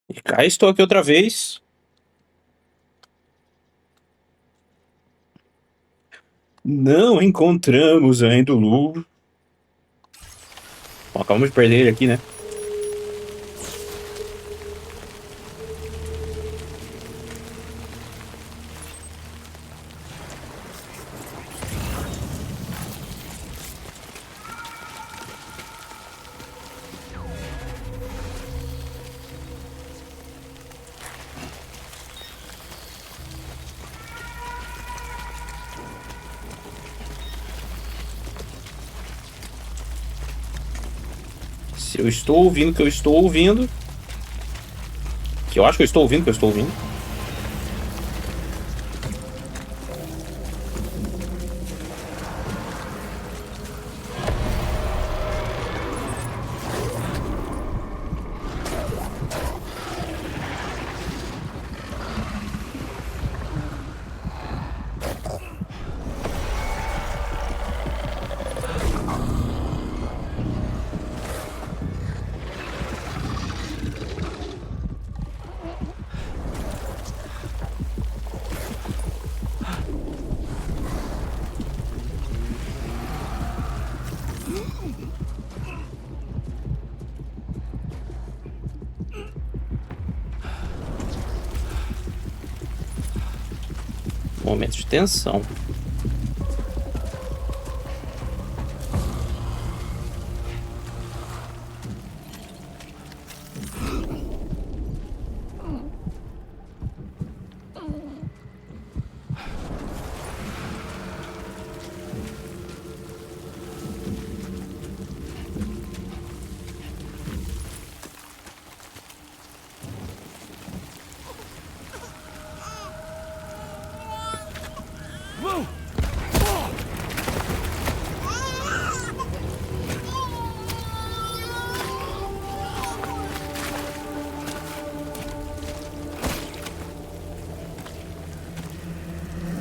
E cá estou aqui outra vez. Não encontramos ainda o Lu. Bom, acabamos de perder ele aqui, né? Se eu estou ouvindo o que eu estou ouvindo. Que eu acho que eu estou ouvindo o que eu estou ouvindo. Momento de tensão.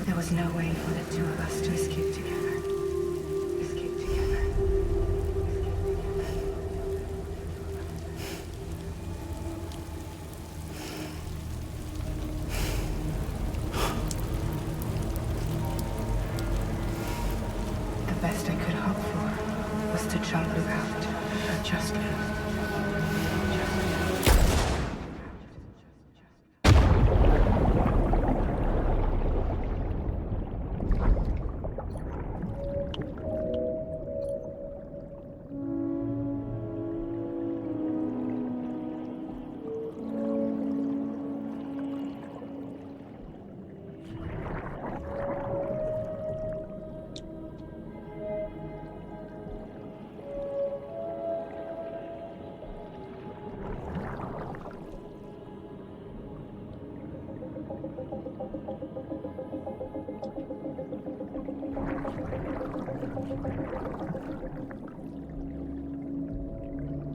There was no way for the two of us to escape together. Escape together. The best I could hope for was to jump Luke out. Just Luke.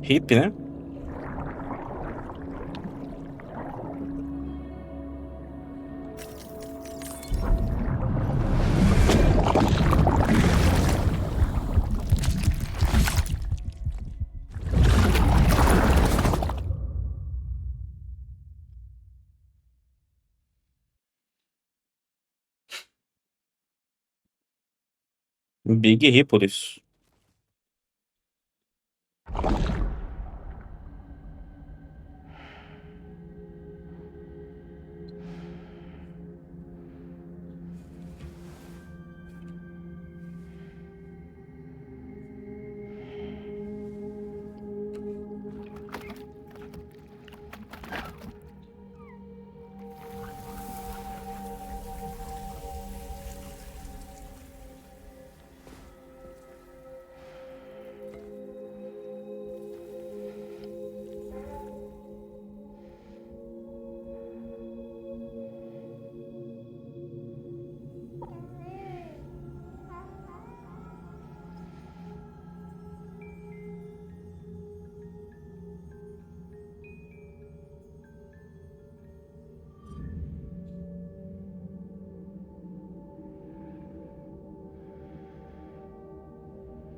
Hip, né? Big Hippolis.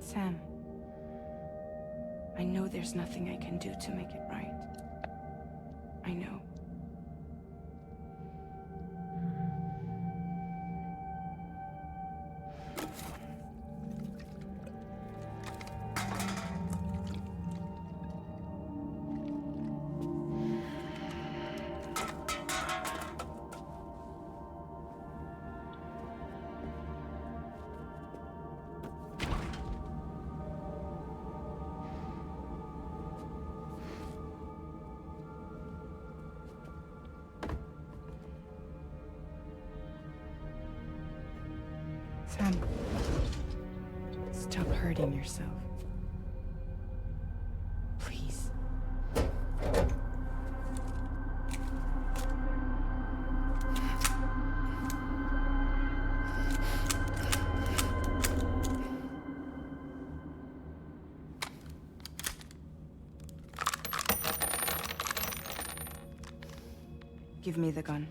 Sam, I know there's nothing I can do to make it right. I know. Sam, stop hurting yourself. Please. Give me the gun.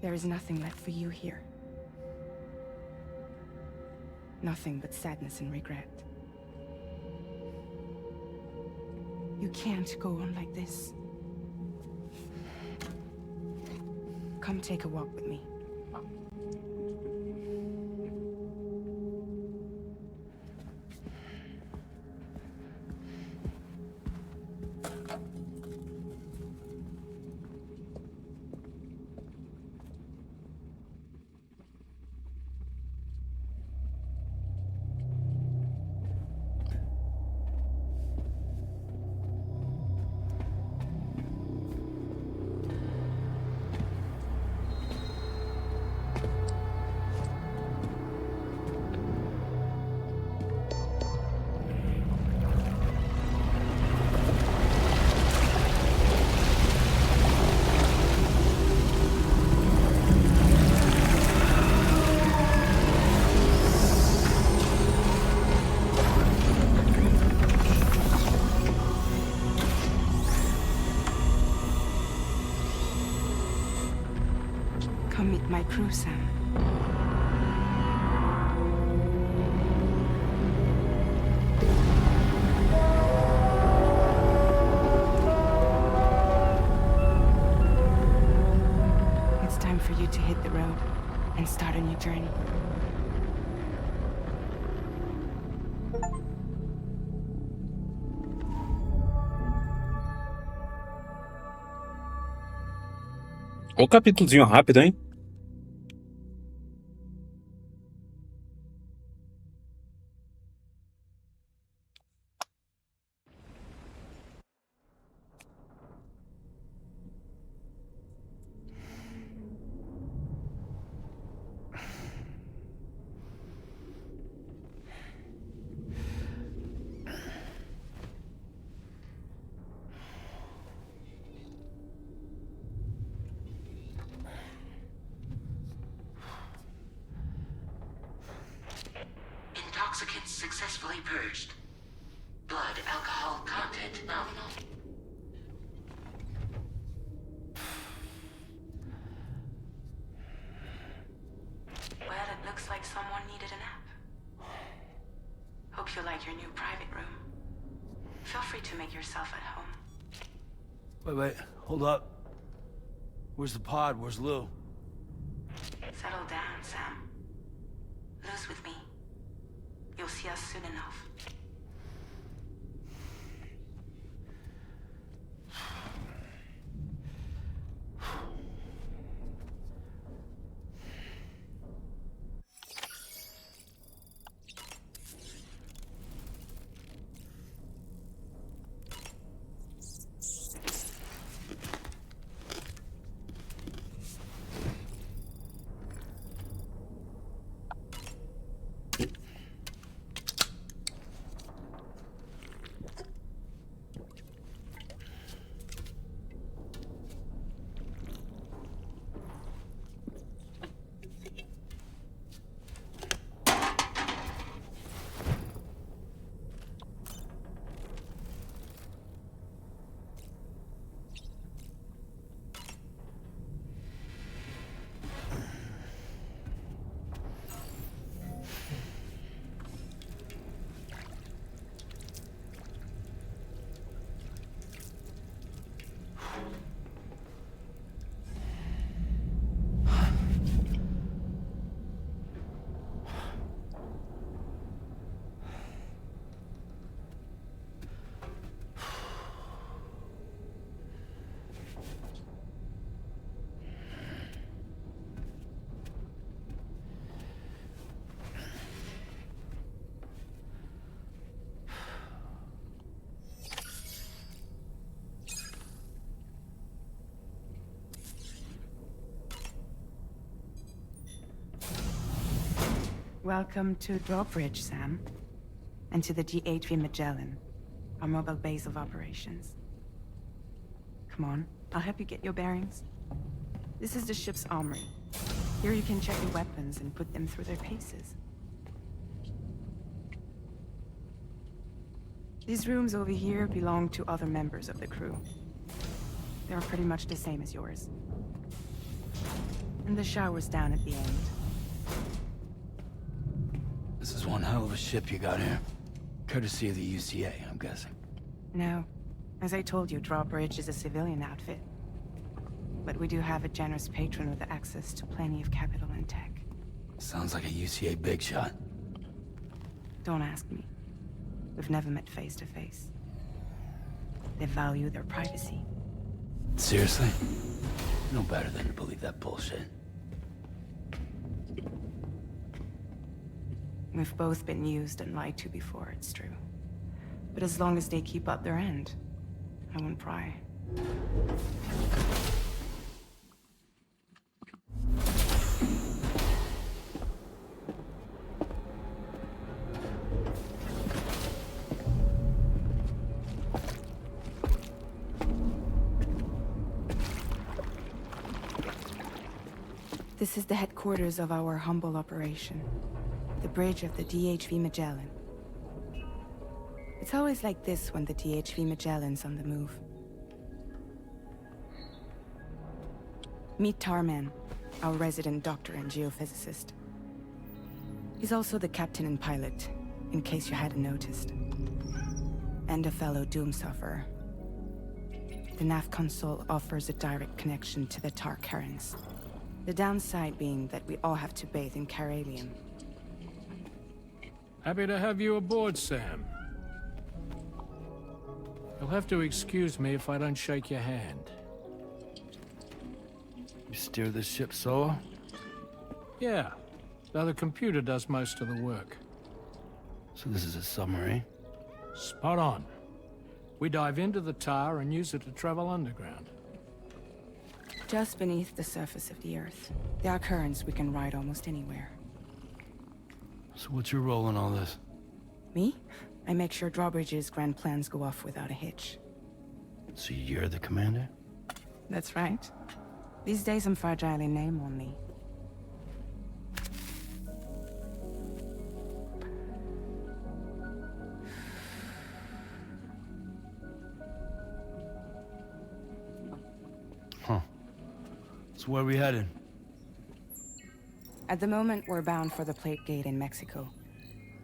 There is nothing left for you here. Nothing but sadness and regret. You can't go on like this. Come take a walk with me. Come meet my crew, Sam. It's time for you to hit the road and start a new journey. Olha o capítulozinho rápido, hein? Intoxicants successfully purged. Blood alcohol content nominal. Well, it looks like someone needed a nap. Hope you like your new private room. Feel free to make yourself at home. Wait, hold up. Where's the pod? Where's Lou? Settle down, Sam. Lou's with me. You'll see us soon enough. Welcome to Drawbridge, Sam. And to the DHV Magellan, our mobile base of operations. Come on, I'll help you get your bearings. This is the ship's armory. Here you can check your weapons and put them through their paces. These rooms over here belong to other members of the crew. They're pretty much the same as yours. And the shower's down at the end. This is one hell of a ship you got here. Courtesy of the UCA, I'm guessing. No. As I told you, Drawbridge is a civilian outfit. But we do have a generous patron with access to plenty of capital and tech. Sounds like a UCA big shot. Don't ask me. We've never met face to face. They value their privacy. Seriously? No better than to believe that bullshit. We've both been used and lied to before, it's true. But as long as they keep up their end, I won't pry. This is the headquarters of our humble operation. The bridge of the DHV Magellan. It's always like this when the DHV Magellan's on the move. Meet Tarman, our resident doctor and geophysicist. He's also the captain and pilot, in case you hadn't noticed. And a fellow doom sufferer. The nav console offers a direct connection to the Tar currents. The downside being that we all have to bathe in Caralium. Happy to have you aboard, Sam. You'll have to excuse me if I don't shake your hand. You steer this ship solo? Yeah, though the computer does most of the work. So this is a submarine? Spot on. We dive into the Tar and use it to travel underground. Just beneath the surface of the Earth, there are currents we can ride almost anywhere. So what's your role in all this? Me? I make sure Drawbridge's grand plans go off without a hitch. So you're the commander? That's right. These days I'm fragile in name only. Huh. So where are we headed? At the moment, we're bound for the Plate Gate in Mexico.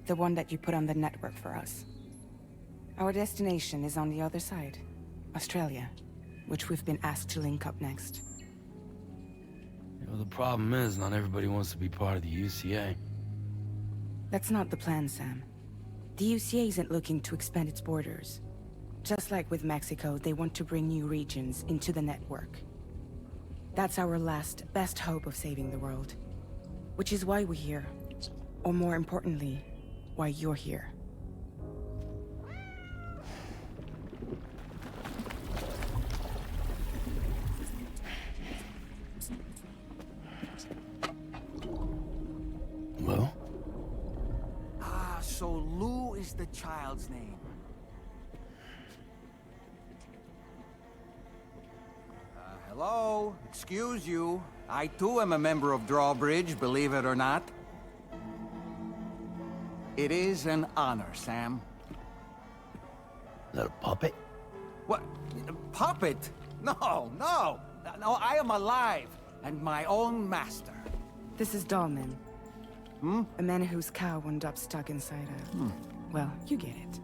The one that you put on the network for us. Our destination is on the other side, Australia, which we've been asked to link up next. You know, the problem is not everybody wants to be part of the UCA. That's not the plan, Sam. The UCA isn't looking to expand its borders. Just like with Mexico, they want to bring new regions into the network. That's our last, best hope of saving the world. Which is why we're here. Or more importantly, why you're here. Well? Ah, so Lou is the child's name. Hello? Excuse you. I too am a member of Drawbridge, believe it or not. It is an honor, Sam. Is that a puppet? What? Puppet? No, no! No, I am alive, and my own master. This is Dahlman. A man whose cow wound up stuck inside a... Well, you get it.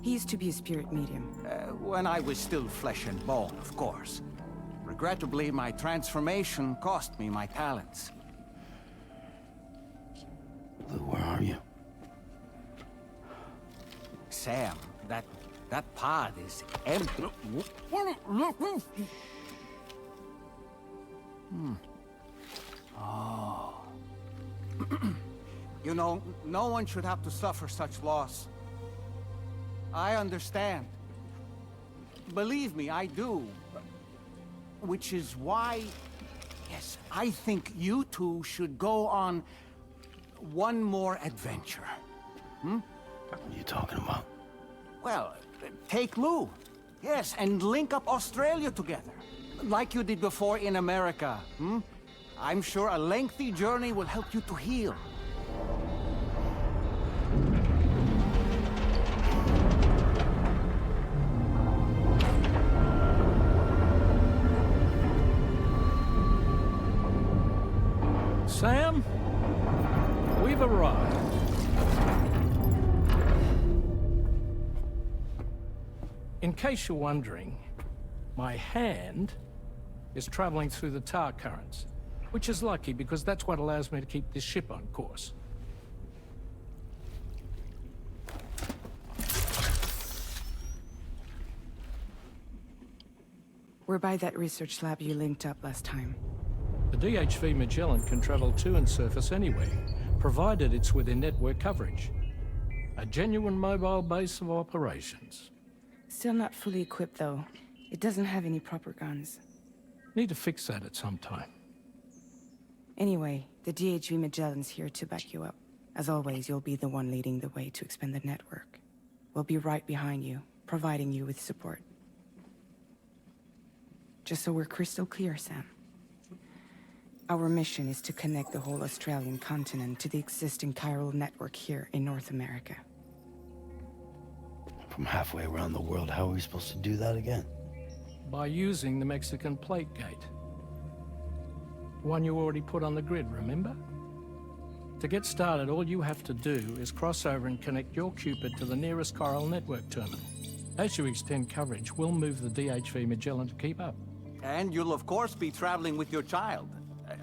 He used to be a spirit medium. When I was still flesh and bone, of course. Regrettably, my transformation cost me my talents. Lou, where are you? Sam, that pod is empty. Oh. You know, no one should have to suffer such loss. I understand. Believe me, I do. Which is why, yes, I think you two should go on one more adventure. What are you talking about? Well, take Lou. Yes, and link up Australia together. Like you did before in America. I'm sure a lengthy journey will help you to heal. Sam, we've arrived. In case you're wondering, my hand is traveling through the tar currents, which is lucky because that's what allows me to keep this ship on course. We're by that research lab you linked up last time. The DHV Magellan can travel to and surface anywhere, provided it's within network coverage. A genuine mobile base of operations. Still not fully equipped, though. It doesn't have any proper guns. Need to fix that at some time. Anyway, the DHV Magellan's here to back you up. As always, you'll be the one leading the way to expand the network. We'll be right behind you, providing you with support. Just so we're crystal clear, Sam. Our mission is to connect the whole Australian continent to the existing chiral network here in North America. From halfway around the world, how are we supposed to do that again? By using the Mexican plate gate. One you already put on the grid, remember? To get started, all you have to do is cross over and connect your Cupid to the nearest chiral network terminal. As you extend coverage, we'll move the DHV Magellan to keep up. And you'll of course be traveling with your child.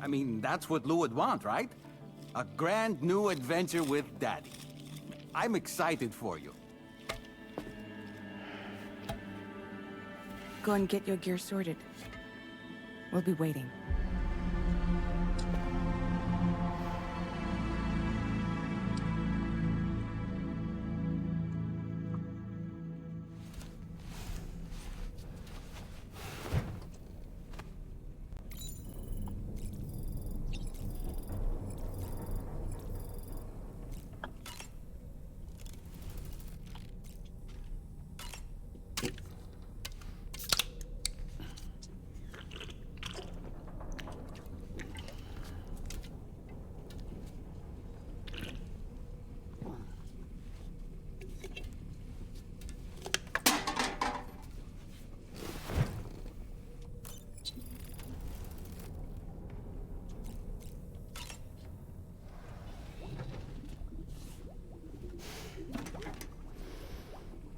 I mean, that's what Lou would want, right? A grand new adventure with Daddy. I'm excited for you. Go and get your gear sorted. We'll be waiting.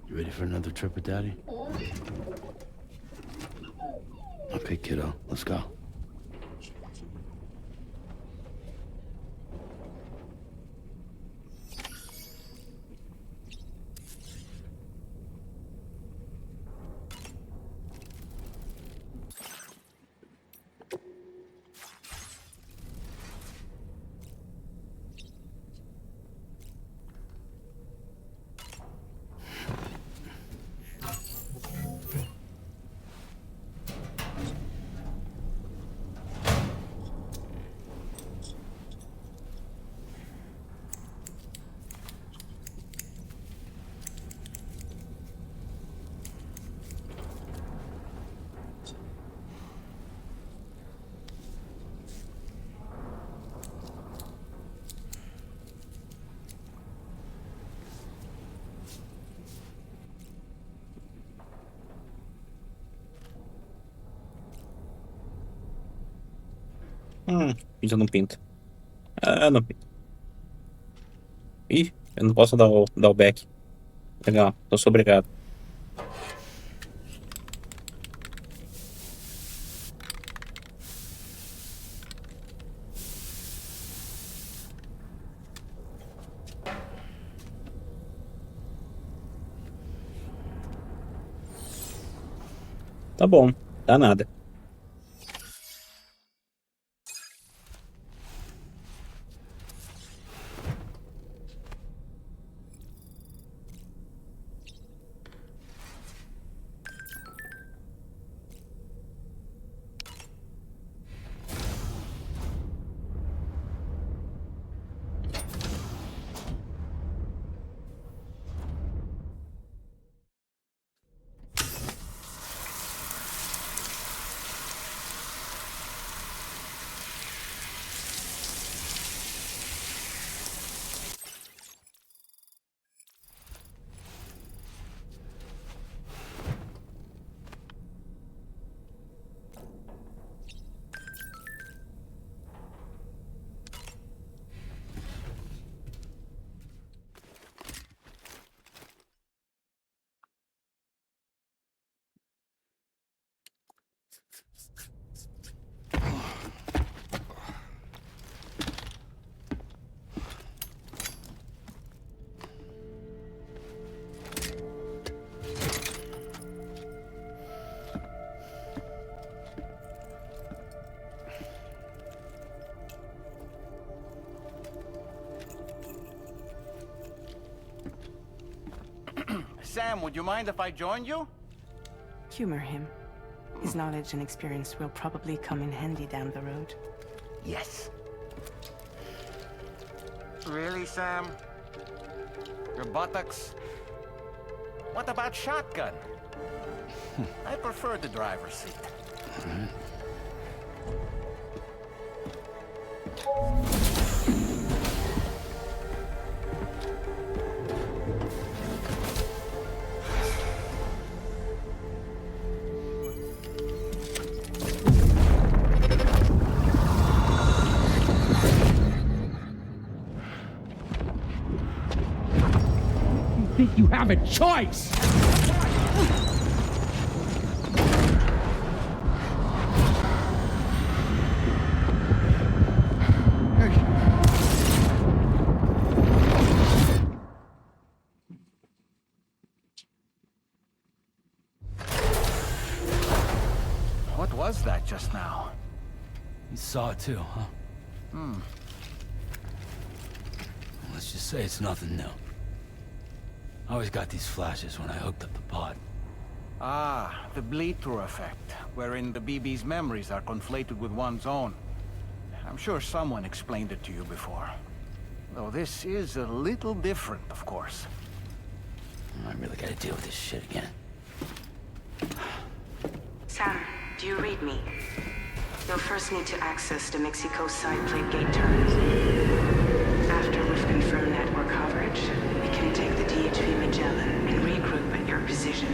You ready for another trip with Daddy? Okay, kiddo, let's go. Isso não pinta. Ah, não pinta. Ih, eu não posso dar o back. Legal, então sou obrigado. Tá bom, dá nada. Sam, would you mind if I joined you? Humor him. His knowledge and experience will probably come in handy down the road. Yes. Really, Sam? Your buttocks? What about shotgun? I prefer the driver's seat. Think you have a choice? What was that just now? You saw it too, huh? Let's just say it's nothing new. I always got these flashes when I hooked up the pod. Ah, the bleed-through effect, wherein the BB's memories are conflated with one's own. I'm sure someone explained it to you before. Though this is a little different, of course. I really gotta deal with this shit again. Sam, do you read me? You'll first need to access the Mexico side plate gate terminal. After we've confirmed network coverage, we can take the DHV Magellan and regroup at your position.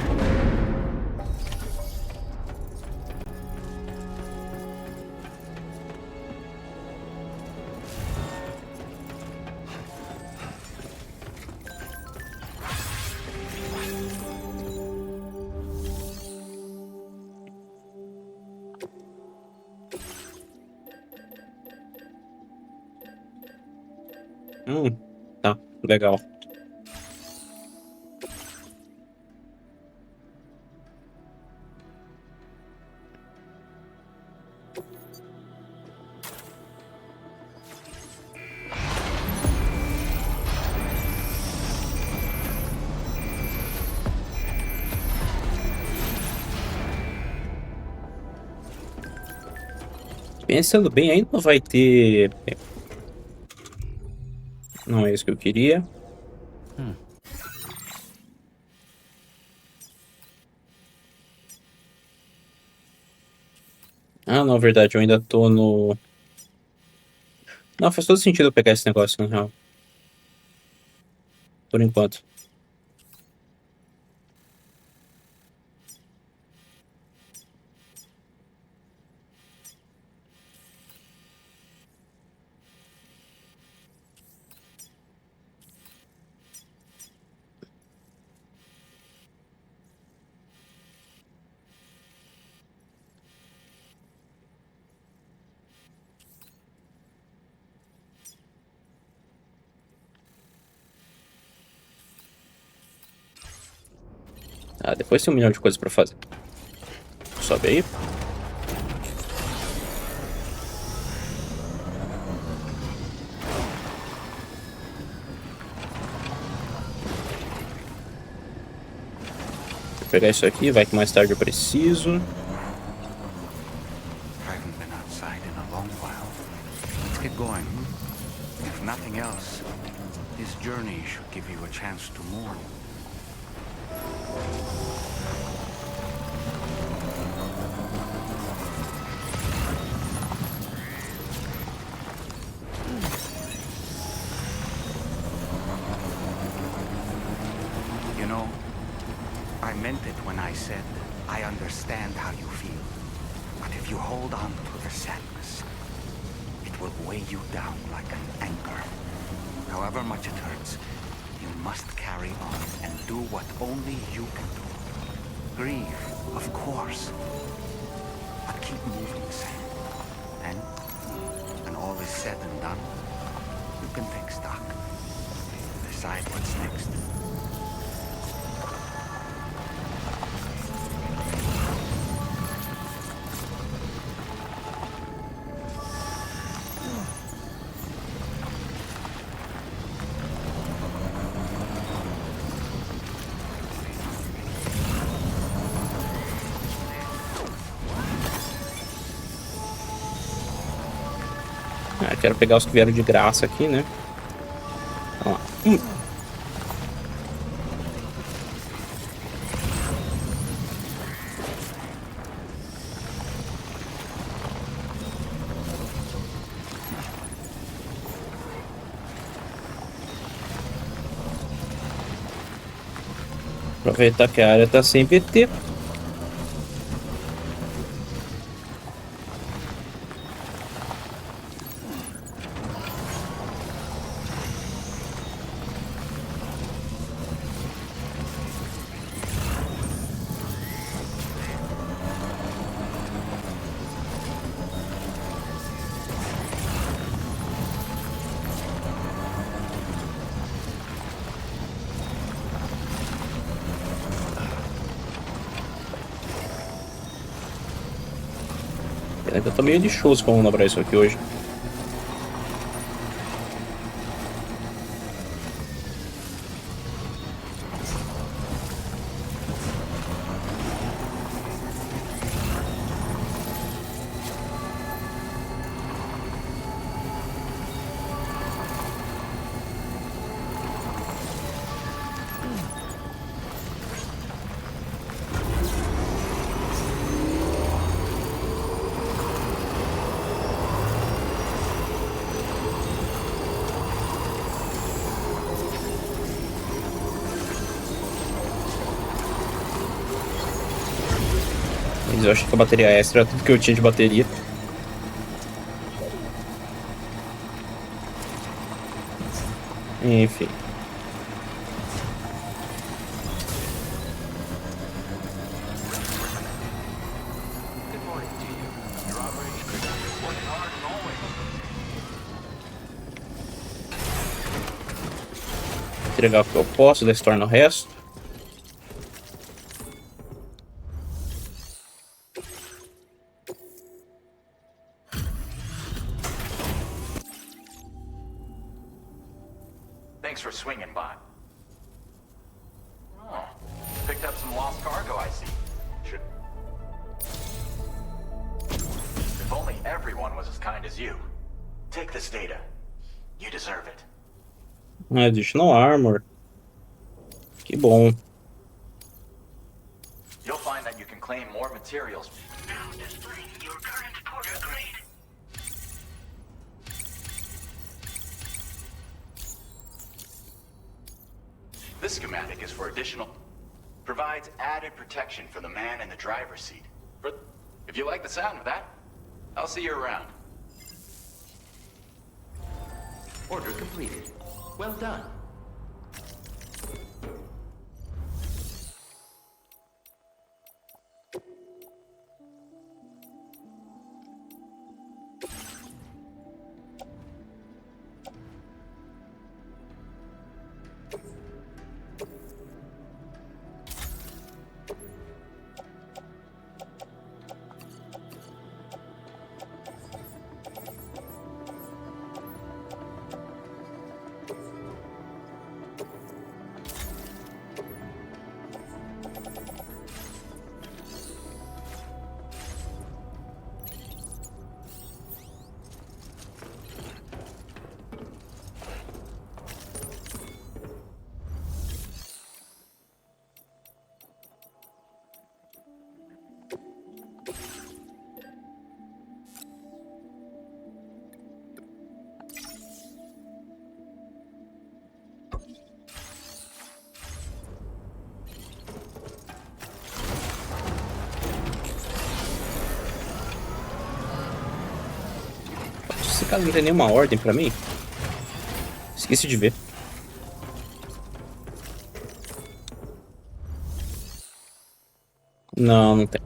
Tá, legal. Pensando bem, ainda não vai ter... Não é isso que eu queria. Ah, na verdade, eu ainda tô no... Não, faz todo sentido eu pegar esse negócio, na real. Por enquanto. Ah, depois tem um milhão de coisas pra fazer. Sobe aí. Vou pegar isso aqui, vai que mais tarde eu preciso. Haven't been outside in a long while. Let's get going. If nothing else, this journey should give you a chance to mourn. You know, I meant it when I said I understand how you feel. But if you hold on to the sadness, it will weigh you down like an anchor. However much it hurts, you must carry on and do what only you can do. Grieve, of course. But keep moving, Sam. And when all is said and done, you can take stock. Decide what's next. Eu quero pegar os que vieram de graça aqui, né? Vamos lá. Aproveitar que a área tá sem VT. Eu tô meio lixoso como manobrar isso aqui hoje. Mas eu achei que a bateria extra era tudo que eu tinha de bateria. Enfim. Entregar o que eu posso, daí se torna o resto. Thanks for swinging by. Oh, picked up some lost cargo, I see. Should... If only everyone was as kind as you. Take this data. You deserve it. Additional armor. Que bom. You'll find that you can claim more materials. Now displaying your current porter grade. This schematic is for additional... Provides added protection for the man in the driver's seat. But if you like the sound of that, I'll see you around. Order completed. Well done. Esse cara não tem nenhuma ordem pra mim. Esqueci de ver. Não, não tem.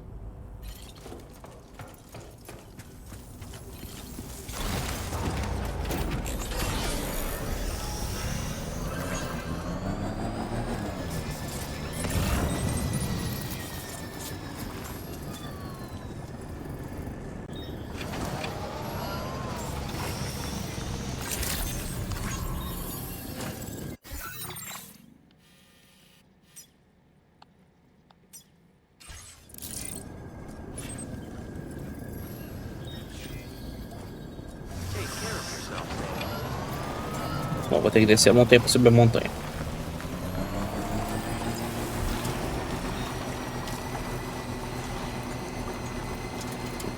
Então vou ter que descer a montanha para subir a montanha.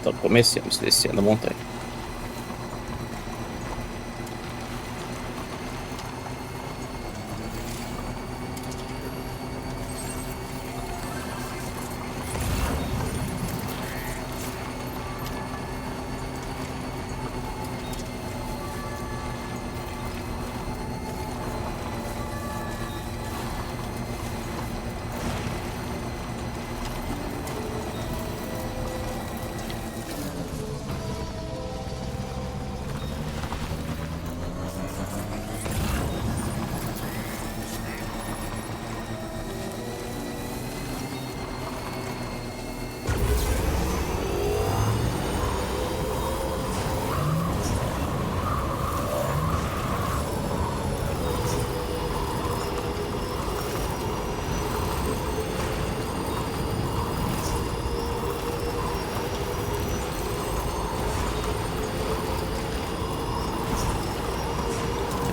Então comecemos descendo a montanha.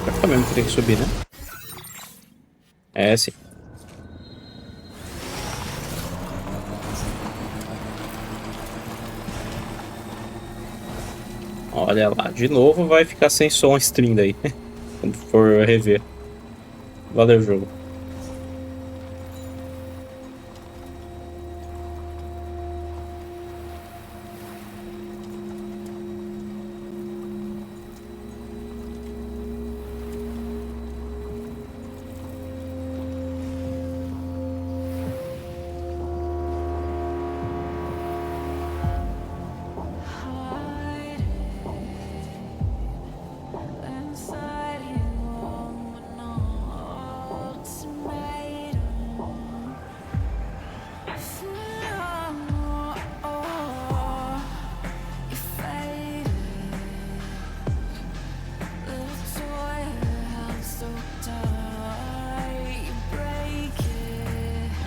Pra ficar mesmo que tem que subir, né? É, sim. Olha lá, de novo vai ficar sem som a stream daí. Quando for rever. Valeu, jogo.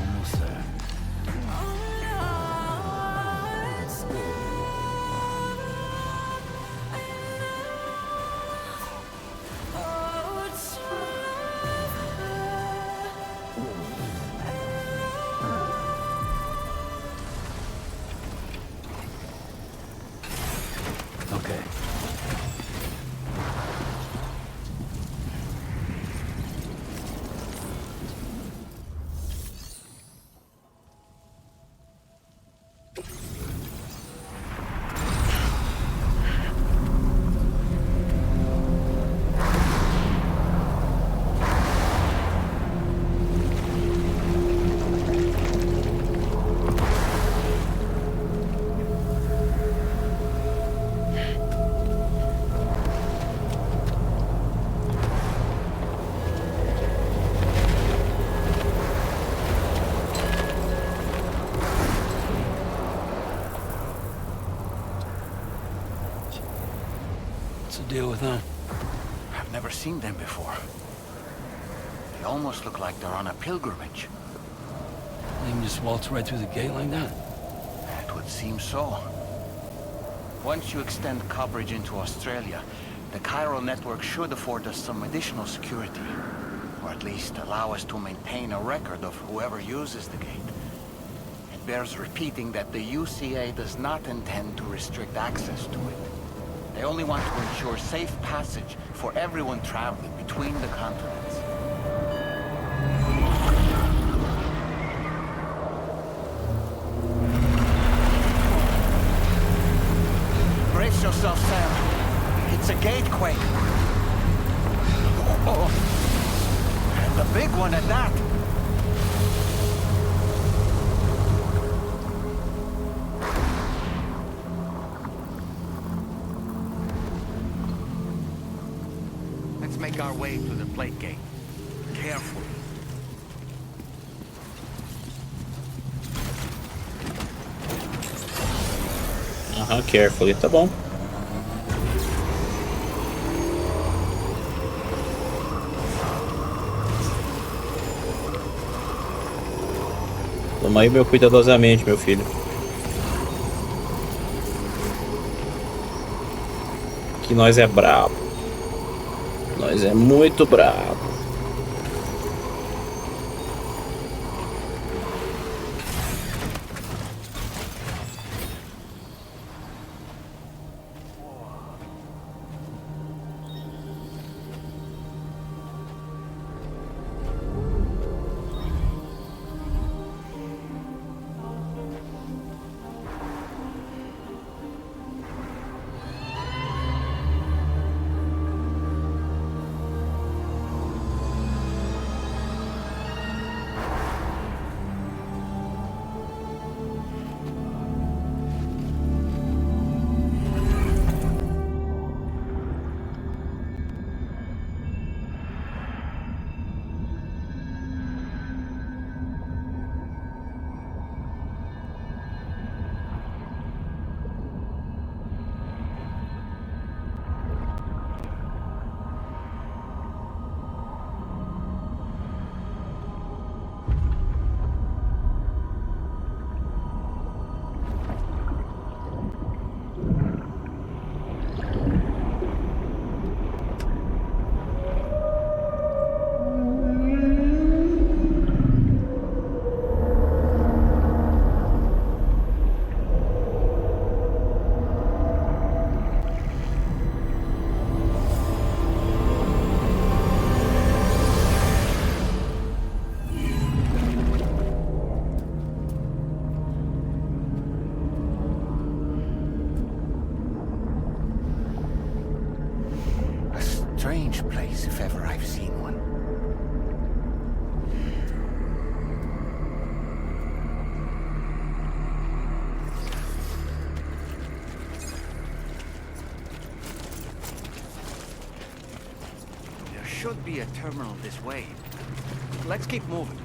Almost there. Okay. What's the deal with them? I've never seen them before. They almost look like they're on a pilgrimage. They can just waltz right through the gate like that? It would seem so. Once you extend coverage into Australia, the chiral network should afford us some additional security. Or at least allow us to maintain a record of whoever uses the gate. It bears repeating that the UCA does not intend to restrict access to it. They only want to ensure safe passage for everyone traveling between the continents. Brace yourself, Sam. It's a gatequake. Oh. And a big one at that. Let's make our way to the plate gate. Carefully. Carefully, tá bom. Toma aí, meu, cuidadosamente, meu filho. Que nós é brabo. Nós Mas é muito brabo. Strange place, if ever I've seen one. There should be a terminal this way. Let's keep moving.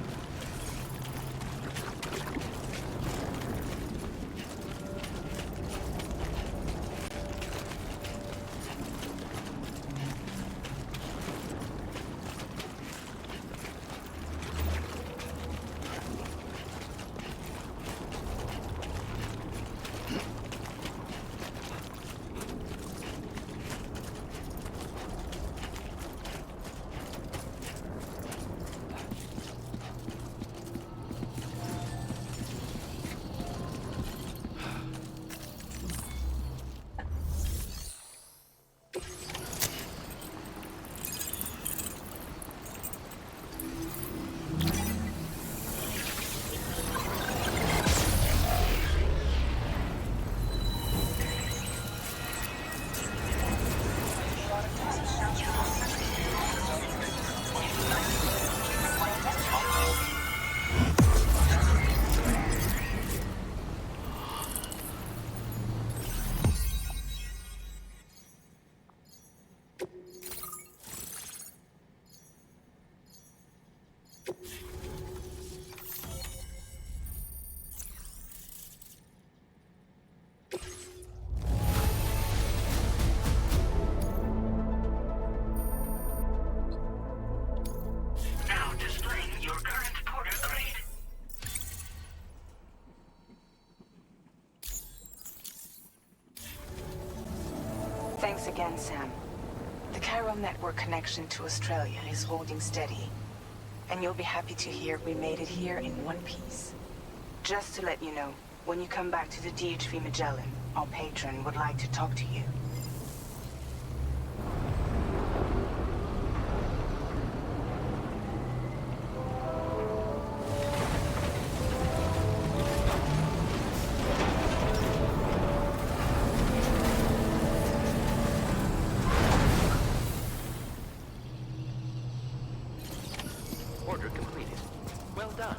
Now displaying your current porter grade. Thanks again, Sam. The chiral network connection to Australia is holding steady. And you'll be happy to hear we made it here in one piece. Just to let you know, when you come back to the DHV Magellan, our patron would like to talk to you. Order completed. Well done.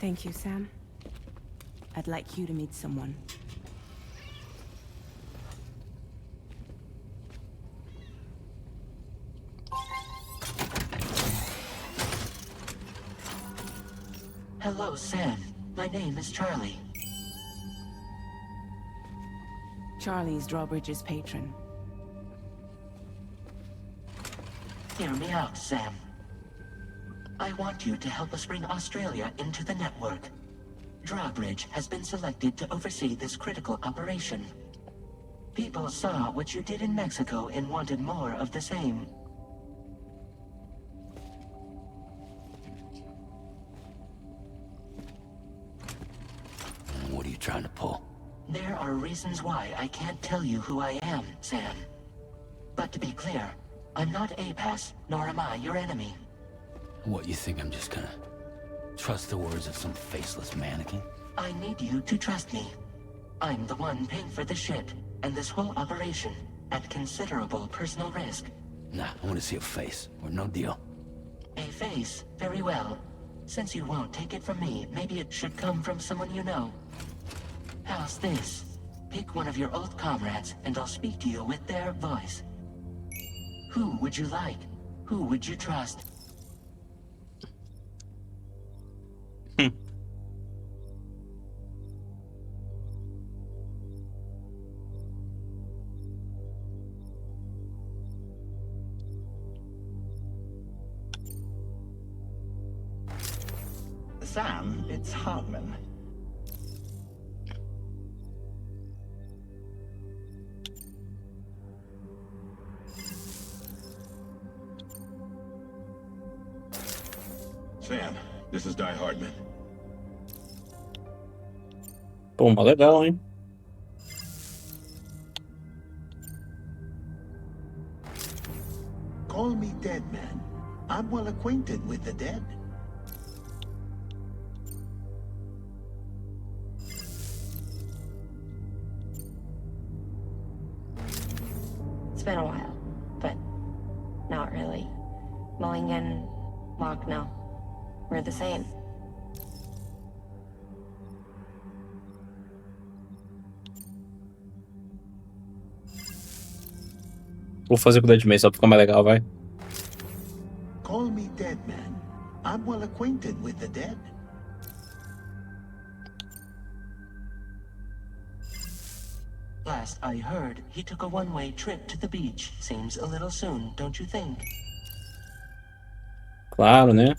Thank you, Sam. I'd like you to meet someone. Hello, Sam. My name is Charlie. Charlie's Drawbridge's patron. Hear me out, Sam. I want you to help us bring Australia into the network. Drawbridge has been selected to oversee this critical operation. People saw what you did in Mexico and wanted more of the same. What are you trying to pull? There are reasons why I can't tell you who I am, Sam. But to be clear, I'm not APAS, nor am I your enemy. What, you think I'm just gonna trust the words of some faceless mannequin? I need you to trust me. I'm the one paying for the shit, and this whole operation, at considerable personal risk. Nah, I want to see a face, or no deal. A face? Very well. Since you won't take it from me, maybe it should come from someone you know. How's this? Pick one of your old comrades, and I'll speak to you with their voice. Who would you like? Who would you trust? Sam, it's Hartman. Sam, this is Die Hardman. Pô, mó legal, hein? Call me dead man. I'm well acquainted with the dead. It's been a while, but not really. Mulligan, Magna, we're the same. Vou fazer com o Dead Man só pra ficar mais legal, vai. Call me dead man. I'm well acquainted with the dead. Last I heard, he took a one-way trip to the beach. Seems a little soon, don't you think? Claro, né?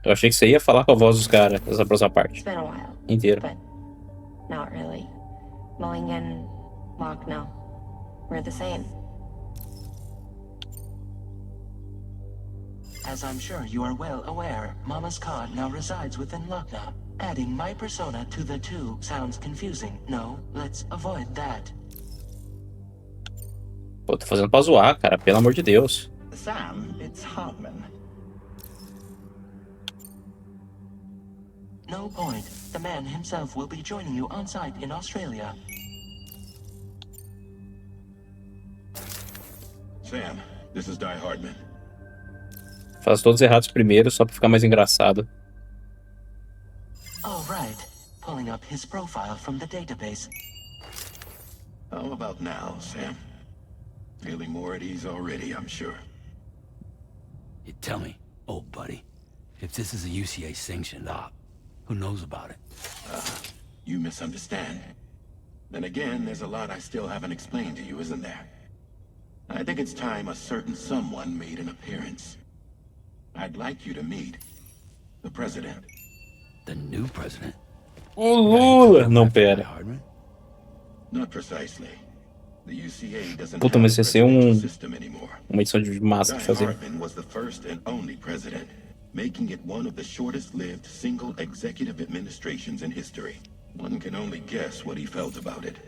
Eu achei que você ia falar com a voz dos caras, essa próxima parte. It's been a while, Inteira. but not really. Mulligan, Magna, we're the same. As I'm sure you are well aware, Mama's Cod now resides within Lugna. Adding my persona to the two sounds confusing. No, let's avoid that. Pô, tô fazendo pra zoar, cara. Pelo amor de Deus. Sam, it's Hartman. No point. The man himself will be joining you on site in Australia. Sam, this is Die Hardman. Faz todos errados primeiro, só pra ficar mais engraçado. All right. Pulling up his profile from the database. How about now, Sam? Feeling more at ease already, I'm sure. You tell me, old buddy, if this is a UCA sanctioned op, who knows about it? You misunderstand. Then again, there's a lot I still haven't explained to you, isn't there? I think it's time a certain someone made an appearance. I'd like you to meet the president. The new president? O Lula! Não, pera. Not precisely. The UCA doesn't Puta, have mas a ia ser presidential system anymore. uma edição de massa de Die fazer. Hardman was the first and only president, making it one of the shortest-lived single executive administrations in history. One can only guess what he felt about it.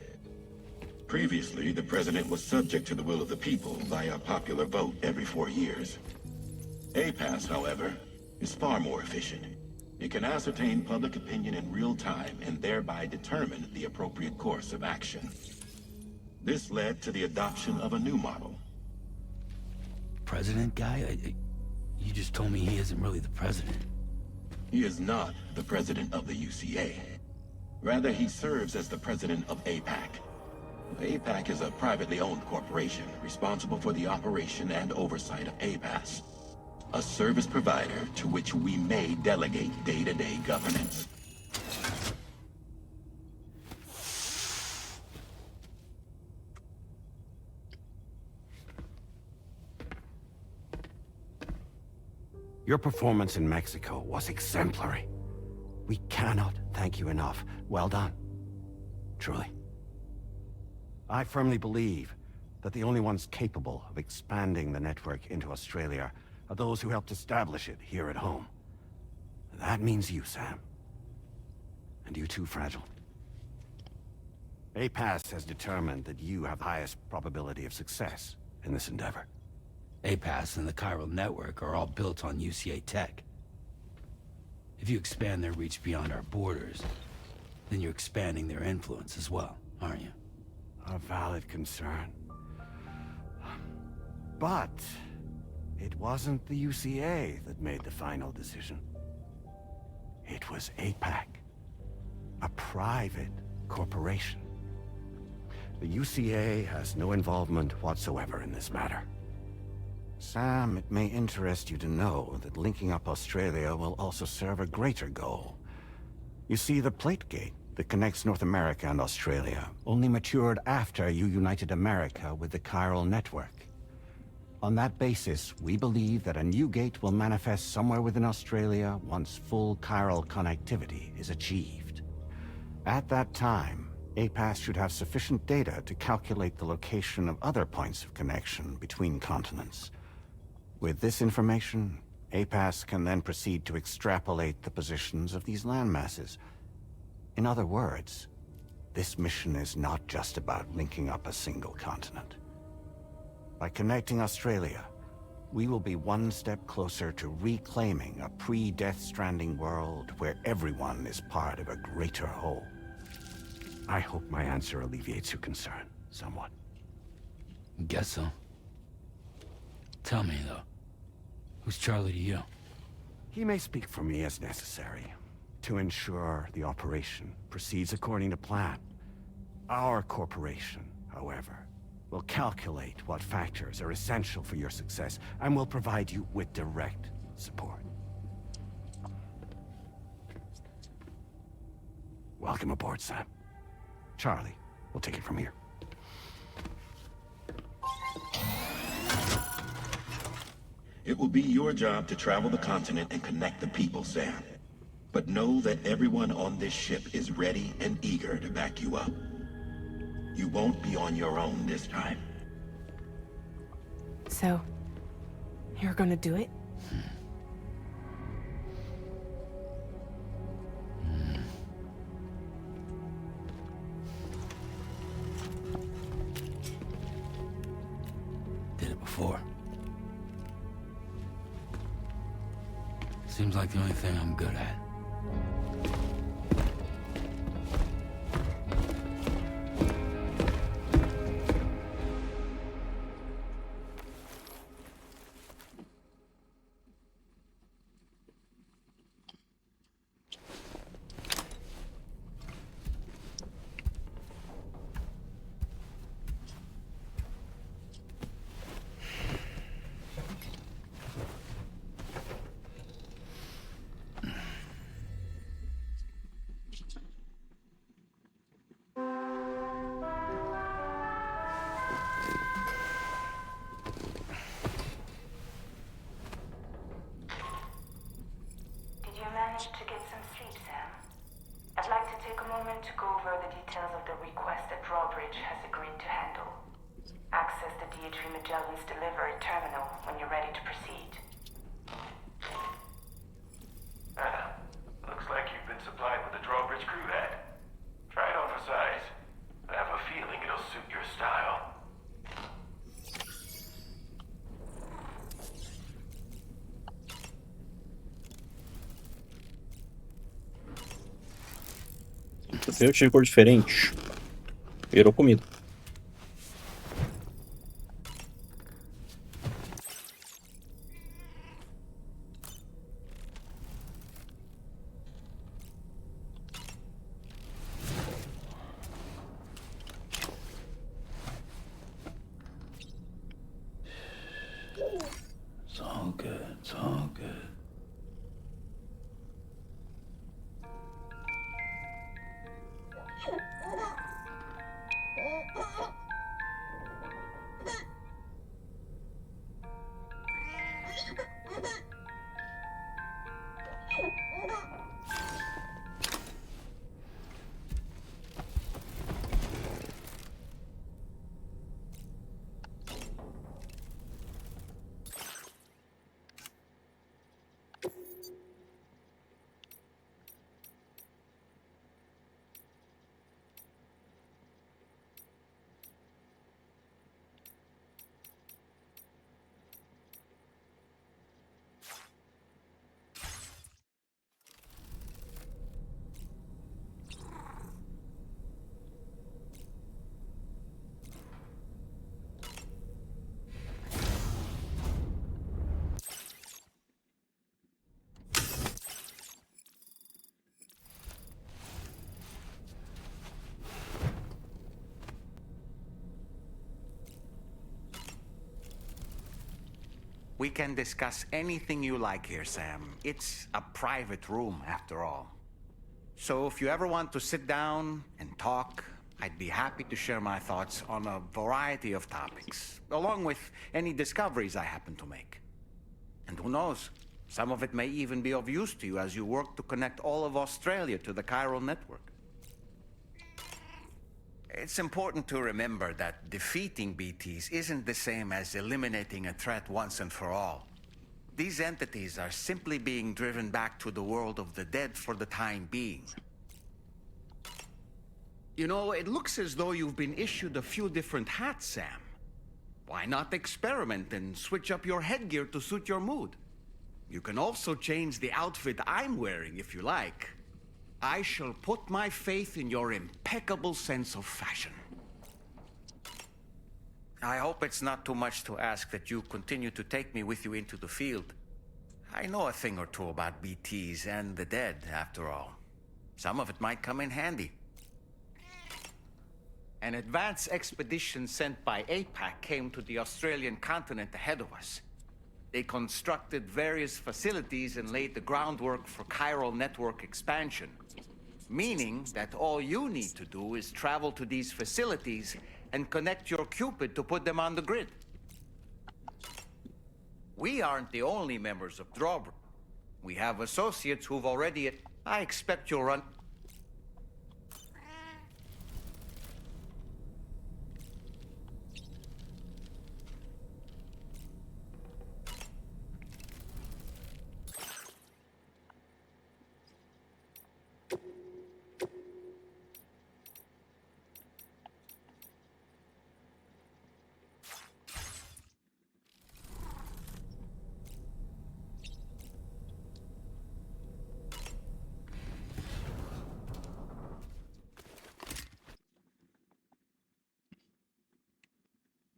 Previously, the president was subject to the will of the people via popular vote every 4 years. APAS, however, is far more efficient. It can ascertain public opinion in real time and thereby determine the appropriate course of action. This led to the adoption of a new model. President guy? You just told me he isn't really the president. He is not the president of the UCA. Rather, he serves as the president of APAC. APAC is a privately owned corporation responsible for the operation and oversight of APAS, a service provider to which we may delegate day-to-day governance. Your performance in Mexico was exemplary. We cannot thank you enough. Well done. Truly. I firmly believe that the only ones capable of expanding the network into Australia are those who helped establish it here at home. That means you, Sam. And you too, Fragile. APAS has determined that you have the highest probability of success in this endeavor. APAS and the chiral network are all built on UCA tech. If you expand their reach beyond our borders, then you're expanding their influence as well, aren't you? A valid concern. But it wasn't the UCA that made the final decision. It was APAC, a private corporation. The UCA has no involvement whatsoever in this matter. Sam, it may interest you to know that linking up Australia will also serve a greater goal. You see, the plate gate that connects North America and Australia only matured after you united America with the chiral network. On that basis, we believe that a new gate will manifest somewhere within Australia once full chiral connectivity is achieved. At that time, APAS should have sufficient data to calculate the location of other points of connection between continents. With this information, APAS can then proceed to extrapolate the positions of these landmasses. In other words, this mission is not just about linking up a single continent. By connecting Australia, we will be one step closer to reclaiming a pre-Death Stranding world where everyone is part of a greater whole. I hope my answer alleviates your concern somewhat. Guess so. Tell me, though, who's Charlie to you? He may speak for me as necessary to ensure the operation proceeds according to plan. Our corporation, however, will calculate what factors are essential for your success and will provide you with direct support. Welcome aboard, Sam. Charlie, we'll take it from here. It will be your job to travel the continent and connect the people, Sam. But know that everyone on this ship is ready and eager to back you up. You won't be on your own this time. So, you're gonna do it? Did it before. Seems like the only thing I'm good at. To get some sleep, Sam. I'd like to take a moment to go over the details of the request that Drawbridge has agreed to handle. Access the D.H.V. Magellan's delivery terminal when you're ready to proceed. Looks like you've been supplied with a Drawbridge crew hat. Try it on for size. I have a feeling it'll suit your style. Veio de cor diferente. Virou comida. good. It's all good. We can discuss anything you like here, Sam. It's a private room, after all. So if you ever want to sit down and talk, I'd be happy to share my thoughts on a variety of topics, along with any discoveries I happen to make. And who knows, some of it may even be of use to you as you work to connect all of Australia to the chiral network. It's important to remember that defeating BTs isn't the same as eliminating a threat once and for all. These entities are simply being driven back to the world of the dead for the time being. You know, it looks as though you've been issued a few different hats, Sam. Why not experiment and switch up your headgear to suit your mood? You can also change the outfit I'm wearing if you like. I shall put my faith in your impeccable sense of fashion. I hope it's not too much to ask that you continue to take me with you into the field. I know a thing or two about BTs and the dead, after all. Some of it might come in handy. An advance expedition sent by APAC came to the Australian continent ahead of us. They constructed various facilities and laid the groundwork for chiral network expansion. Meaning that all you need to do is travel to these facilities and connect your Cupid to put them on the grid. We aren't the only members of Drawbridge. We have associates who've already... I expect you'll run...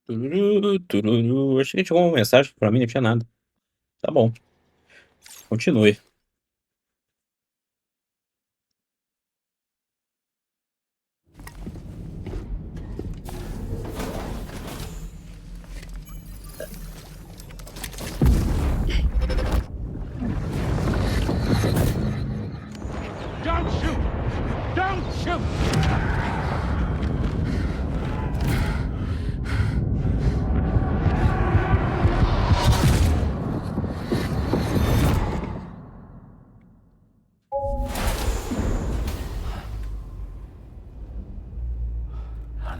Tururu, tururu. Achei que tinha uma mensagem pra mim, não tinha nada. Tá bom. Continue. Don't shoot! Don't shoot!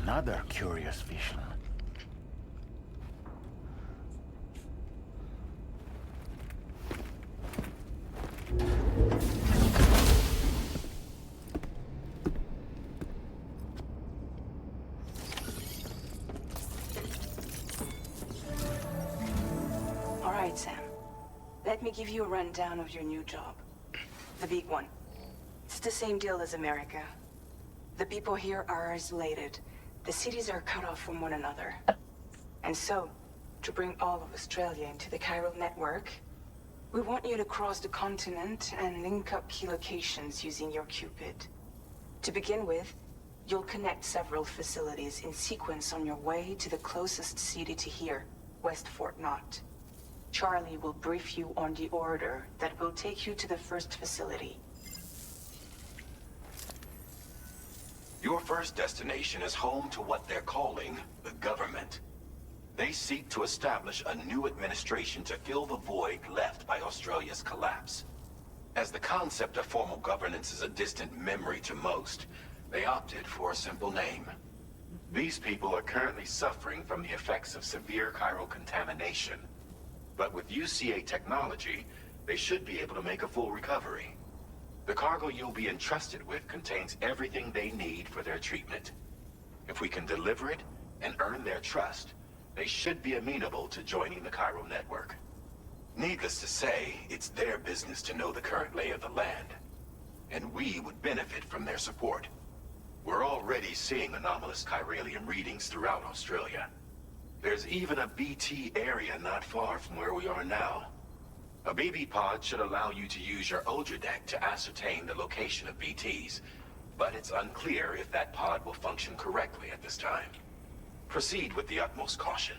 Another curious vision. All right, Sam. Let me give you a rundown of your new job. The big one. It's the same deal as America. The people here are isolated. The cities are cut off from one another. And so, to bring all of Australia into the chiral network, we want you to cross the continent and link up key locations using your Cupid. To begin with, you'll connect several facilities in sequence on your way to the closest city to here, West Fort Knott. Charlie will brief you on the order that will take you to the first facility. Your first destination is home to what they're calling the government. They seek to establish a new administration to fill the void left by Australia's collapse. As the concept of formal governance is a distant memory to most, they opted for a simple name. These people are currently suffering from the effects of severe chiral contamination. But with UCA technology, they should be able to make a full recovery. The cargo you'll be entrusted with contains everything they need for their treatment. If we can deliver it and earn their trust, they should be amenable to joining the chiral network. Needless to say, it's their business to know the current lay of the land. And we would benefit from their support. We're already seeing anomalous chiralium readings throughout Australia. There's even a BT area not far from where we are now. A BB pod should allow you to use your Ultra deck to ascertain the location of BTs, but it's unclear if that pod will function correctly at this time. Proceed with the utmost caution.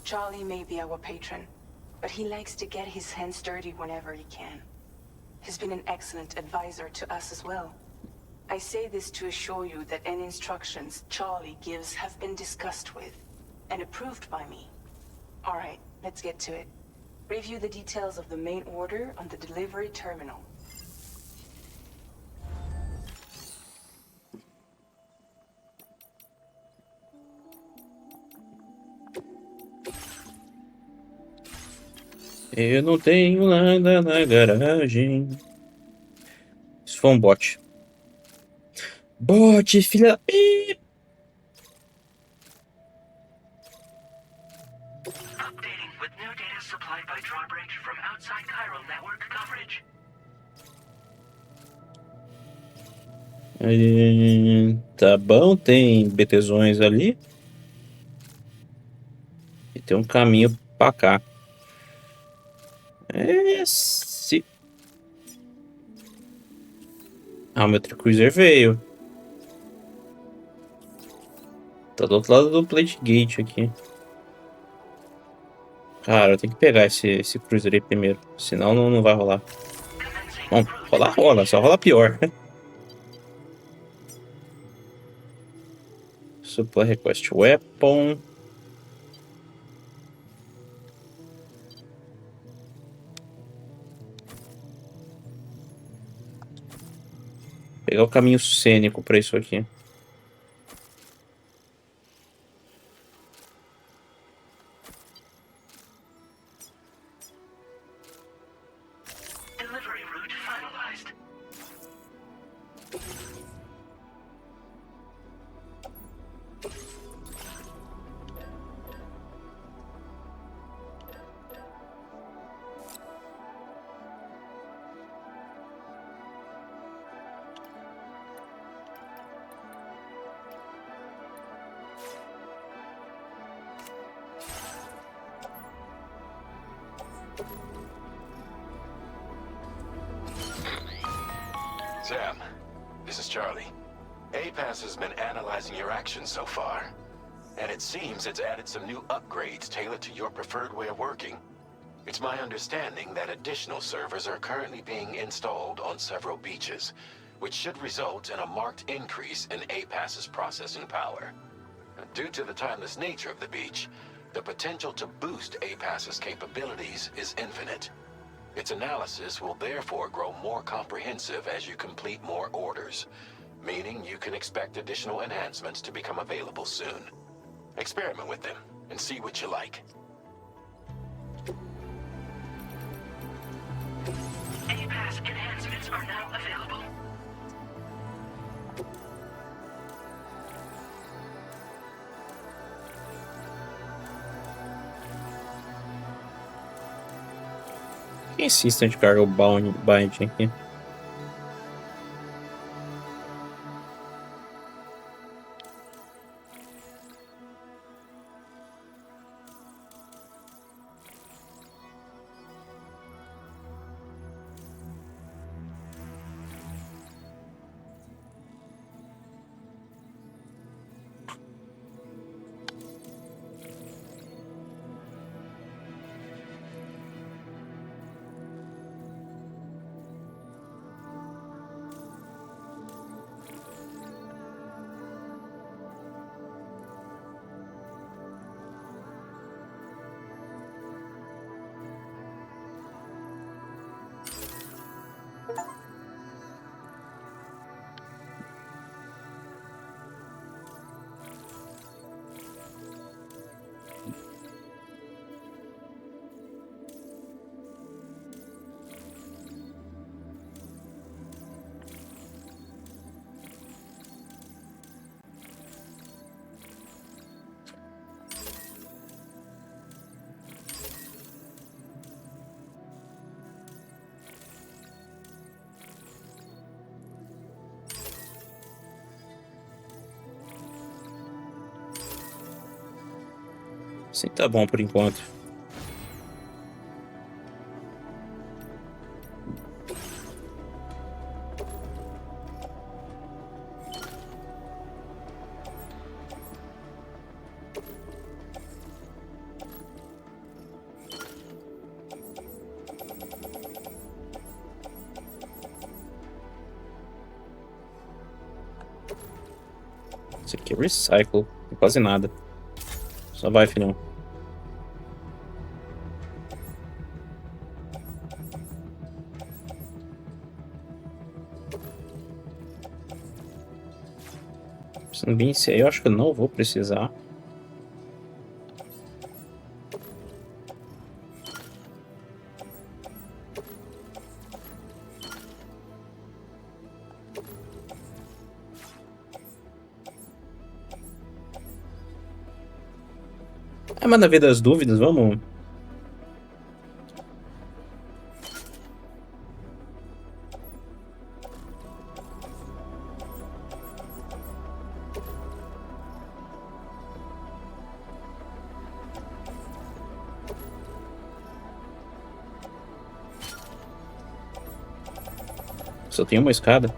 Charlie may be our patron, but he likes to get his hands dirty whenever he can. He's been an excellent advisor to us as well. I say this to assure you that any instructions Charlie gives have been discussed with and approved by me. All right, let's get to it. Review the details of the main order on the delivery terminal. Eu não tenho nada na garagem. Isso foi um bot. Bot, filha da... Updating with new data supplied by drawbridge from outside chiral network coverage. Tá bom, tem BTzões ali. E tem um caminho pra cá. Esse... Ah, o meu Cruiser veio. Tá do outro lado do Plate Gate aqui. Cara, eu tenho que pegar esse Cruiser aí primeiro. Senão não vai rolar. Bom, rola, só rola pior. Supply Request Weapon. Pegar o caminho cênico pra isso aqui. Delivery route finalized. Sam, this is Charlie. APAS has been analyzing your actions so far, and it seems it's added some new upgrades tailored to your preferred way of working. It's my understanding that additional servers are currently being installed on several beaches, which should result in a marked increase in APAS's processing power. Due to the timeless nature of the beach, the potential to boost APAS's capabilities is infinite. Its analysis will therefore grow more comprehensive as you complete more orders, meaning you can expect additional enhancements to become available soon. Experiment with them and see what you like. APAS enhancements are now available. Que insistent cargo binding aqui. Sim, tá bom por enquanto. Isso aqui é recycle, quase nada. Só vai, filhão. Sendo bem sério, eu acho que eu não vou precisar. Mas na vez das dúvidas, vamos. Só tem uma escada.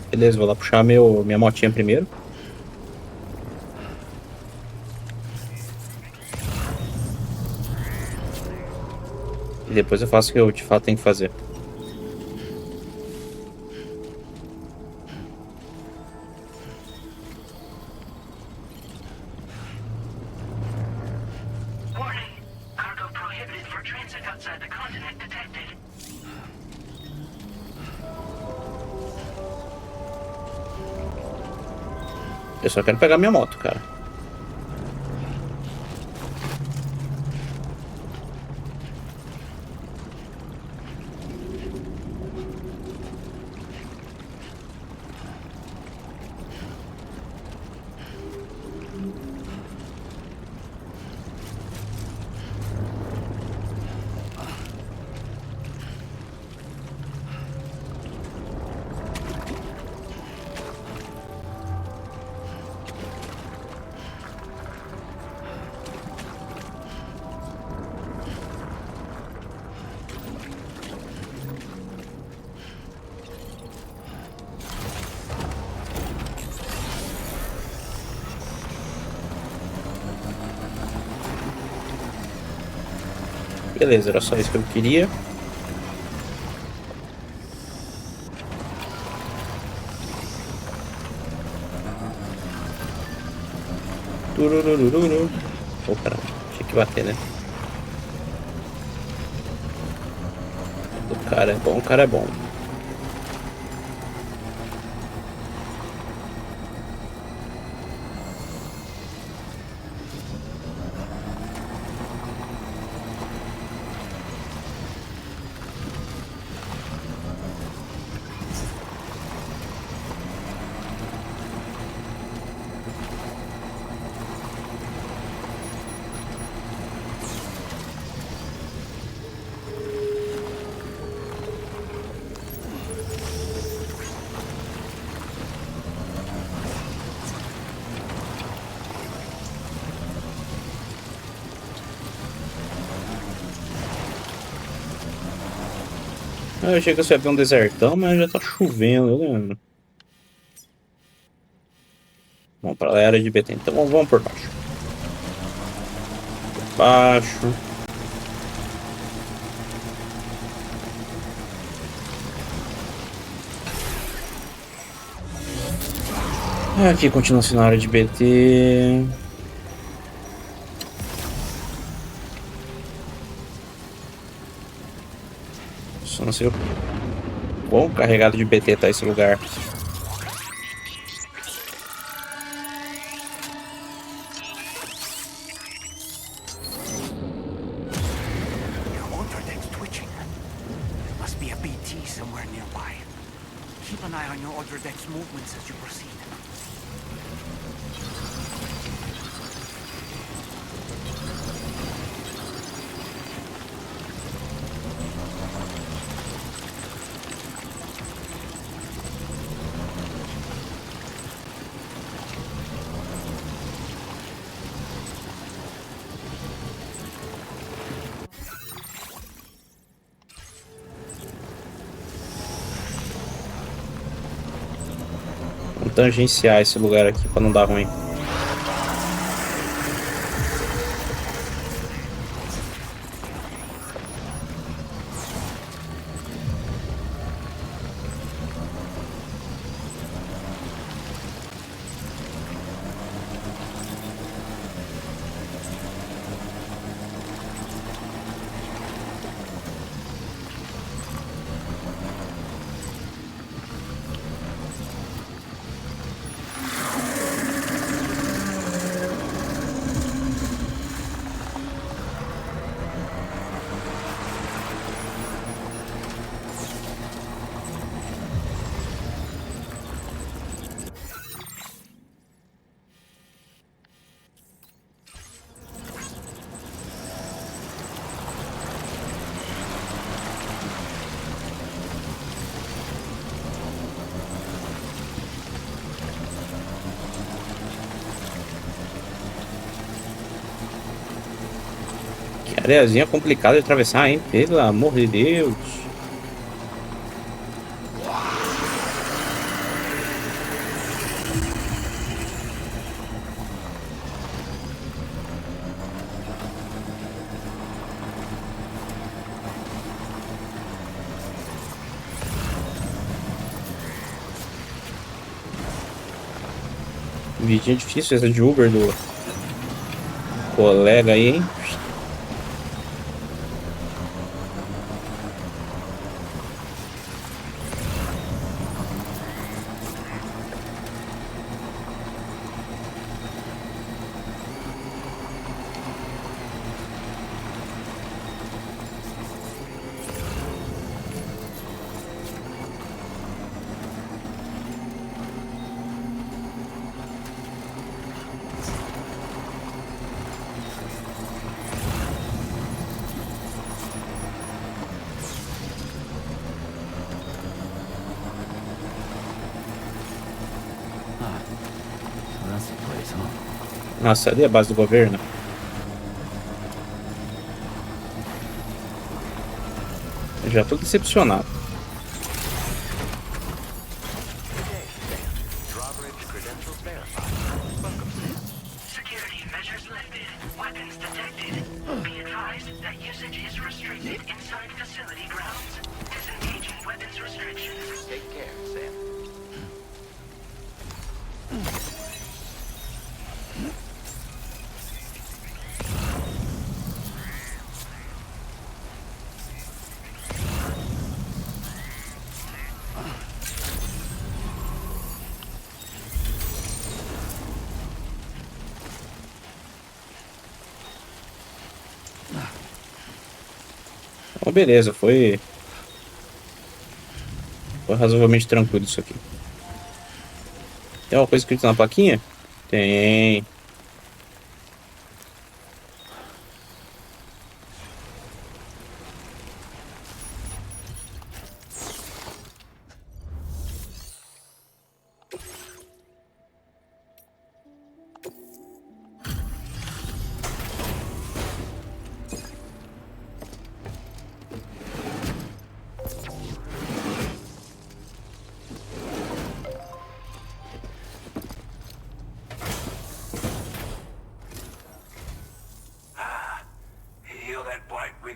Beleza, vou lá puxar minha motinha primeiro. E depois eu faço o que eu de fato tenho que fazer. Eu só quero pegar minha moto, cara. Beleza, era só isso que eu queria. Tururururu. Oh, caramba, tinha que bater, né? O cara é bom, o cara é bom. Eu achei que você ia ver um desertão, mas já tá chovendo, eu lembro. Vamos pra lá, área de BT, então vamos por baixo. Por baixo. Aqui continua sendo a área de BT. Nossa, não sei o quão carregado de BT tá esse lugar. Your motor deck's twitching. There must be a BT somewhere nearby. Keep an eye on your order deck's movements as you proceed. Vamos tangenciar esse lugar aqui pra não dar ruim. Que areiazinha complicada de atravessar, hein? Pelo amor de Deus. Vidinha difícil essa de Uber do colega aí, hein? Nossa, ali é a base do governo. Eu já tô decepcionado. Então, beleza, foi razoavelmente tranquilo isso aqui. Tem alguma coisa escrita na plaquinha? Tem.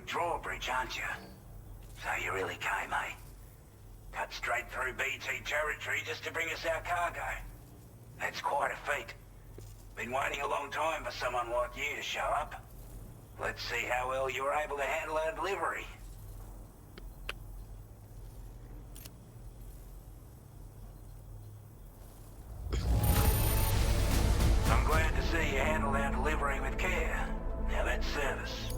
Drawbridge, aren't you? So you really came, eh? Cut straight through BT territory just to bring us our cargo. That's quite a feat. Been waiting a long time for someone like you to show up. Let's see how well you were able to handle our delivery. that service.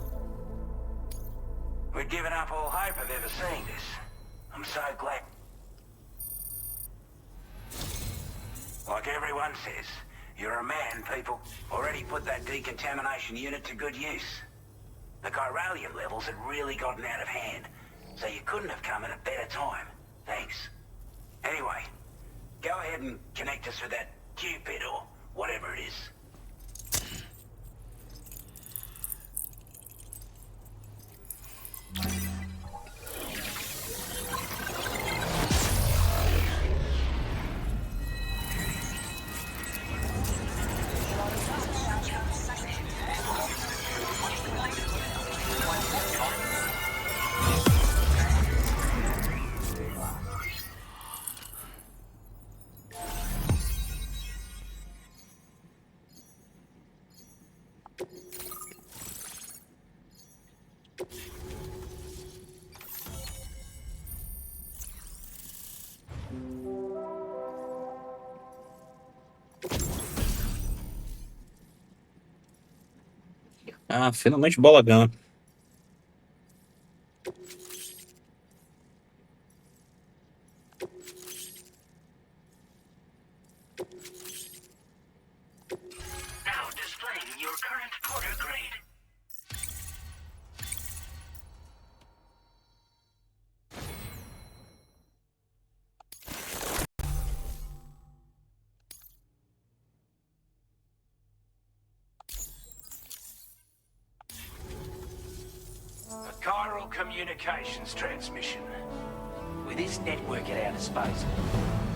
We'd given up all hope of ever seeing this. I'm so glad. Like everyone says, you're a man, people. Already put that decontamination unit to good use. The chiralium levels had really gotten out of hand, so you couldn't have come at a better time. Thanks. Anyway, go ahead and connect us with that Cupid or whatever it is. Ah, finalmente bola gama. Now displaying your current Porter grade. A chiral communications transmission. With this network at our disposal,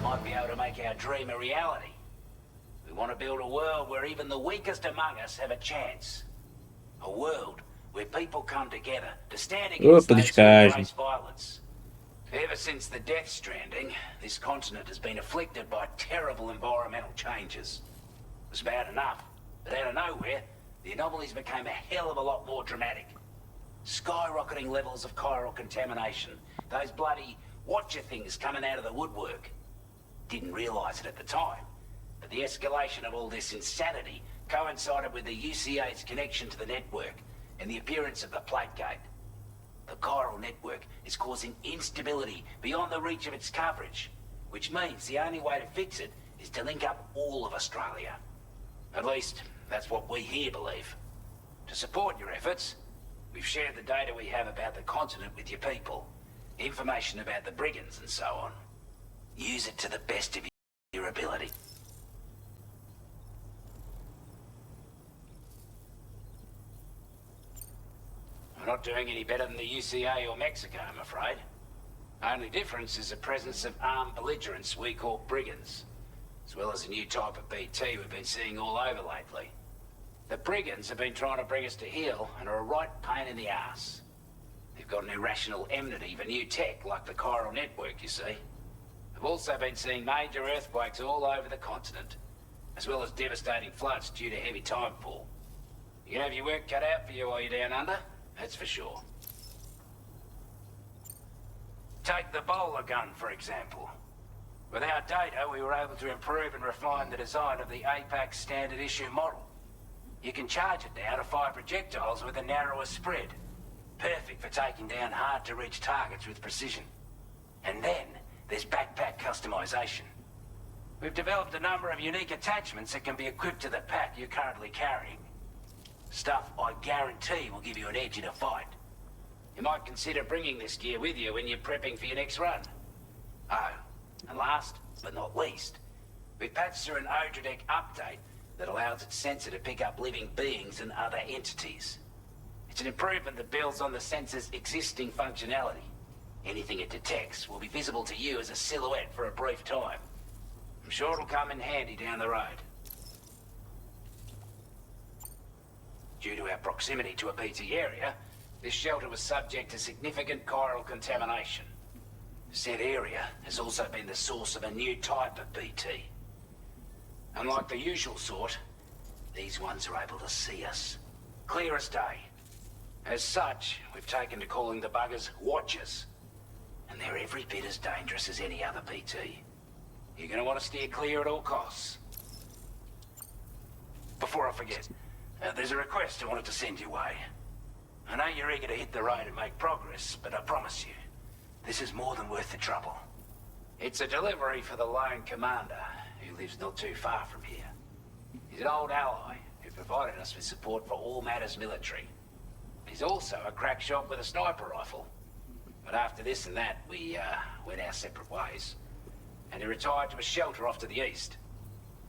might be able to make our dream a reality. We want to build a world where even the weakest among us have a chance. A world where people come together to stand against those who embrace violence. Ever since the Death Stranding, this continent has been afflicted by terrible environmental changes. It was bad enough, but out of nowhere, the anomalies became a hell of a lot more dramatic. Skyrocketing levels of chiral contamination. Those bloody watcher things coming out of the woodwork. Didn't realize it at the time, but the escalation of all this insanity coincided with the UCA's connection to the network and the appearance of the plate gate. The chiral network is causing instability beyond the reach of its coverage, which means the only way to fix it is to link up all of Australia. At least, that's what we here believe. To support your efforts, we've shared the data we have about the continent with your people, information about the brigands and so on. Use it to the best of your ability. We're not doing any better than the UCA or Mexico, I'm afraid. Only difference is the presence of armed belligerents we call brigands, as well as a new type of BT we've been seeing all over lately. The brigands have been trying to bring us to heel and are a right pain in the ass. They've got an irrational enmity for new tech like the chiral network, you see. We've also been seeing major earthquakes all over the continent, as well as devastating floods due to heavy timefall. You can have your work cut out for you while you're down under, that's for sure. Take the bowler gun, for example. With our data, we were able to improve and refine the design of the APAC standard issue model. You can charge it now to fire projectiles with a narrower spread. Perfect for taking down hard-to-reach targets with precision. And then, there's backpack customization. We've developed a number of unique attachments that can be equipped to the pack you're currently carrying. Stuff I guarantee will give you an edge in a fight. You might consider bringing this gear with you when you're prepping for your next run. Oh, and last but not least, we've patched through an Odradek update that allows its sensor to pick up living beings and other entities. It's an improvement that builds on the sensor's existing functionality. Anything it detects will be visible to you as a silhouette for a brief time. I'm sure it'll come in handy down the road. Due to our proximity to a BT area, this shelter was subject to significant chiral contamination. Said area has also been the source of a new type of BT. Unlike the usual sort, these ones are able to see us. Clear as day. As such, we've taken to calling the buggers Watchers. And they're every bit as dangerous as any other BT. You're gonna want to steer clear at all costs. Before I forget, There's a request I wanted to send your way. I know you're eager to hit the road and make progress, but I promise you, this is more than worth the trouble. It's a delivery for the lone commander, who lives not too far from here. He's an old ally who provided us with support for all matters military. He's also a crack shot with a sniper rifle. But after this and that, we went our separate ways. And he retired to a shelter off to the east.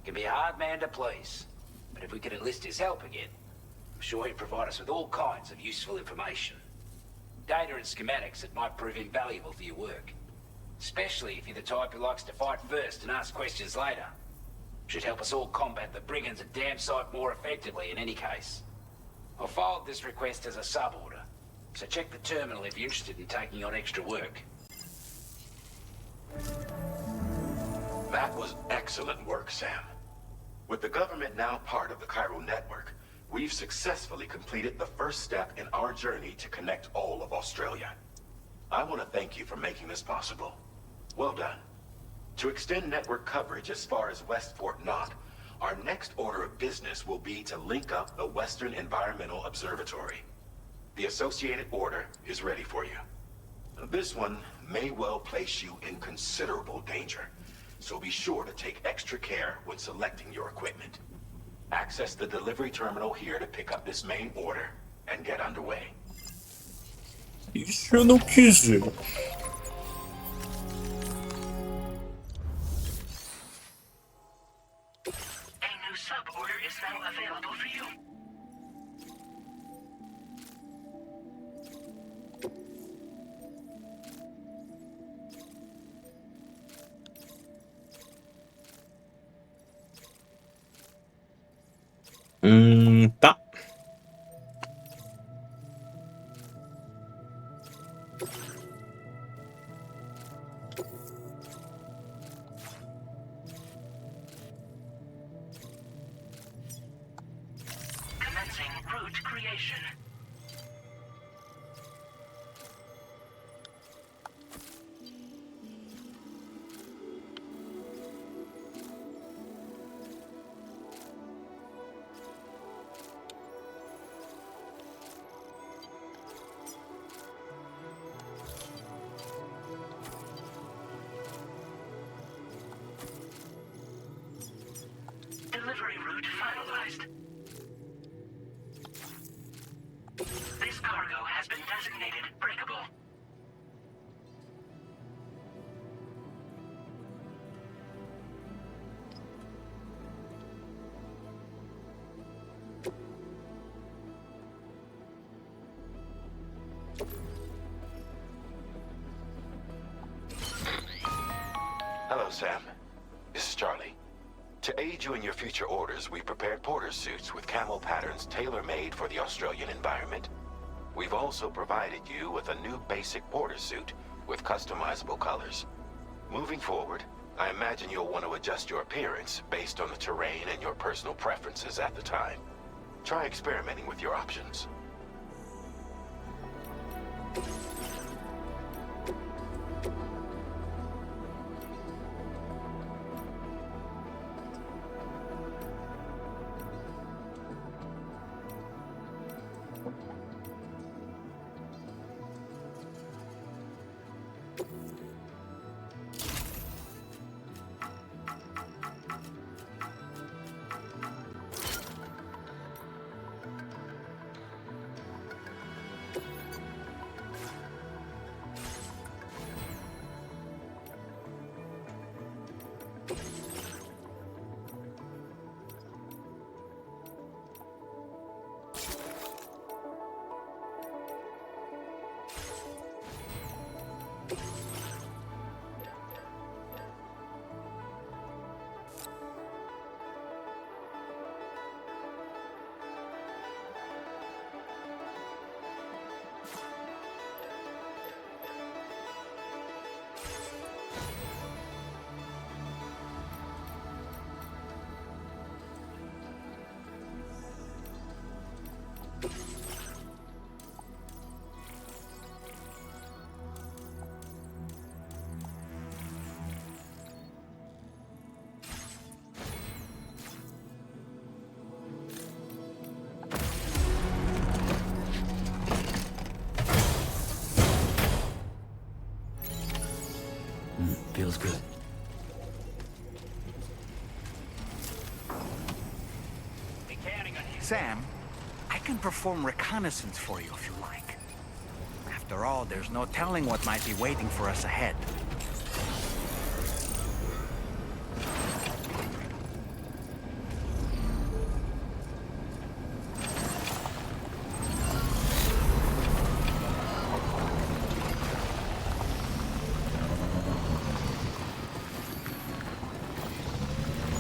Can be a hard man to please, but if we could enlist his help again, I'm sure he'd provide us with all kinds of useful information. Data and schematics that might prove invaluable for your work. Especially if you're the type who likes to fight first and ask questions later. Should help us all combat the brigands at Dam Site more effectively in any case. I filed this request as a sub-order, so check the terminal if you're interested in taking on extra work. That was excellent work, Sam. With the government now part of the Chiral network, we've successfully completed the first step in our journey to connect all of Australia. I want to thank you for making this possible. Well done. To extend network coverage as far as West Fort Knott, our next order of business will be to link up the Western Environmental Observatory. The associated order is ready for you. This one may well place you in considerable danger, so be sure to take extra care when selecting your equipment. Access the delivery terminal here to pick up this main order and get underway. Isso eu não quis ver. A new sub-order is now available for you. Tá. Commencing route creation. Delivery route finalized. This cargo has been designated breakable. Hello, Sam. This is Charlie. To aid you in your future orders, we prepared porter suits with camo patterns tailor-made for the Australian environment. We've also provided you with a new basic porter suit with customizable colors. Moving forward, I imagine you'll want to adjust your appearance based on the terrain and your personal preferences at the time. Try experimenting with your options. Feels good. Sam, I can perform reconnaissance for you if you like. After all, there's no telling what might be waiting for us ahead.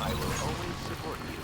I will always support you.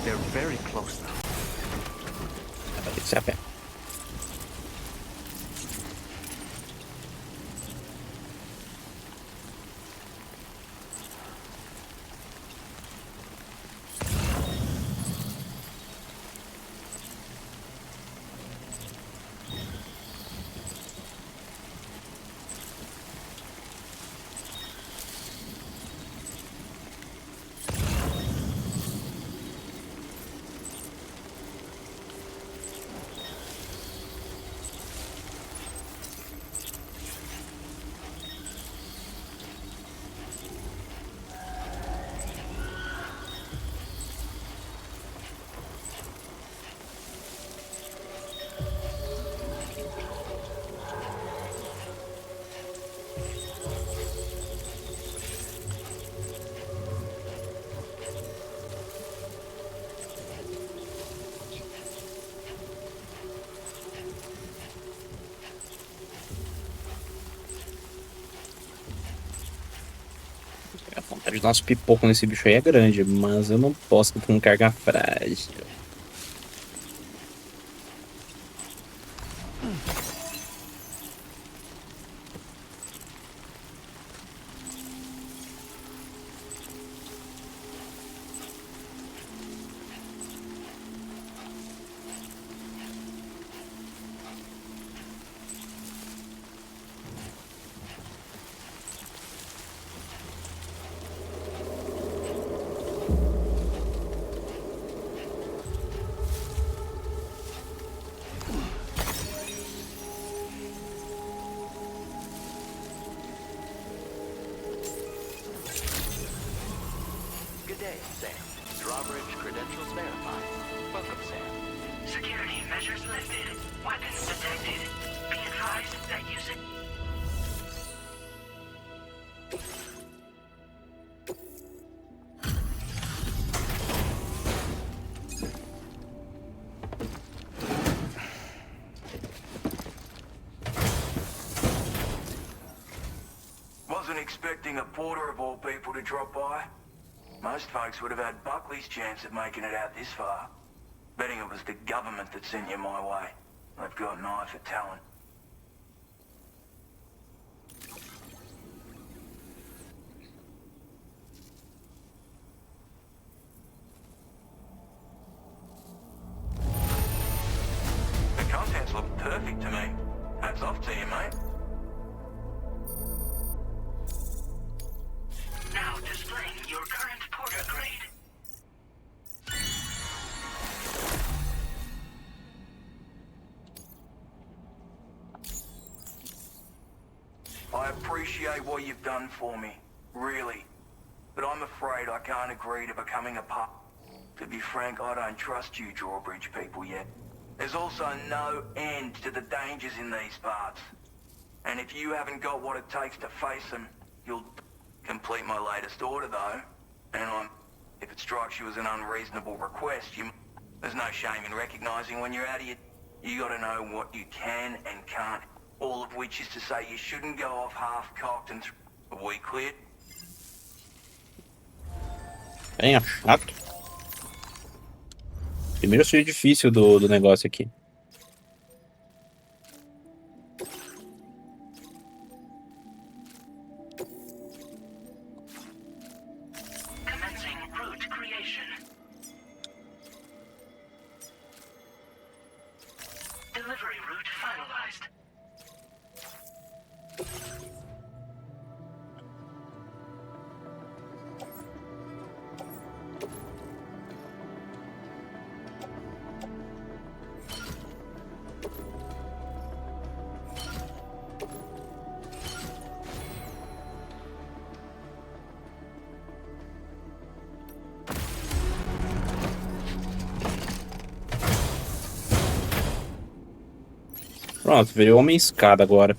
They're very close now. It's epic. A vontade de dar uns pipocos nesse bicho aí é grande, mas eu não posso com carga frágil. Measures lifted. Weapons detected. Be advised that using... Wasn't expecting a porter of all people to drop by. Most folks would have had Buckley's chance of making it out this far. Betting it was the government that sent you my way. They've got an eye for talent. The contents look perfect to me. Hats off to you, mate. Now displaying your current porter grade. I appreciate what you've done for me, really. But I'm afraid I can't agree to becoming a part. To be frank, I don't trust you drawbridge people yet. There's also no end to the dangers in these parts. And if you haven't got what it takes to face them, you'll complete my latest order though. And if it strikes you as an unreasonable request, there's no shame in recognizing when you're out of you gotta know what you can and can't. All of which is to say you shouldn't go off half-cocked and Are we clear? É chato. Primeiro seja difícil do negócio aqui. Commencing route creation. Delivery route finalized. Pronto, virou uma escada agora.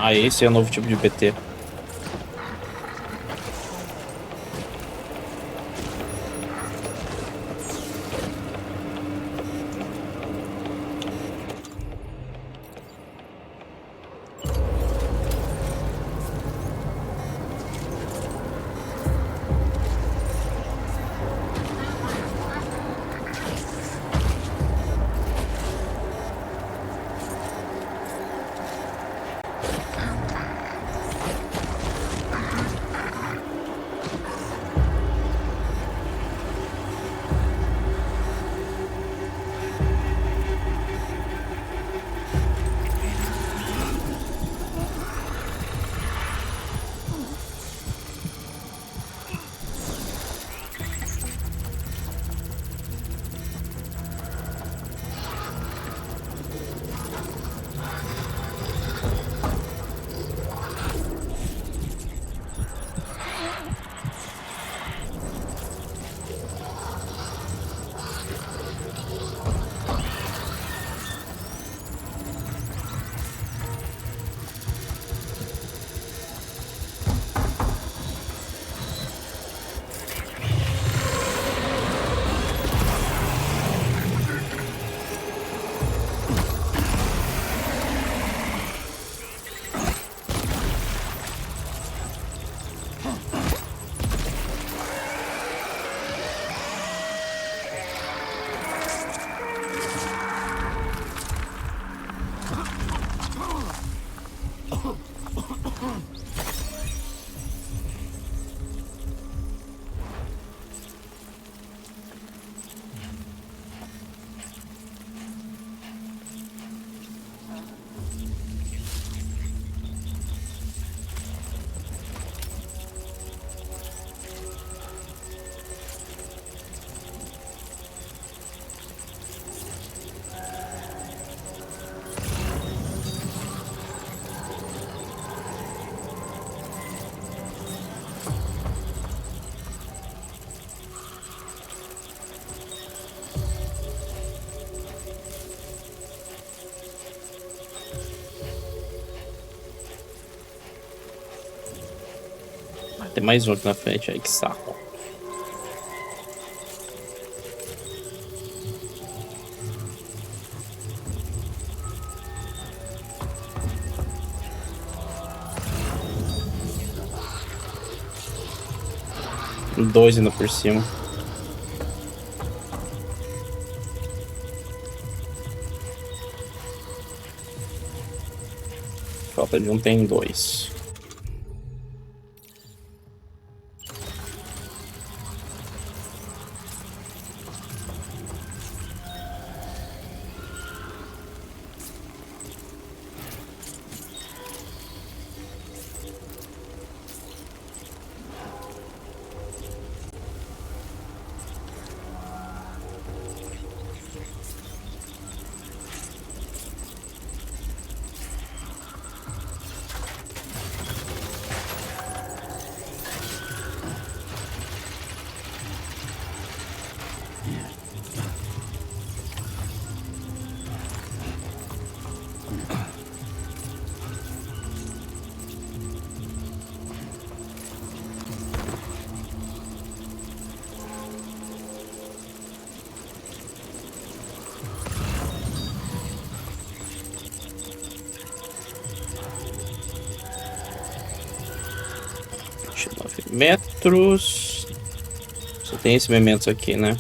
Ah, esse é o novo tipo de PT. Tem mais um aqui na frente, aí que saco. Dois indo por cima. Falta de um, tem dois. Metros. Só tem esse memento aqui, né?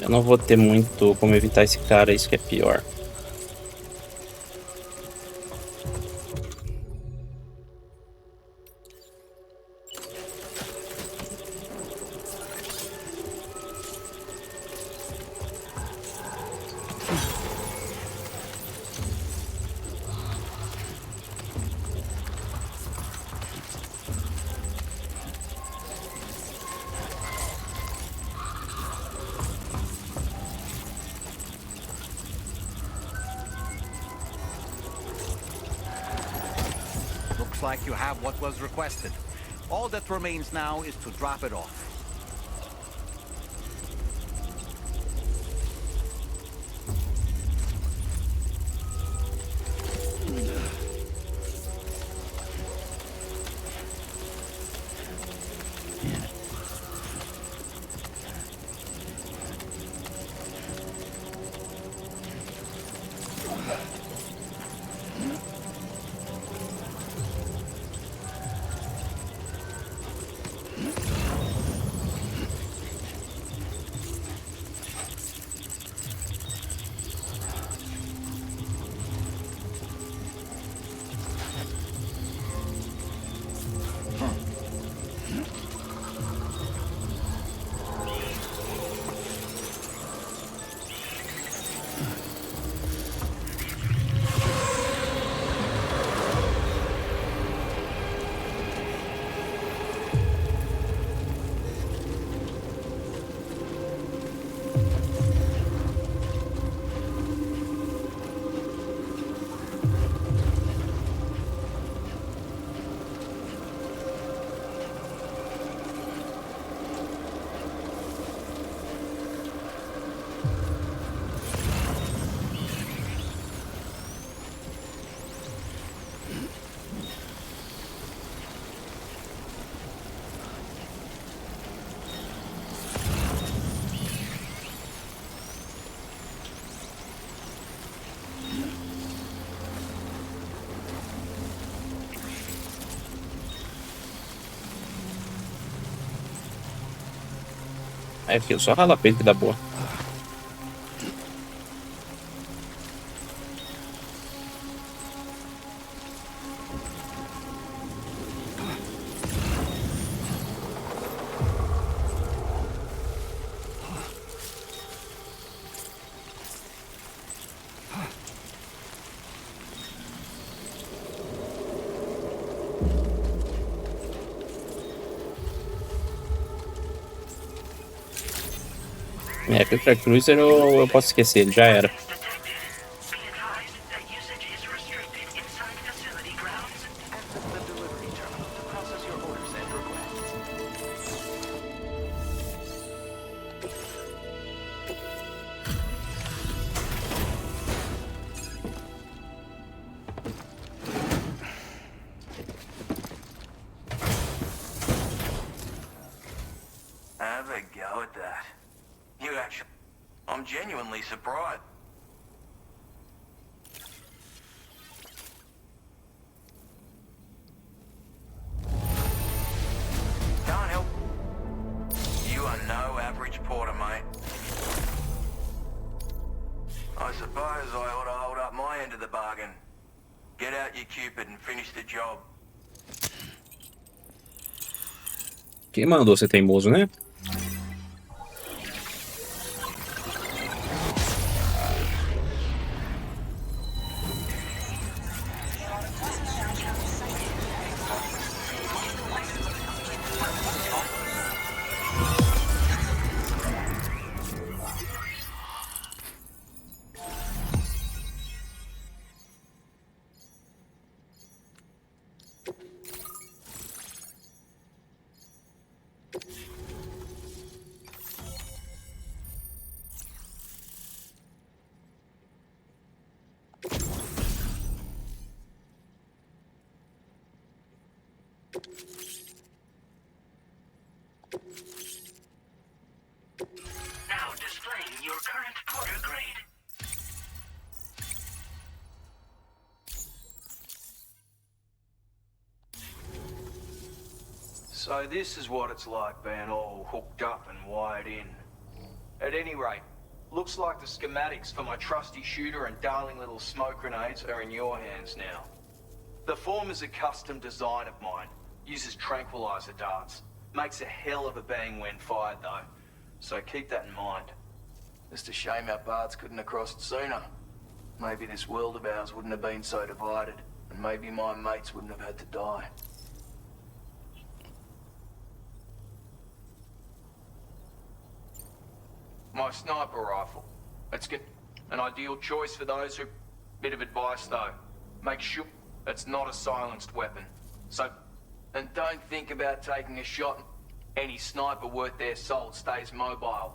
Eu não vou ter muito como evitar esse cara, isso que é pior. Looks like you have what was requested. All that remains now is to drop it off. É, filho, só rala peito que dá boa. É, Pepe Cruiser eu posso esquecer, ele já era. Have a go at that. You actually... I'm genuinely surprised. Can't help. You are no average porter, mate. I suppose I ought to hold up my end of the bargain. Get out your Cupid and finish the job. Quem mandou ser teimoso, né? Now displaying your current porter grade. So this is what it's like being all hooked up and wired in. At any rate, looks like the schematics for my trusty shooter and darling little smoke grenades are in your hands now. The form is a custom design of mine. Uses tranquilizer darts. Makes a hell of a bang when fired though. So keep that in mind. Just a shame our paths couldn't have crossed sooner. Maybe this world of ours wouldn't have been so divided, and maybe my mates wouldn't have had to die. My sniper rifle. It's good. An ideal choice for those who... Bit of advice though. Make sure it's not a silenced weapon. So And don't think about taking a shot. Any sniper worth their salt stays mobile.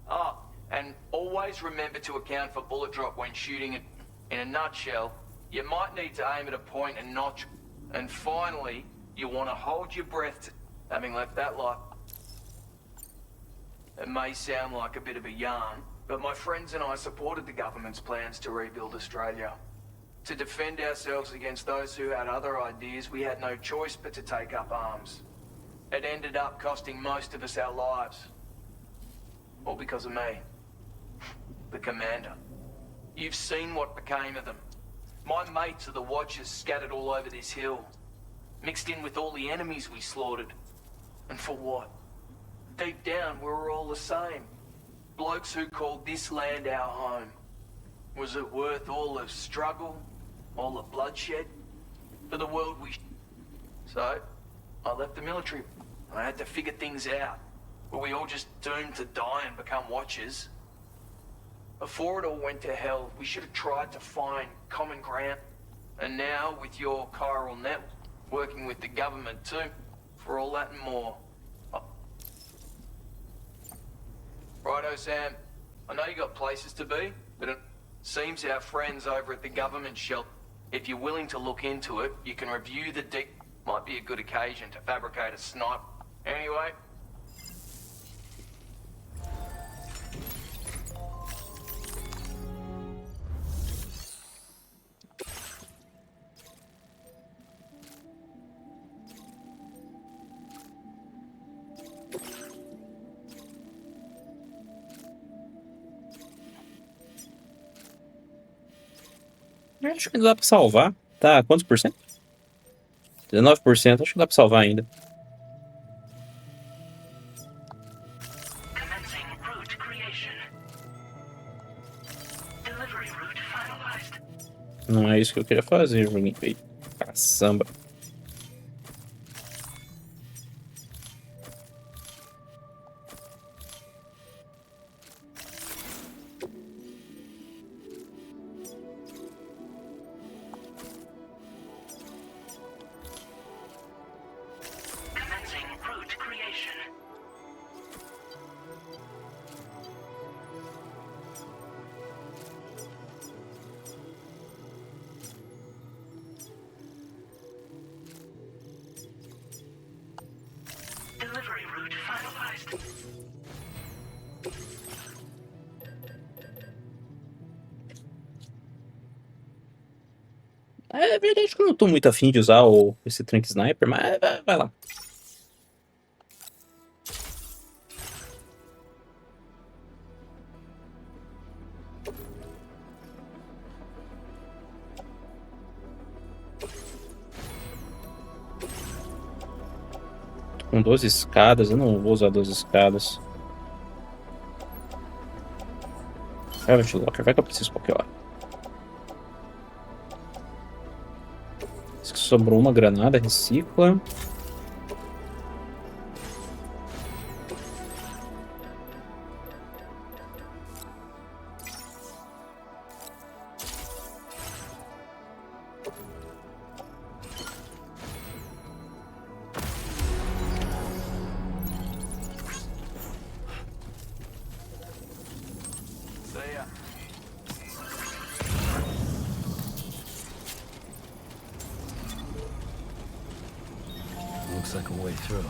Ah, and always remember to account for bullet drop when shooting it. In a nutshell, you might need to aim at a point and notch. And finally, you want to hold your breath having left that life. It may sound like a bit of a yarn, but my friends and I supported the government's plans to rebuild Australia. To defend ourselves against those who had other ideas, we had no choice but to take up arms. It ended up costing most of us our lives. All because of me. The commander. You've seen what became of them. My mates are the Watchers scattered all over this hill. Mixed in with all the enemies we slaughtered. And for what? Deep down, we were all the same. Blokes who called this land our home. Was it worth all the struggle? All the bloodshed? For the world we... So, I left the military. I had to figure things out. Were we all just doomed to die and become Watchers? Before it all went to hell, we should have tried to find common ground. And now, with your chiral network, working with the government too, for all that and more. Righto, Sam. I know you got places to be, but it seems our friends over at the government shelter. If you're willing to look into it, you can review the deck. Might be a good occasion to fabricate a snipe. Anyway. Acho que dá pra salvar. Tá, quantos por cento? 19%, acho que dá pra salvar ainda. Não é isso que eu queria fazer, joguinho feio. Caçamba. É verdade que eu não tô muito afim de usar esse Trank Sniper, mas vai lá. Tô com 12 escadas, eu não vou usar 12 escadas. Private Locker, vai que eu preciso qualquer hora. Sobrou uma granada, recicla. Looks like a way through.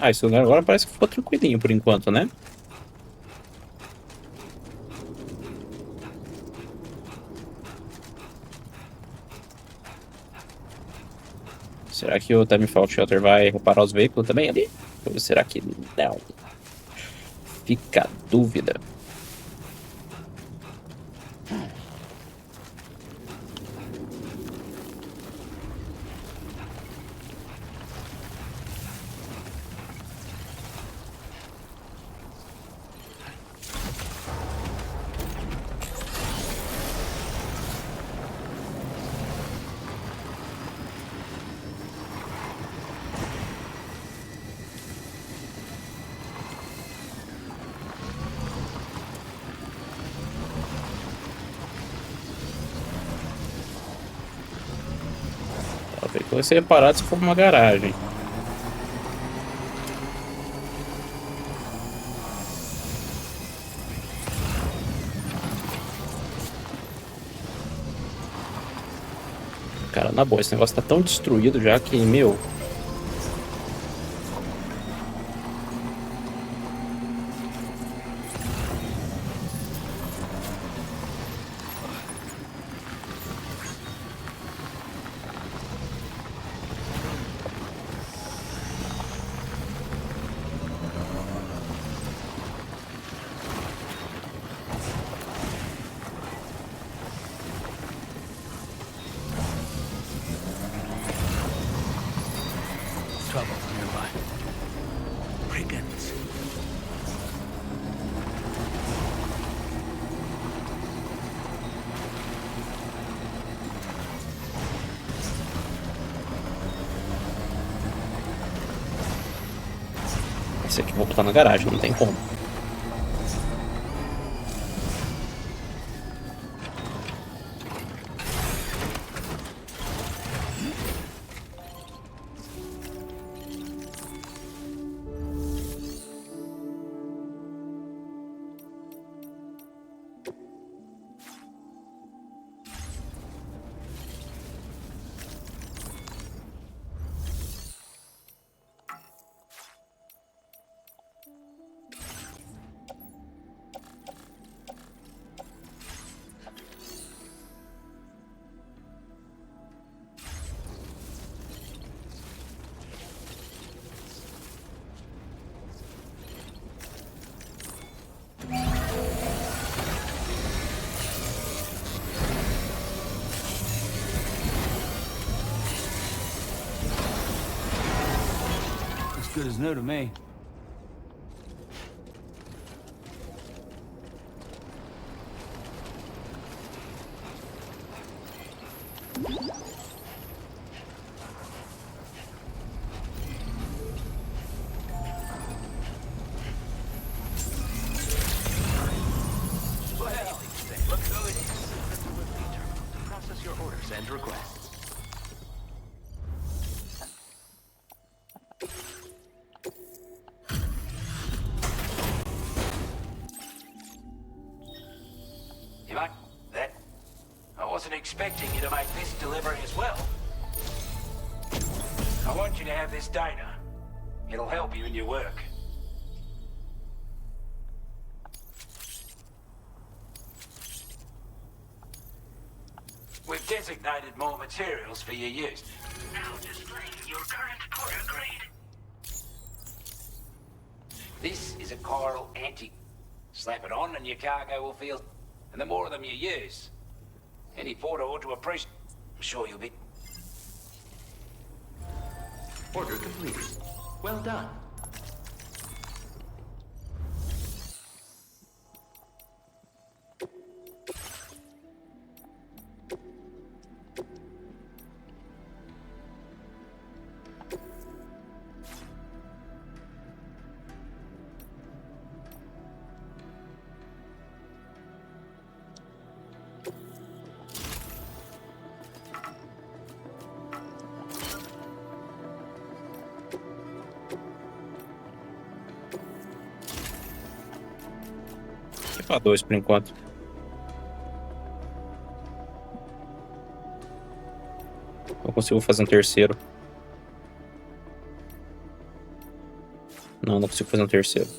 Ah, esse lugar agora parece que ficou tranquilinho por enquanto, né? Será que o Time Fallout Shelter vai reparar os veículos também ali? Ou será que não? Fica a dúvida. O veículo vai ser reparado se for uma garagem. Cara, na boa, esse negócio tá tão destruído já que, meu... Trouble nearby. Brigands. Esse aqui eu vou botar na garagem, não tem como. Good as new to me. Look who it is. The delivery terminal to process your orders and requests. You like that? I wasn't expecting you to make this delivery as well. I want you to have this data. It'll help you in your work. We've designated more materials for your use. Now displaying your current order grade. This is a chiral anti. Slap it on and your cargo will feel... And the more of them you use, any porter ought to appreciate... I'm sure you'll be... Order completed. Well done. Pra 2 por enquanto. Não consigo fazer um terceiro. Não consigo fazer um terceiro.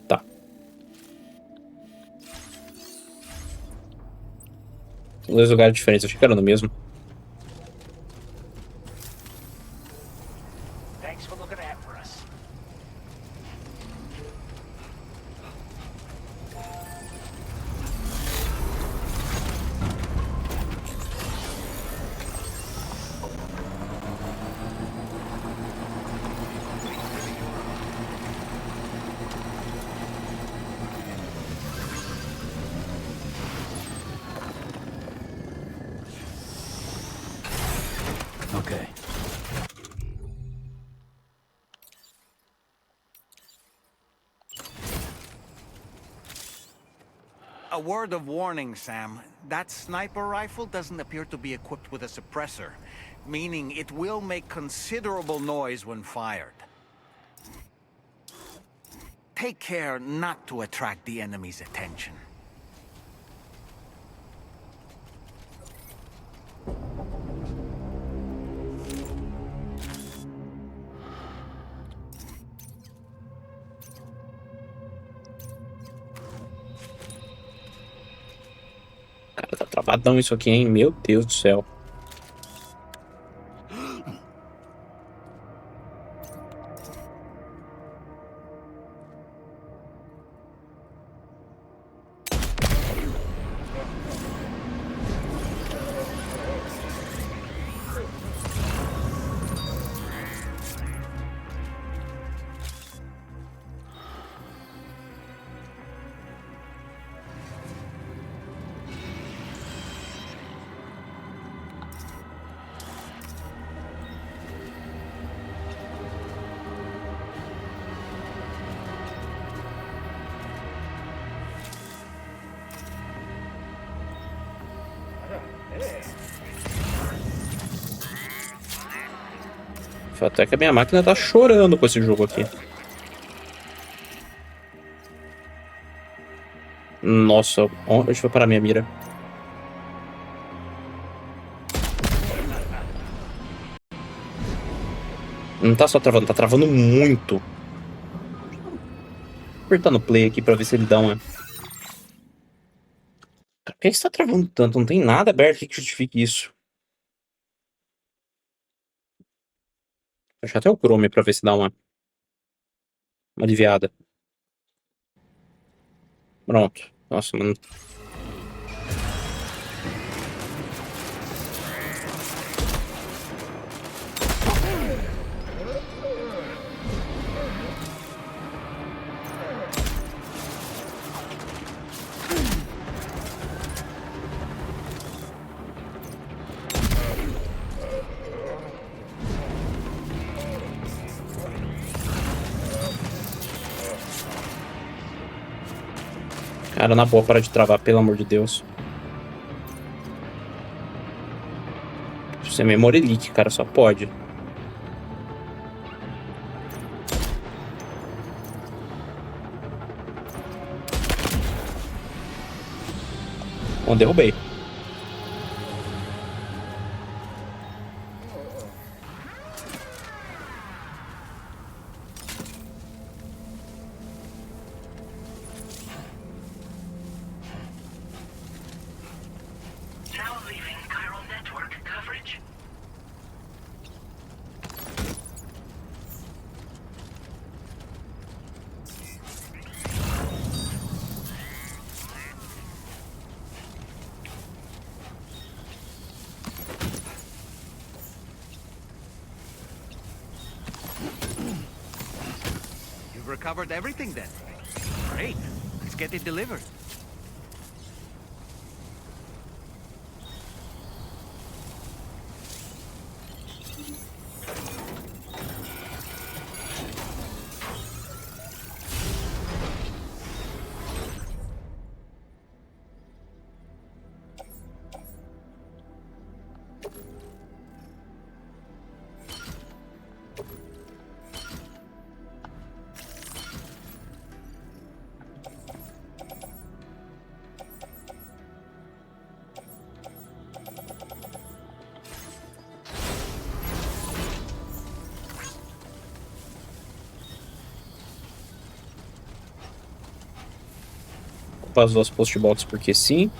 Tá. São dois lugares diferentes, achei que era no mesmo. Thanks for looking out for us. Okay. A word of warning, Sam. That sniper rifle doesn't appear to be equipped with a suppressor, meaning it will make considerable noise when fired. Take care not to attract the enemy's attention. Cara, tá travadão isso aqui, hein? Meu Deus do céu. Até que a minha máquina tá chorando com esse jogo aqui. Nossa, onde foi parar minha mira? Não tá só travando, tá travando muito. Vou apertar no play aqui pra ver se ele dá uma... Por que você tá travando tanto? Não tem nada aberto aqui que justifique isso. Vou achar até o Chrome pra ver se dá uma aliviada. Pronto. Nossa, mano. Cara, na boa, para de travar, pelo amor de Deus. Isso é memory leak, cara, só pode. Bom, derrubei. Now leaving chiral network coverage. You've recovered everything then. Great. Let's get it delivered. Vazou as postbox porque sim.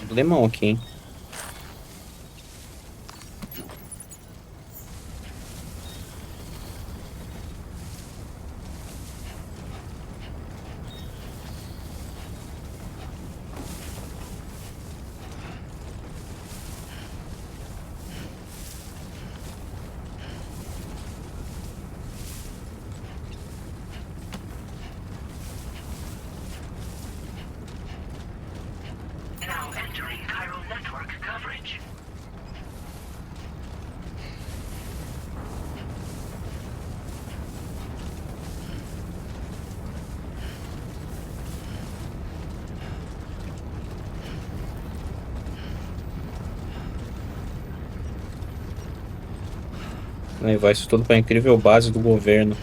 Problemão aqui, hein? Now entering chiral network coverage. Aí vai isso tudo para a incrível base do governo.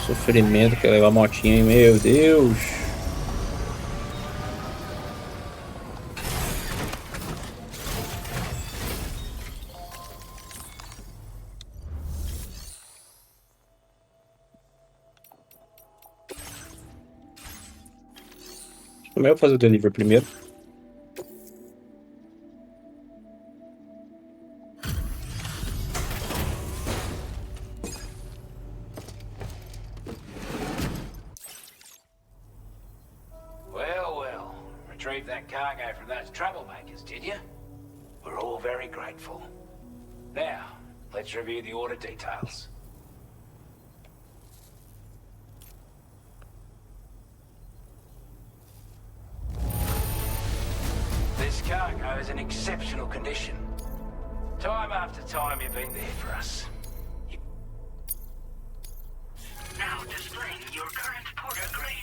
Sofrimento que é levar a motinha aí, meu Deus. Como é que eu vou fazer o delivery primeiro? Well, well. Retrieved that cargo from those troublemakers, did you? We're all very grateful. Now, let's review the order details. This cargo is in exceptional condition. Time after time you've been there for us. Now displaying your current porter grade.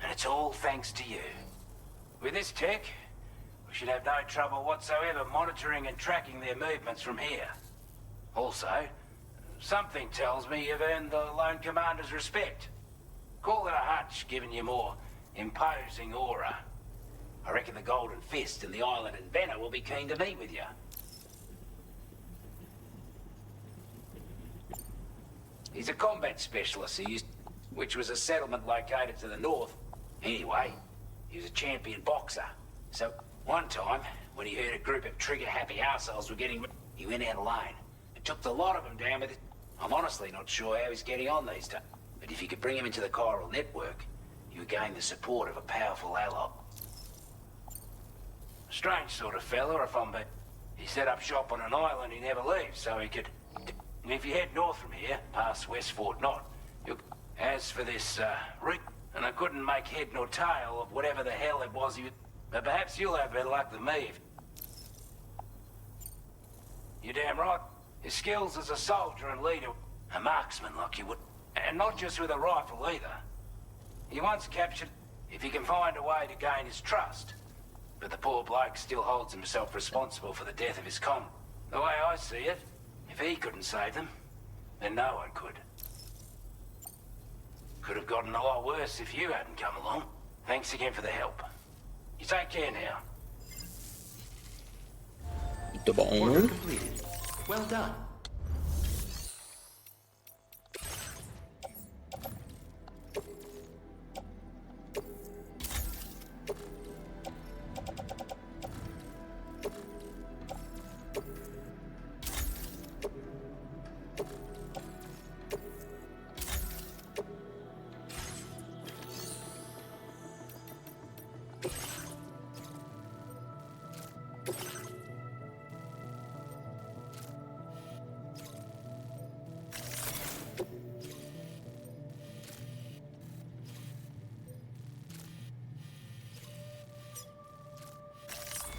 And it's all thanks to you. With this tech, we should have no trouble whatsoever monitoring and tracking their movements from here. Also, something tells me you've earned the Lone Commander's respect. Call it a hunch, giving you more imposing aura. I reckon the Golden Fist and the Island Inventor will be keen to meet with you. He's a combat specialist, which was a settlement located to the north. Anyway, he was a champion boxer. So, one time, when he heard a group of trigger-happy assholes were getting... he went out alone. It took the lot of them down with it. I'm honestly not sure how he's getting on these days. But if you could bring him into the chiral network, you would gain the support of a powerful ally. Strange sort of fella, if I'm... He set up shop on an island he never leaves, so he could... If you head north from here, past West Fort Knot, you'll... As for this, route, and I couldn't make head nor tail of whatever the hell it was you... But perhaps you'll have better luck than me. You're damn right. His skills as a soldier and leader, a marksman like you would... And not just with a rifle either. He once captured... If he can find a way to gain his trust. But the poor bloke still holds himself responsible for the death of his comrade. The way I see it, if he couldn't save them, then no one could. Could have gotten a lot worse if you hadn't come along. Thanks again for the help. You take care now. Muito bom. Order completed. Well done.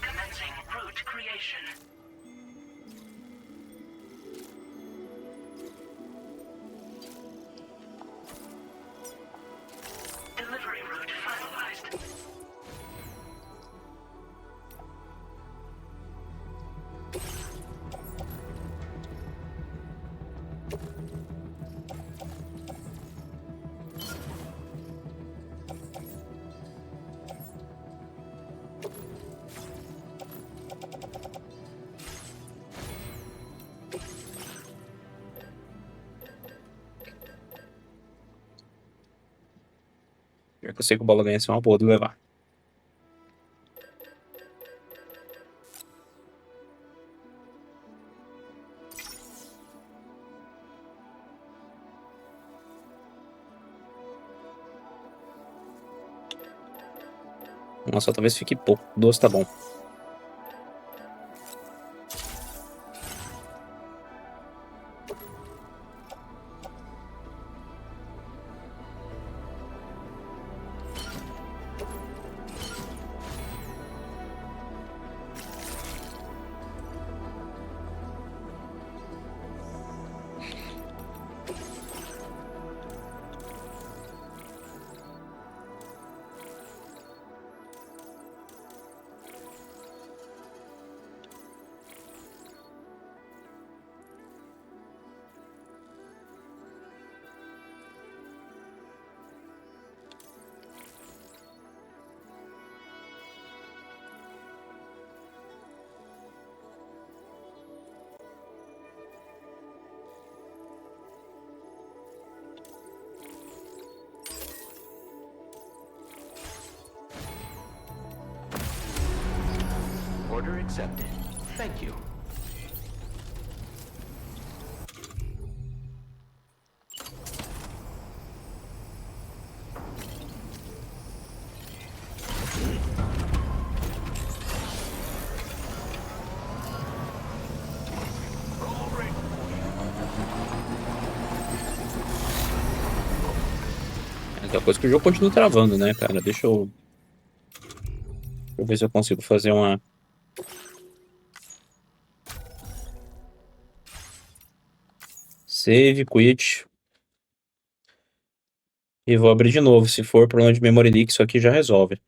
Commencing route creation. Delivery route finalized. Já que eu sei que o bola ganha ser uma boa de levar. Nossa, talvez fique pouco. 12 tá bom. Order accepted. Thank you. É uma coisa que o jogo continua travando, né, cara? Deixa eu ver se eu consigo fazer uma... Save, quit. E vou abrir de novo. Se for problema de memory leak, isso aqui já resolve.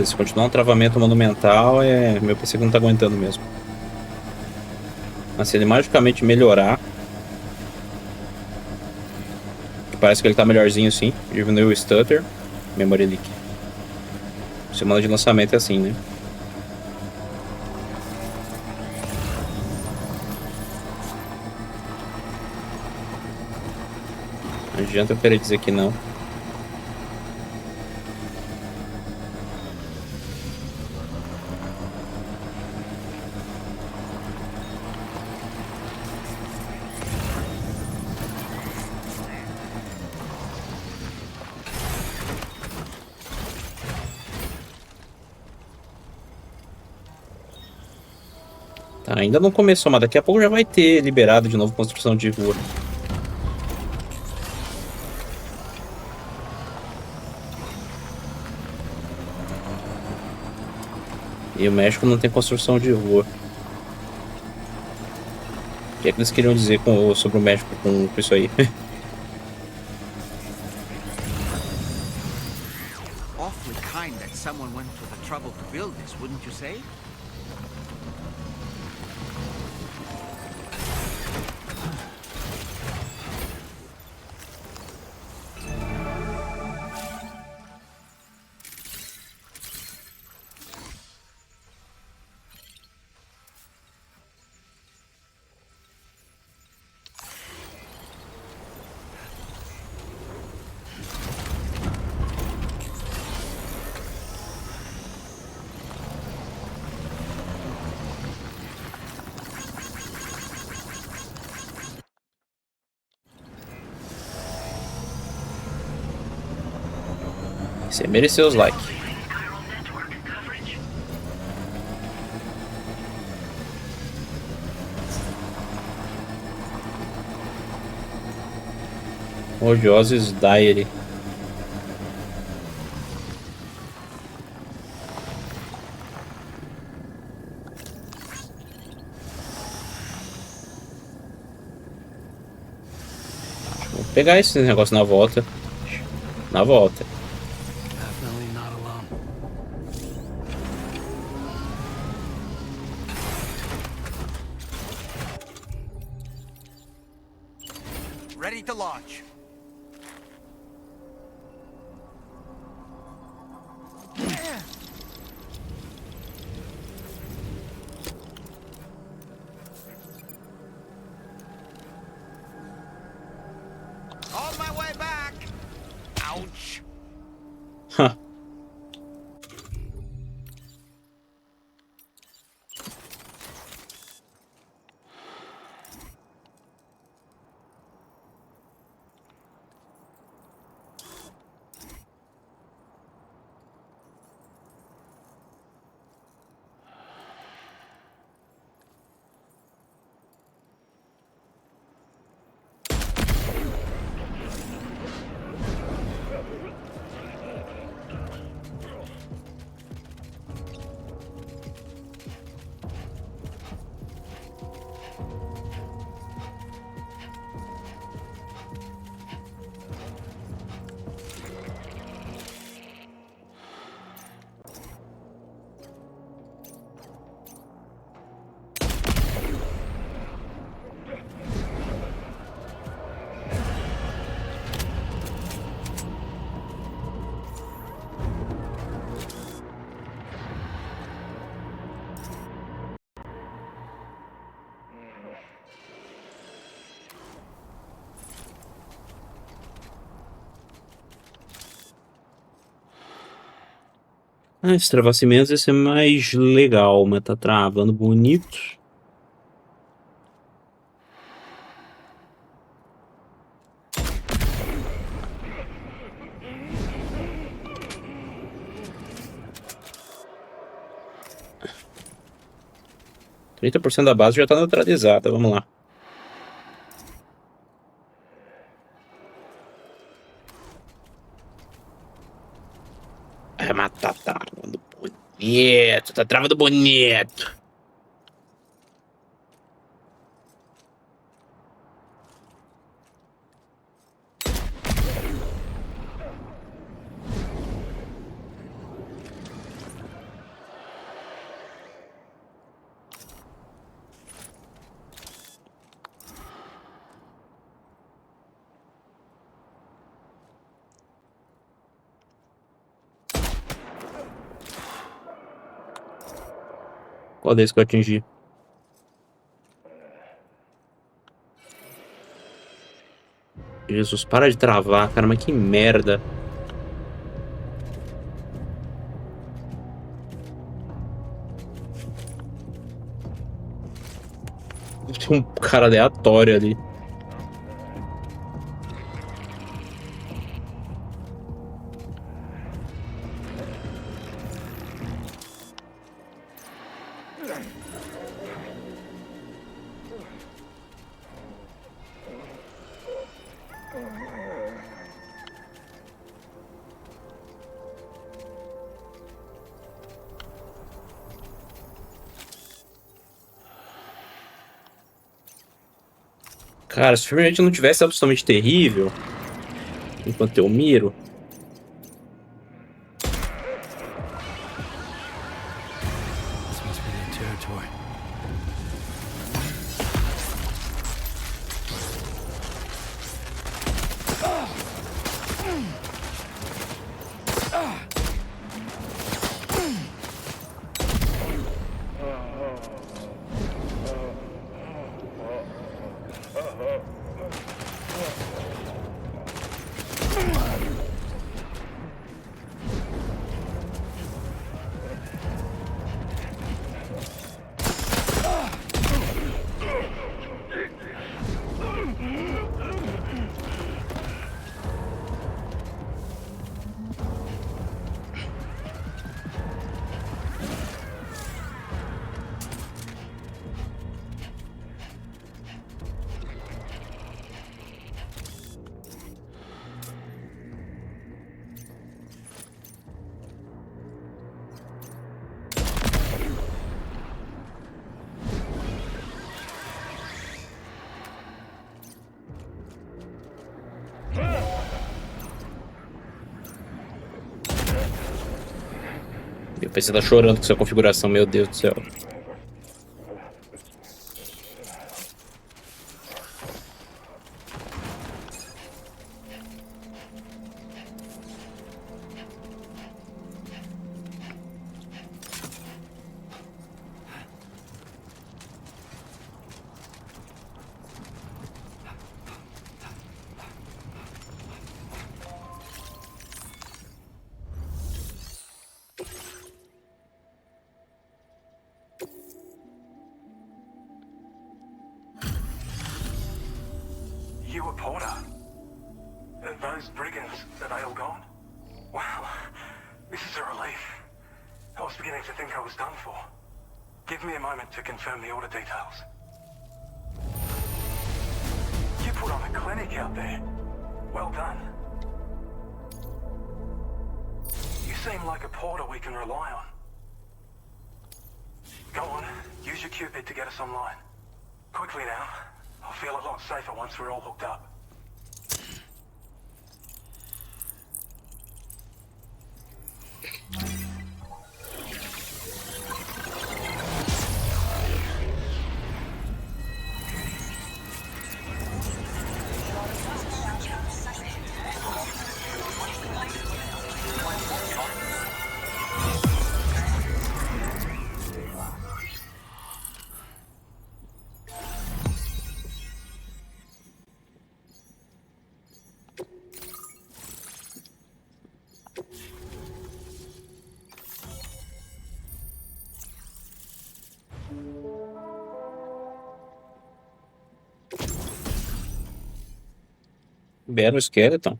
Se continuar um travamento monumental, meu PC que não tá aguentando mesmo. Mas se ele magicamente melhorar, que parece que ele tá melhorzinho sim, diminuiu o stutter, memory leak. Semana de lançamento é assim, né? Não adianta eu querer dizer que não. Tá, ainda não começou, mas daqui a pouco já vai ter liberado de novo construção de rua. E o México não tem construção de rua. O que é que eles queriam dizer sobre o México com isso aí? Awfully kind that someone went to the trouble to build this, wouldn't you say? Você mereceu os likes. Odiosos Diary. Vou pegar esse negócio na volta. Na volta. Definitely not alone. Ready to launch. On my way back. Ouch. Huh. Ah, esse travassimento ia ser mais legal, mas tá travando bonito. %30 da base já tá neutralizada, vamos lá. Mas tá travando bonito, tá travando bonito. Qual desse que eu atingi? Jesus, para de travar, cara, mas que merda. Tem um cara aleatório ali. Cara, se o filme não tivesse absolutamente terrível, enquanto eu miro. This must be their territory. Meu PC tá chorando com essa configuração, meu Deus do céu. You were Porter? Those brigands, are they all gone? Wow, this is a relief. I was beginning to think I was done for. Give me a moment to confirm the order details. You put on a clinic out there. Well done. You seem like a Porter we can rely on. Go on, use your Cupid to get us online. Quickly now. I'll feel a lot safer once we're all hooked up. Belo Skeleton.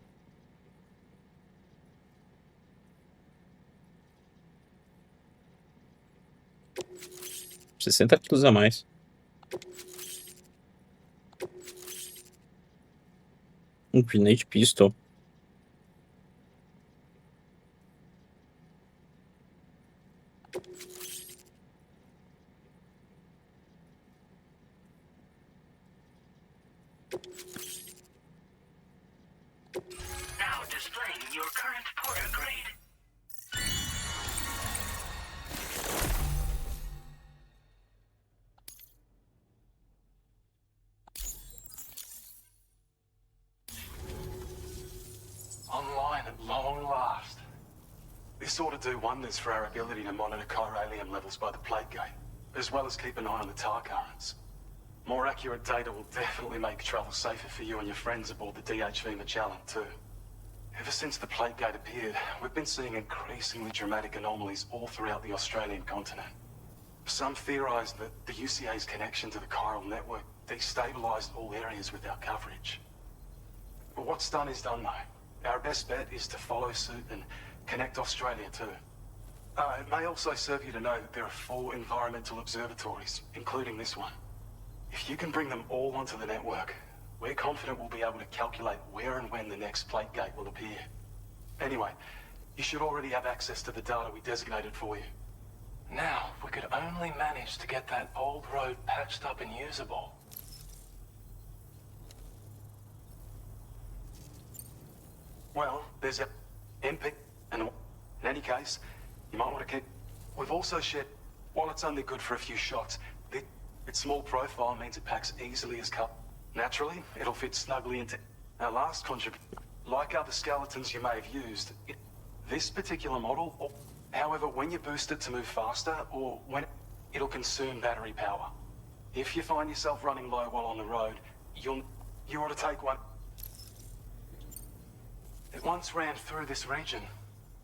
$60 a mais. Um Grenade Pistol. Now displaying your current porter grade. Online at long last. This ought to do wonders for our ability to monitor chiralium levels by the plate gate, as well as keep an eye on the tar currents. More accurate data will definitely make travel safer for you and your friends aboard the DHV Magellan, too. Ever since the plate gate appeared, we've been seeing increasingly dramatic anomalies all throughout the Australian continent. Some theorize that the UCA's connection to the chiral network destabilized all areas with our coverage. But what's done is done, though. Our best bet is to follow suit and connect Australia too. It may also serve you to know that there are 4 environmental observatories, including this one. If you can bring them all onto the network, we're confident we'll be able to calculate where and when the next plate gate will appear. Anyway, you should already have access to the data we designated for you. Now, if we could only manage to get that old road patched up and usable. Well, there's a MP, and in any case, you might want to keep... We've also shared, while it's only good for a few shots, its small profile means it packs easily as cut. Naturally, it'll fit snugly into our last contribution. Like other skeletons you may have used, this particular model, however, when you boost it to move faster, or when it'll consume battery power. If you find yourself running low while on the road, you ought to take one. It once ran through this region.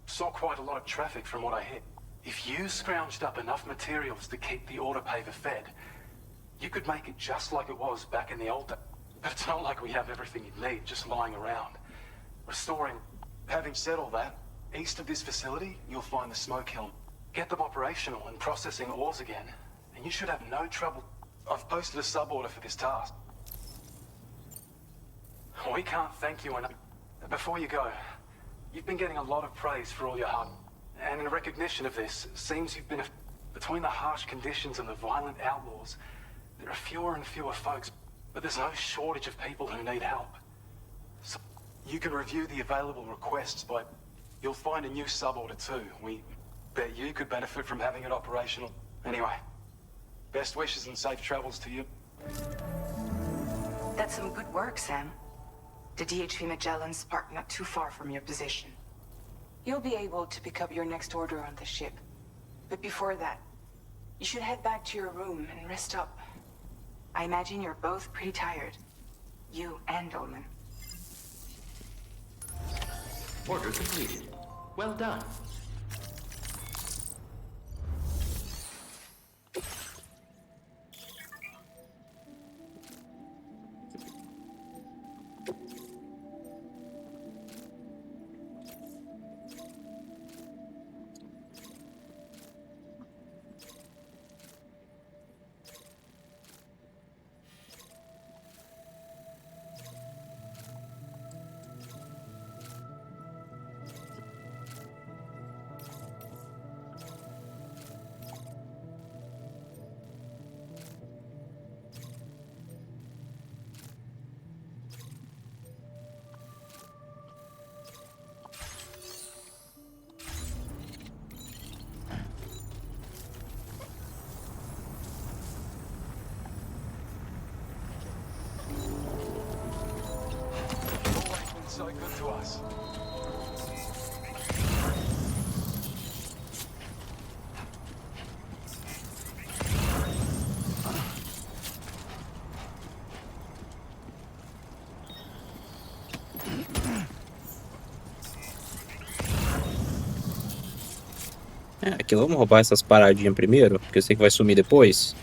Saw quite a lot of traffic from what I hear. If you scrounged up enough materials to keep the autopaver fed, you could make it just like it was back in the old days. But it's not like we have everything you'd need just lying around. Restoring... Having said all that, east of this facility, you'll find the smoke kiln. Get them operational and processing ores again, and you should have no trouble. I've posted a sub-order for this task. We can't thank you enough. Before you go, you've been getting a lot of praise for all your hard... And in recognition of this, it seems you've been... Between the harsh conditions and the violent outlaws, there are fewer and fewer folks, but there's no shortage of people who need help. So you can review the available requests, but you'll find a new sub-order too. We bet you could benefit from having it operational. Anyway, best wishes and safe travels to you. That's some good work, Sam. The DHV Magellan's parked not too far from your position. You'll be able to pick up your next order on the ship. But before that, you should head back to your room and rest up. I imagine you're both pretty tired. You and Dolman. Order completed. Well done. É, aqui vamos roubar essas paradinhas primeiro, porque eu sei que vai sumir depois.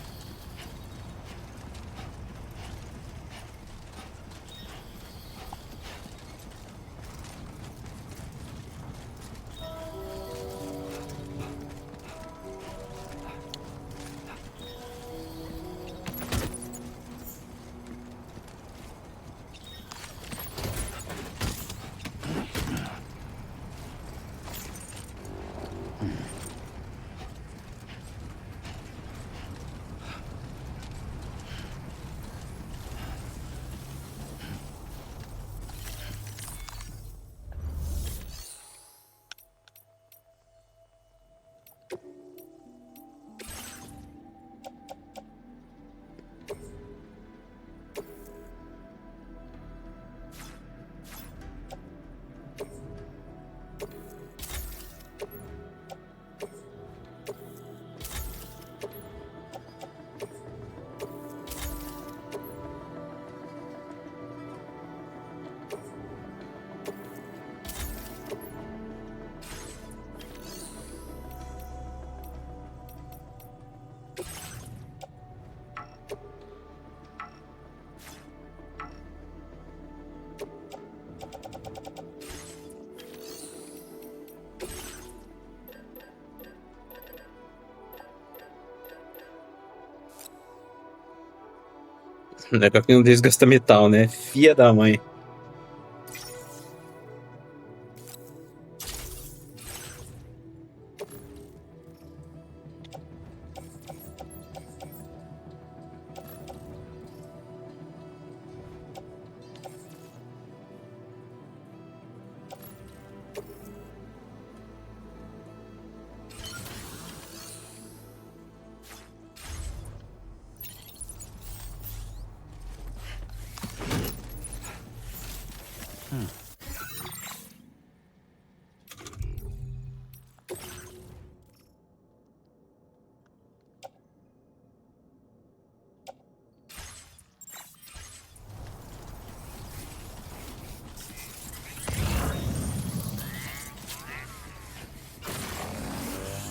Daqui a pouco um deles gasta metal, né? Fia da mãe.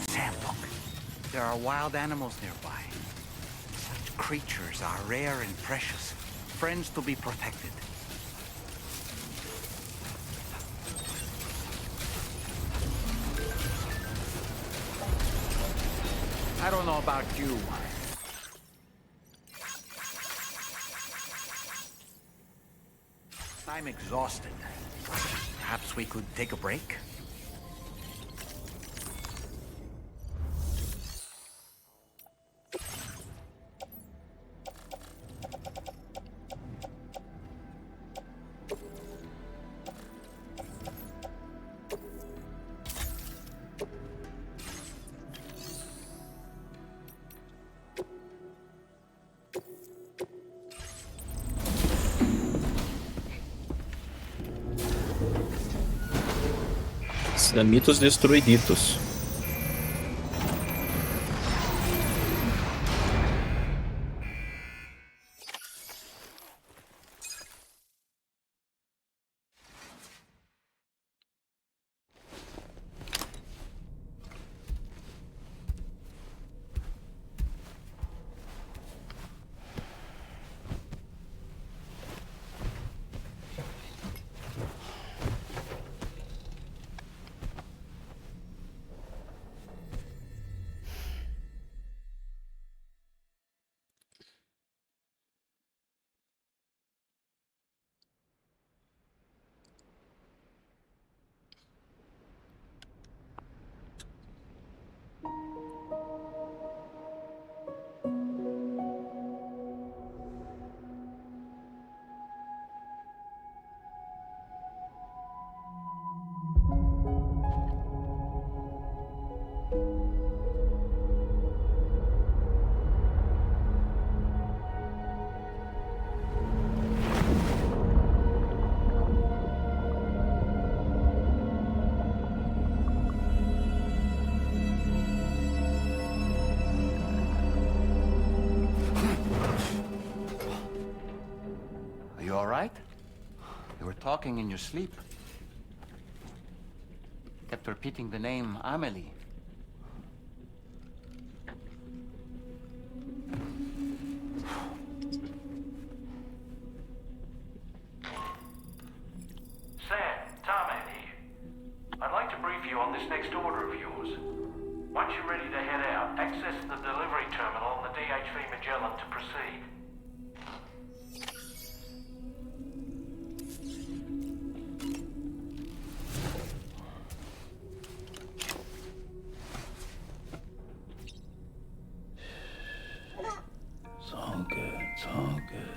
Sam, look. There are wild animals nearby. Such creatures are rare and precious. Friends to be protected. I don't know about you. I'm exhausted. Perhaps we could take a break? Mitos destruiditos. You all right? You were talking in your sleep. Kept repeating the name Amelie. It's all good.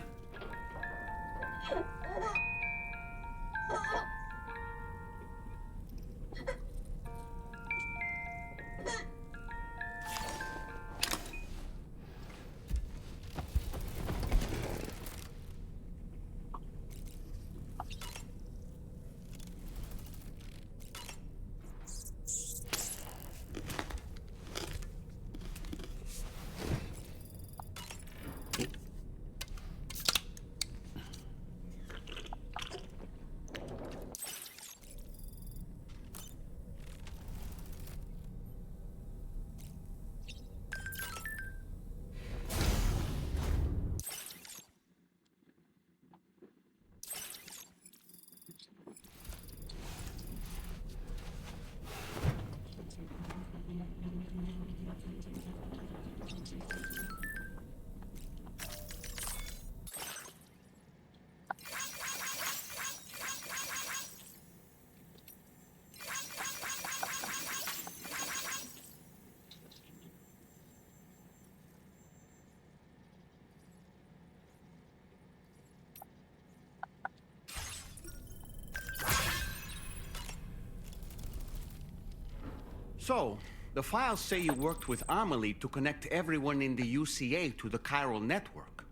So, the files say you worked with Amelie to connect everyone in the UCA to the chiral network.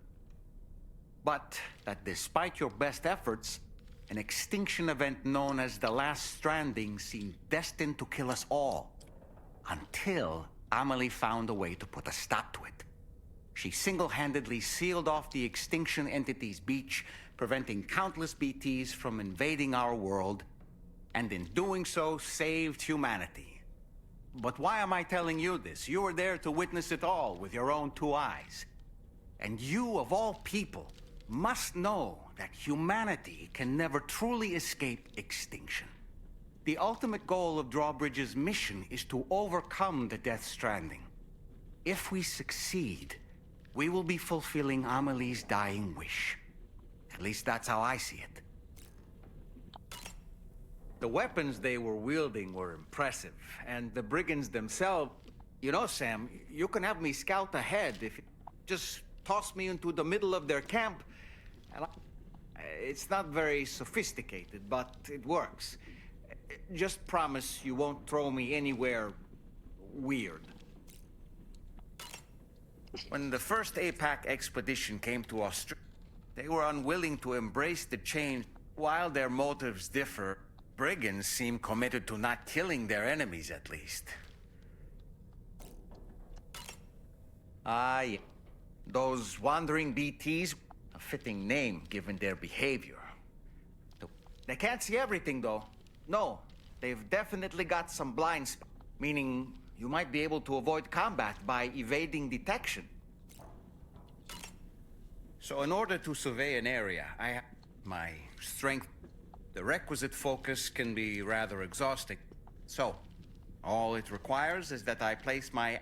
But that despite your best efforts, an extinction event known as the Last Stranding seemed destined to kill us all. Until Amelie found a way to put a stop to it. She single-handedly sealed off the extinction entity's beach, preventing countless BTs from invading our world, and in doing so, saved humanity. But why am I telling you this? You were there to witness it all with your own 2 eyes. And you, of all people, must know that humanity can never truly escape extinction. The ultimate goal of Drawbridge's mission is to overcome the Death Stranding. If we succeed, we will be fulfilling Amelie's dying wish. At least that's how I see it. The weapons they were wielding were impressive, and the brigands themselves... You know, Sam, you can have me scout ahead if you just toss me into the middle of their camp. And it's not very sophisticated, but it works. Just promise you won't throw me anywhere weird. When the first APAC expedition came to Australia, they were unwilling to embrace the change. While their motives differ, brigands seem committed to not killing their enemies, at least. Yeah. Those wandering BTs, a fitting name given their behavior. They can't see everything, though. No, they've definitely got some blind spots, meaning you might be able to avoid combat by evading detection. So in order to survey an area, I have my strength. The requisite focus can be rather exhausting. So, all it requires is that I place my...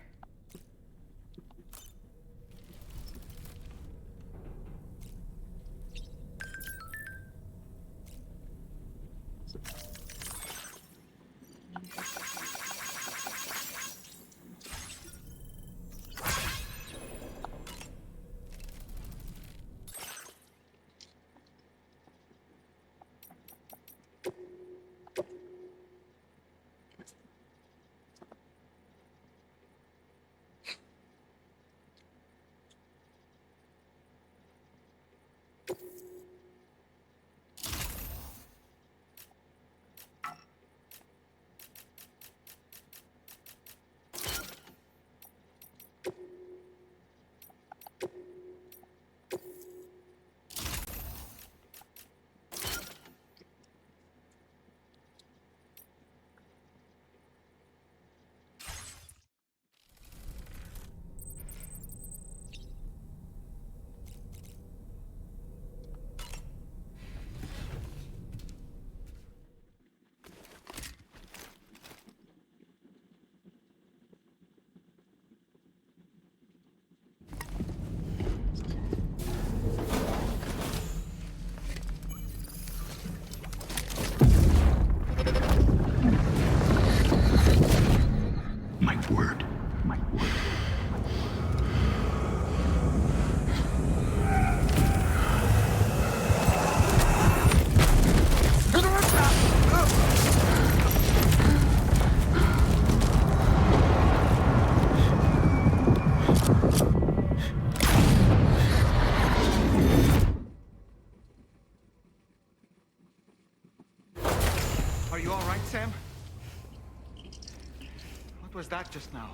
that just now?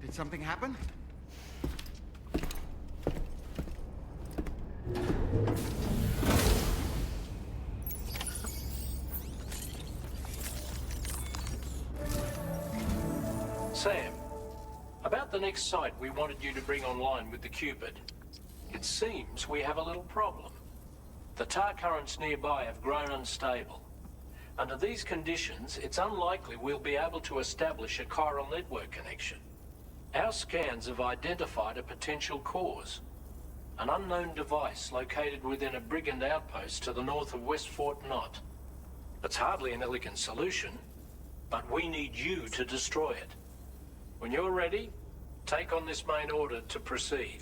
Did something happen? Sam, about the next site we wanted you to bring online with the Cupid. It seems we have a little problem. The tar currents nearby have grown unstable. Under these conditions, it's unlikely we'll be able to establish a chiral network connection. Our scans have identified a potential cause. An unknown device located within a brigand outpost to the north of West Fort Knott. It's hardly an elegant solution, but we need you to destroy it. When you're ready, take on this main order to proceed.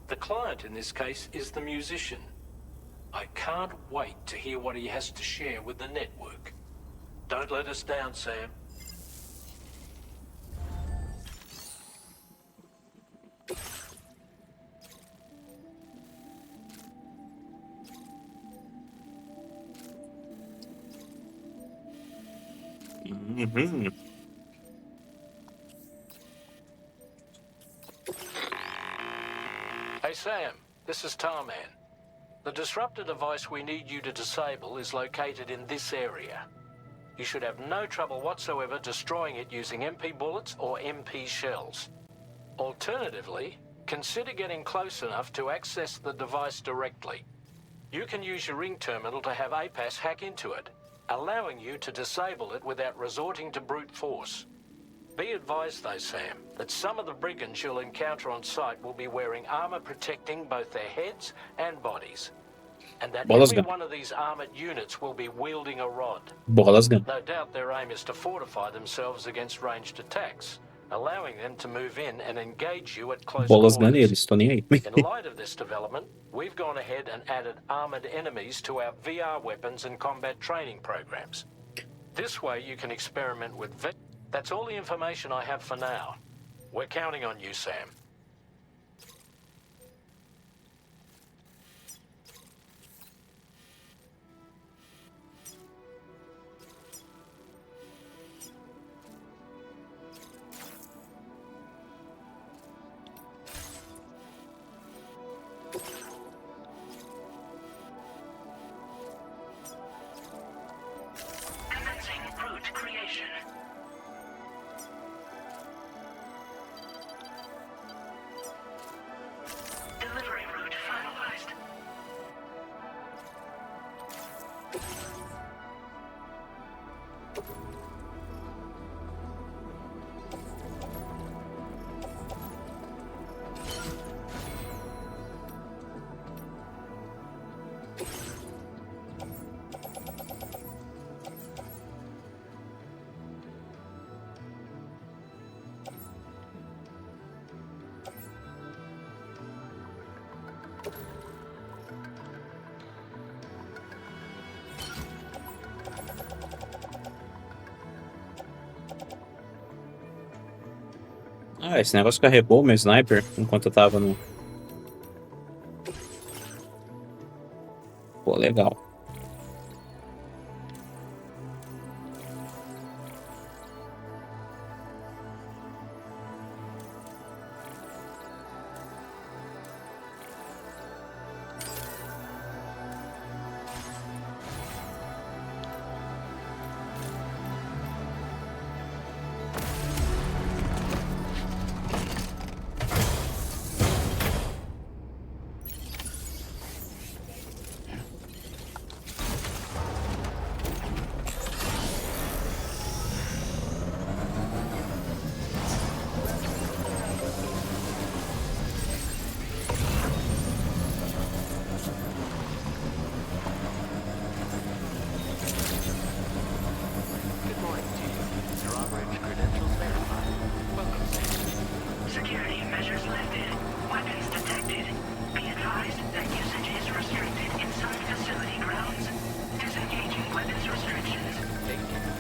The client in this case is the musician. I can't wait to hear what he has to share with the network. Don't let us down, Sam. Mm-hmm. Hey, Sam. This is Tarman. The disruptor device we need you to disable is located in this area. You should have no trouble whatsoever destroying it using MP bullets or MP shells. Alternatively, consider getting close enough to access the device directly. You can use your ring terminal to have APAS hack into it, allowing you to disable it without resorting to brute force. Be advised though, Sam, that some of the brigands you'll encounter on site will be wearing armor protecting both their heads and bodies. And that Bolas every gun. one of these armored units will be wielding a rod. Bolas gun. No doubt their aim is to fortify themselves against ranged attacks, allowing them to move in and engage you at close Bolas gun quarters. eles, tô nem aí. In light of this development, we've gone ahead and added armored enemies to our VR weapons and combat training programs. This way you can experiment with That's all the information I have for now. We're counting on you, Sam. Commencing route creation. Delivery route finalized. Ah, esse negócio carregou o meu sniper enquanto eu tava no... Pô, legal. Good morning to you. Drawbridge credentials verified. Welcome, Sam. Security measures lifted. Weapons detected. Be advised that usage is restricted inside facility grounds. Disengaging weapons restrictions. Take care.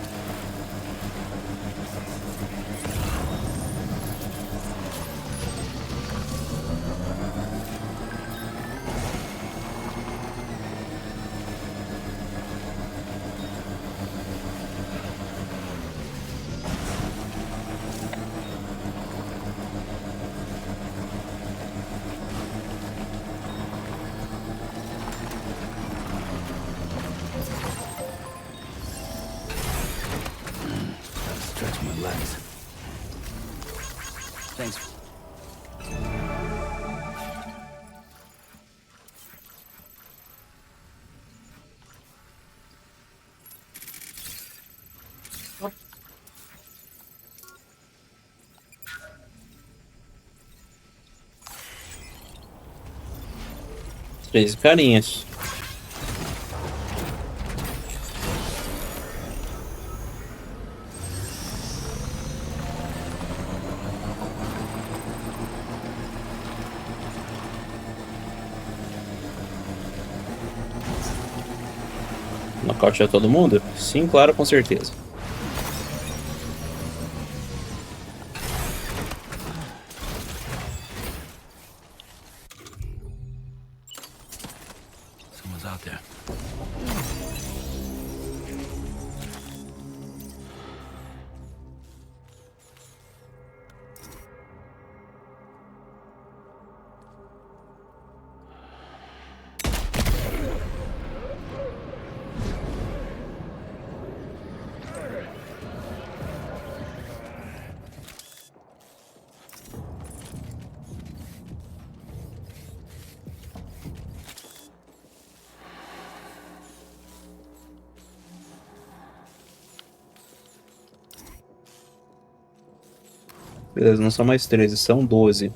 13 carinhas. Nocaute a todo mundo? Sim, claro, com certeza. Someone's out there. Beleza, não são mais 13, são 12.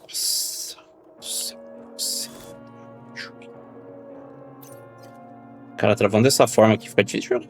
Nossa. Cara, travando dessa forma aqui fica difícil.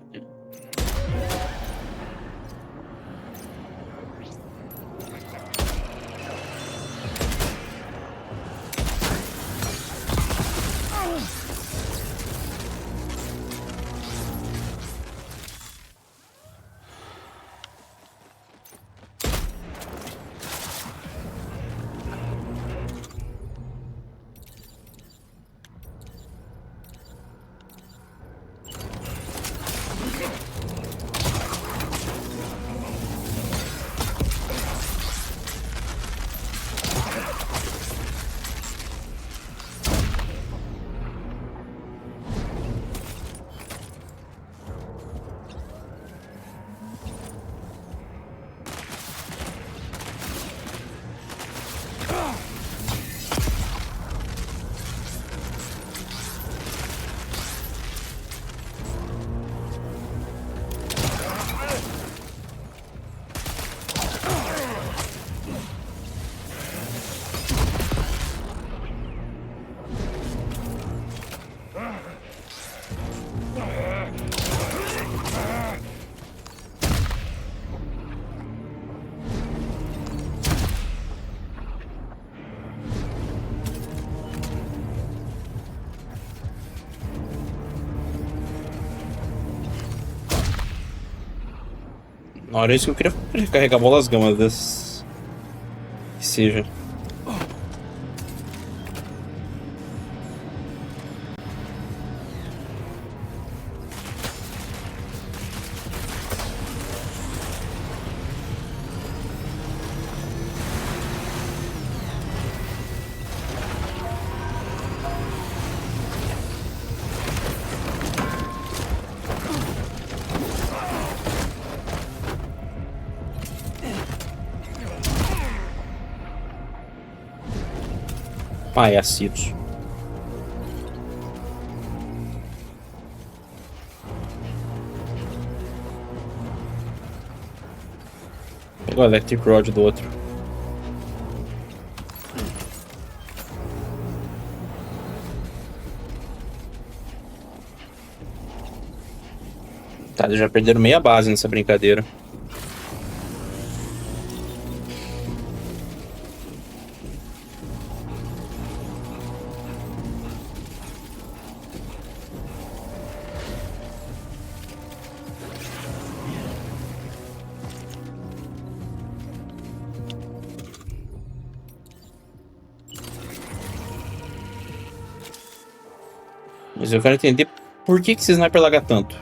Na hora é isso que eu queria carregar bolas gamas das. Que seja. Palhacitos. Pegou o Electric Rod do outro. Tá, eles já perderam meia base nessa brincadeira. Mas eu quero entender por que esse sniper laga tanto.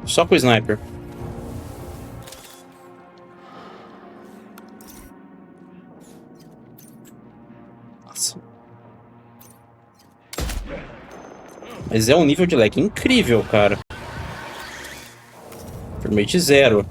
Só com o sniper. Nossa. Mas é um nível de lag incrível, cara. Frame 0.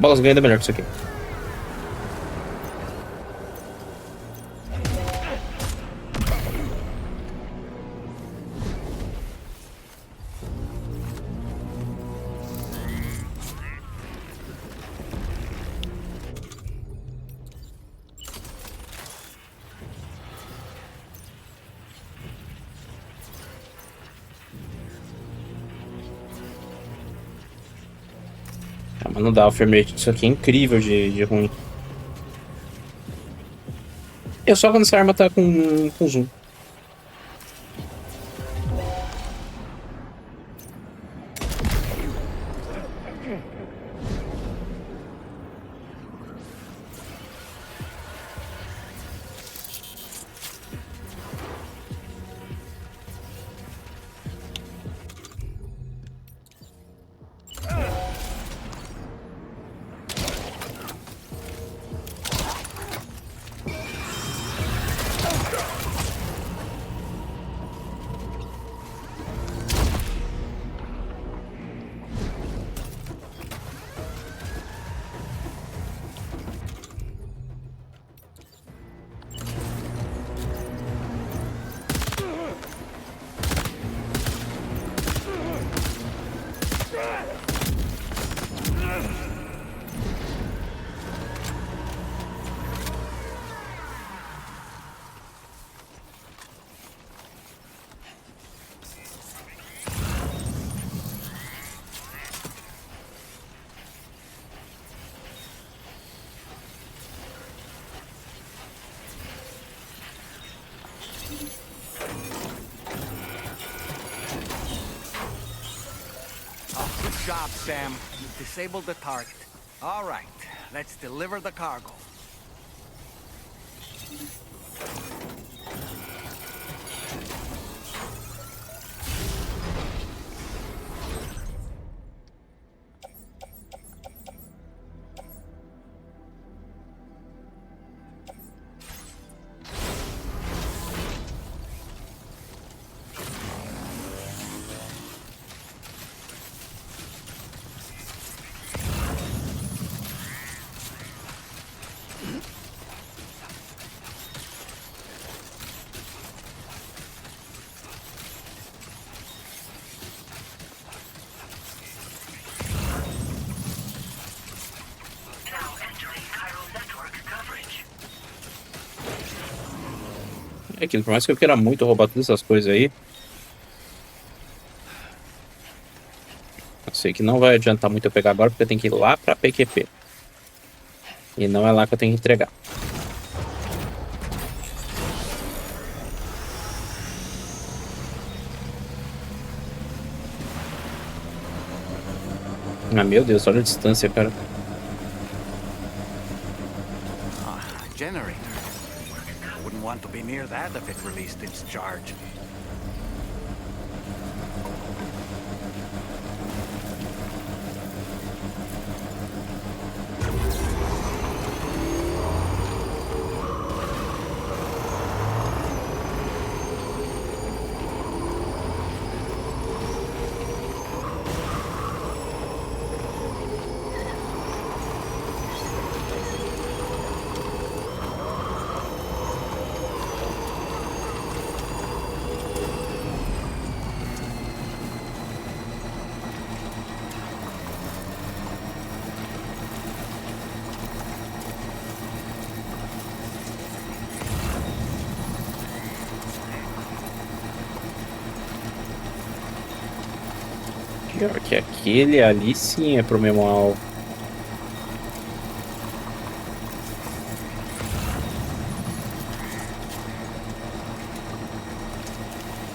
Bolas ganha ainda melhor que isso aqui. Ah, mas não dá, o frame rate disso aqui é incrível de ruim. É só quando essa arma tá com zoom. Good job, Sam. You've disabled the target. All right, let's deliver the cargo. É aquilo, por mais que eu queira muito roubar todas essas coisas aí, eu sei que não vai adiantar muito eu pegar agora, porque eu tenho que ir lá pra PQP. E não é lá que eu tenho que entregar. Ah, meu Deus, olha a distância, cara. Generator. Wouldn't want to be near that if it released its charge. Pior que aquele ali sim é pro mesmo alvo.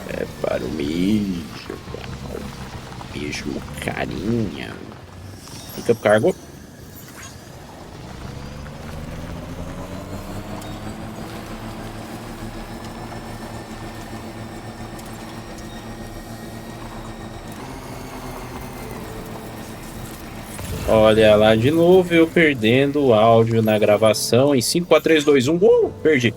É para o mesmo carinha. Fica pro cargo. Olha lá de novo, eu perdendo o áudio na gravação em 5, 4, 3, 2, 1. Perdi.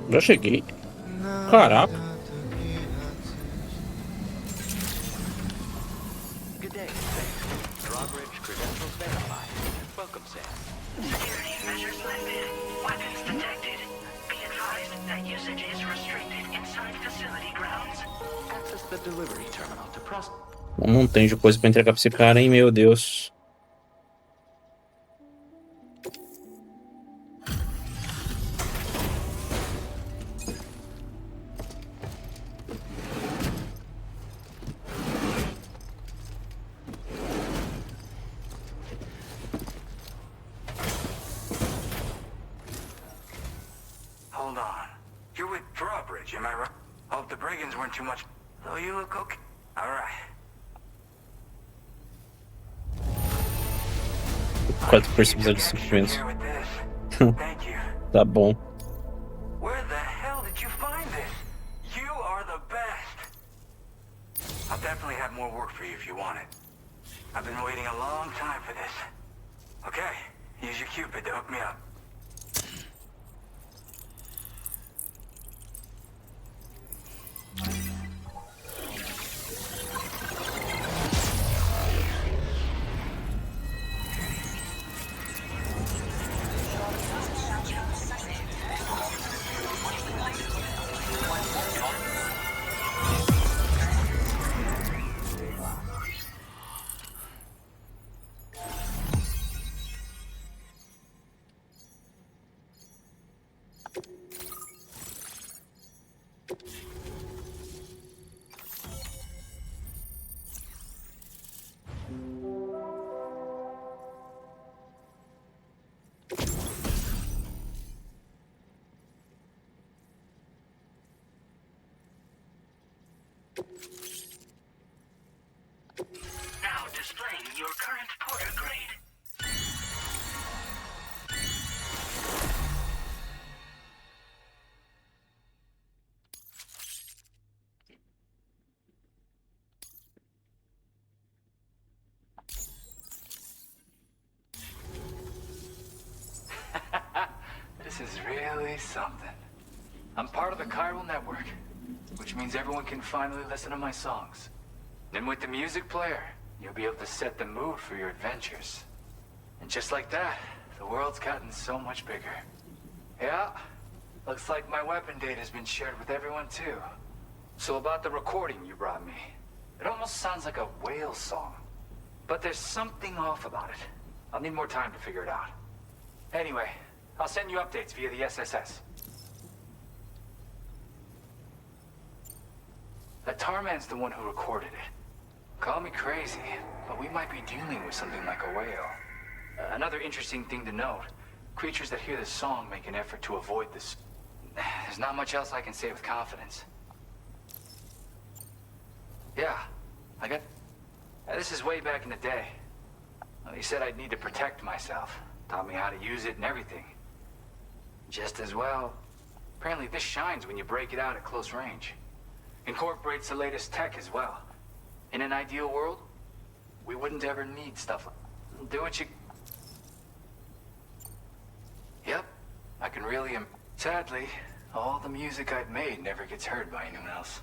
Já cheguei. Caraca. Good day, Sam. Drawbridge credentials verified. Welcome, Sam. Security measures lifted. Weapons detected. Be advised that usage is restricted inside facility grounds. Access the delivery terminal to process. Um montão de coisa pra entregar pra esse cara, hein? Meu Deus. Hold on. You're with Drawbridge, am I right? Hope the brigands weren't too much. Oh, you look okay. All right. 4 episódios de 5 minutos. Tá bom. Where the hell did you find this? You are the best. I'll definitely have more work for you if you want it. I've been waiting a long time for this. Okay, use your Cupid to hook me up. Now displaying your current porter grade. This is really something. I'm part of the chiral network, which means everyone can finally listen to my songs. And with the music player, you'll be able to set the mood for your adventures. And just like that, the world's gotten so much bigger. Yeah, looks like my weapon data has been shared with everyone too. So about the recording you brought me, it almost sounds like a whale song. But there's something off about it. I'll need more time to figure it out. Anyway, I'll send you updates via the SSS. That Tarman's the one who recorded it. Call me crazy, but we might be dealing with something like a whale. Another interesting thing to note, creatures that hear this song make an effort to avoid this. There's not much else I can say with confidence. Yeah, I got... This is way back in the day. Well, he said I'd need to protect myself. Taught me how to use it and everything. Just as well. Apparently this shines when you break it out at close range. Incorporates the latest tech as well. In an ideal world, we wouldn't ever need stuff like... Do what you... Yep, I can really... Sadly, all the music I've made never gets heard by anyone else.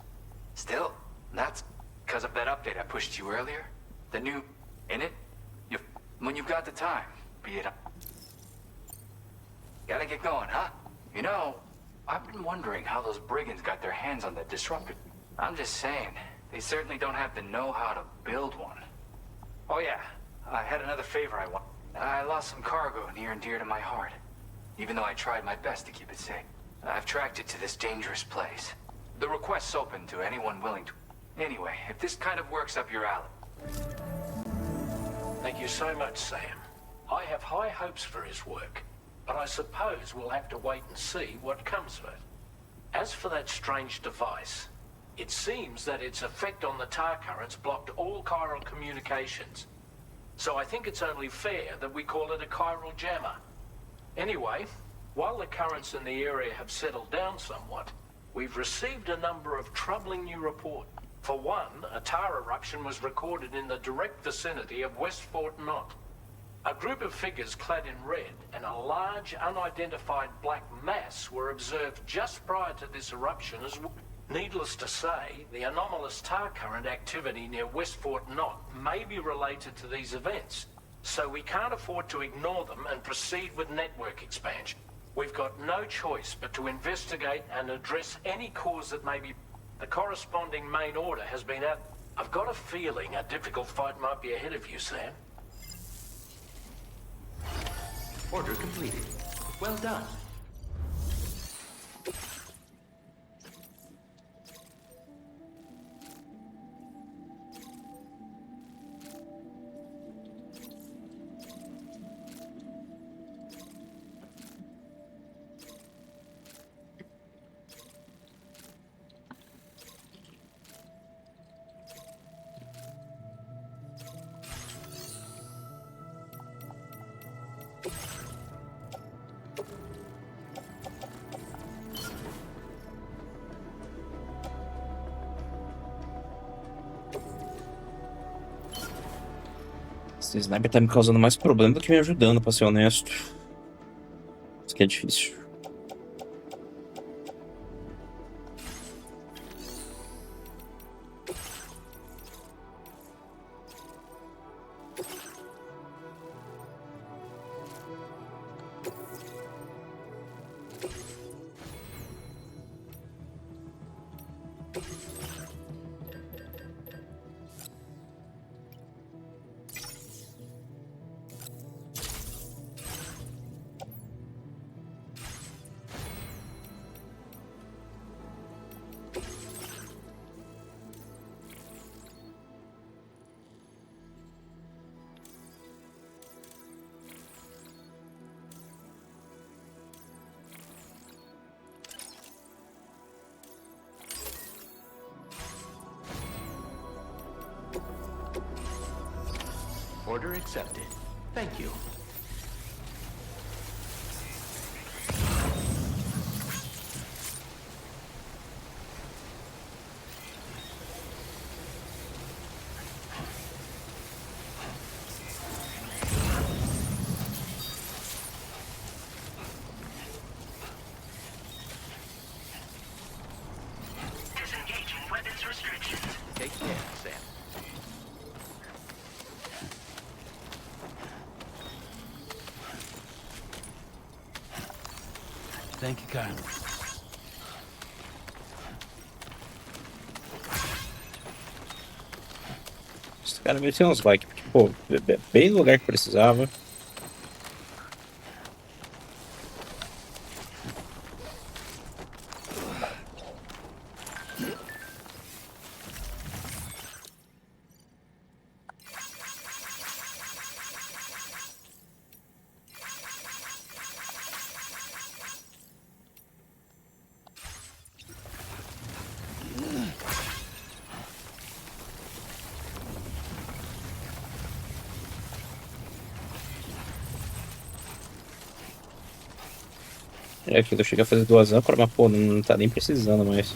Still, that's because of that update I pushed you earlier. The new... In it, when you've got the time, be it... Gotta get going, huh? You know, I've been wondering how those brigands got their hands on that disruptor. I'm just saying, they certainly don't have the know-how to build one. Oh yeah, I had another favor I want. I lost some cargo near and dear to my heart. Even though I tried my best to keep it safe. I've tracked it to this dangerous place. The request's open to anyone willing to... Anyway, if this kind of works up your alley... Thank you so much, Sam. I have high hopes for his work, but I suppose we'll have to wait and see what comes of it. As for that strange device, it seems that its effect on the tar currents blocked all chiral communications. So I think it's only fair that we call it a chiral jammer. Anyway, while the currents in the area have settled down somewhat, we've received a number of troubling new reports. For one, a tar eruption was recorded in the direct vicinity of West Fort Knot. A group of figures clad in red and a large unidentified black mass were observed just prior to this eruption as well. Needless to say, the anomalous tar current activity near West Fort Knot may be related to these events, so we can't afford to ignore them and proceed with network expansion. We've got no choice but to investigate and address any cause that may be. The corresponding main order has been out. I've got a feeling a difficult fight might be ahead of you, Sam. Order completed. Well done. Esse sniper tá me causando mais problema do que me ajudando, pra ser honesto. Isso que é difícil. Order accepted. Thank you. Disengaging weapons restrictions. Take care, Sam. Thank you kindly. Esse cara mereceu uns likes, porque, pô, bem no lugar que precisava. É aquilo, chega a fazer 2 âncoras, mas pô, não tá nem precisando mais.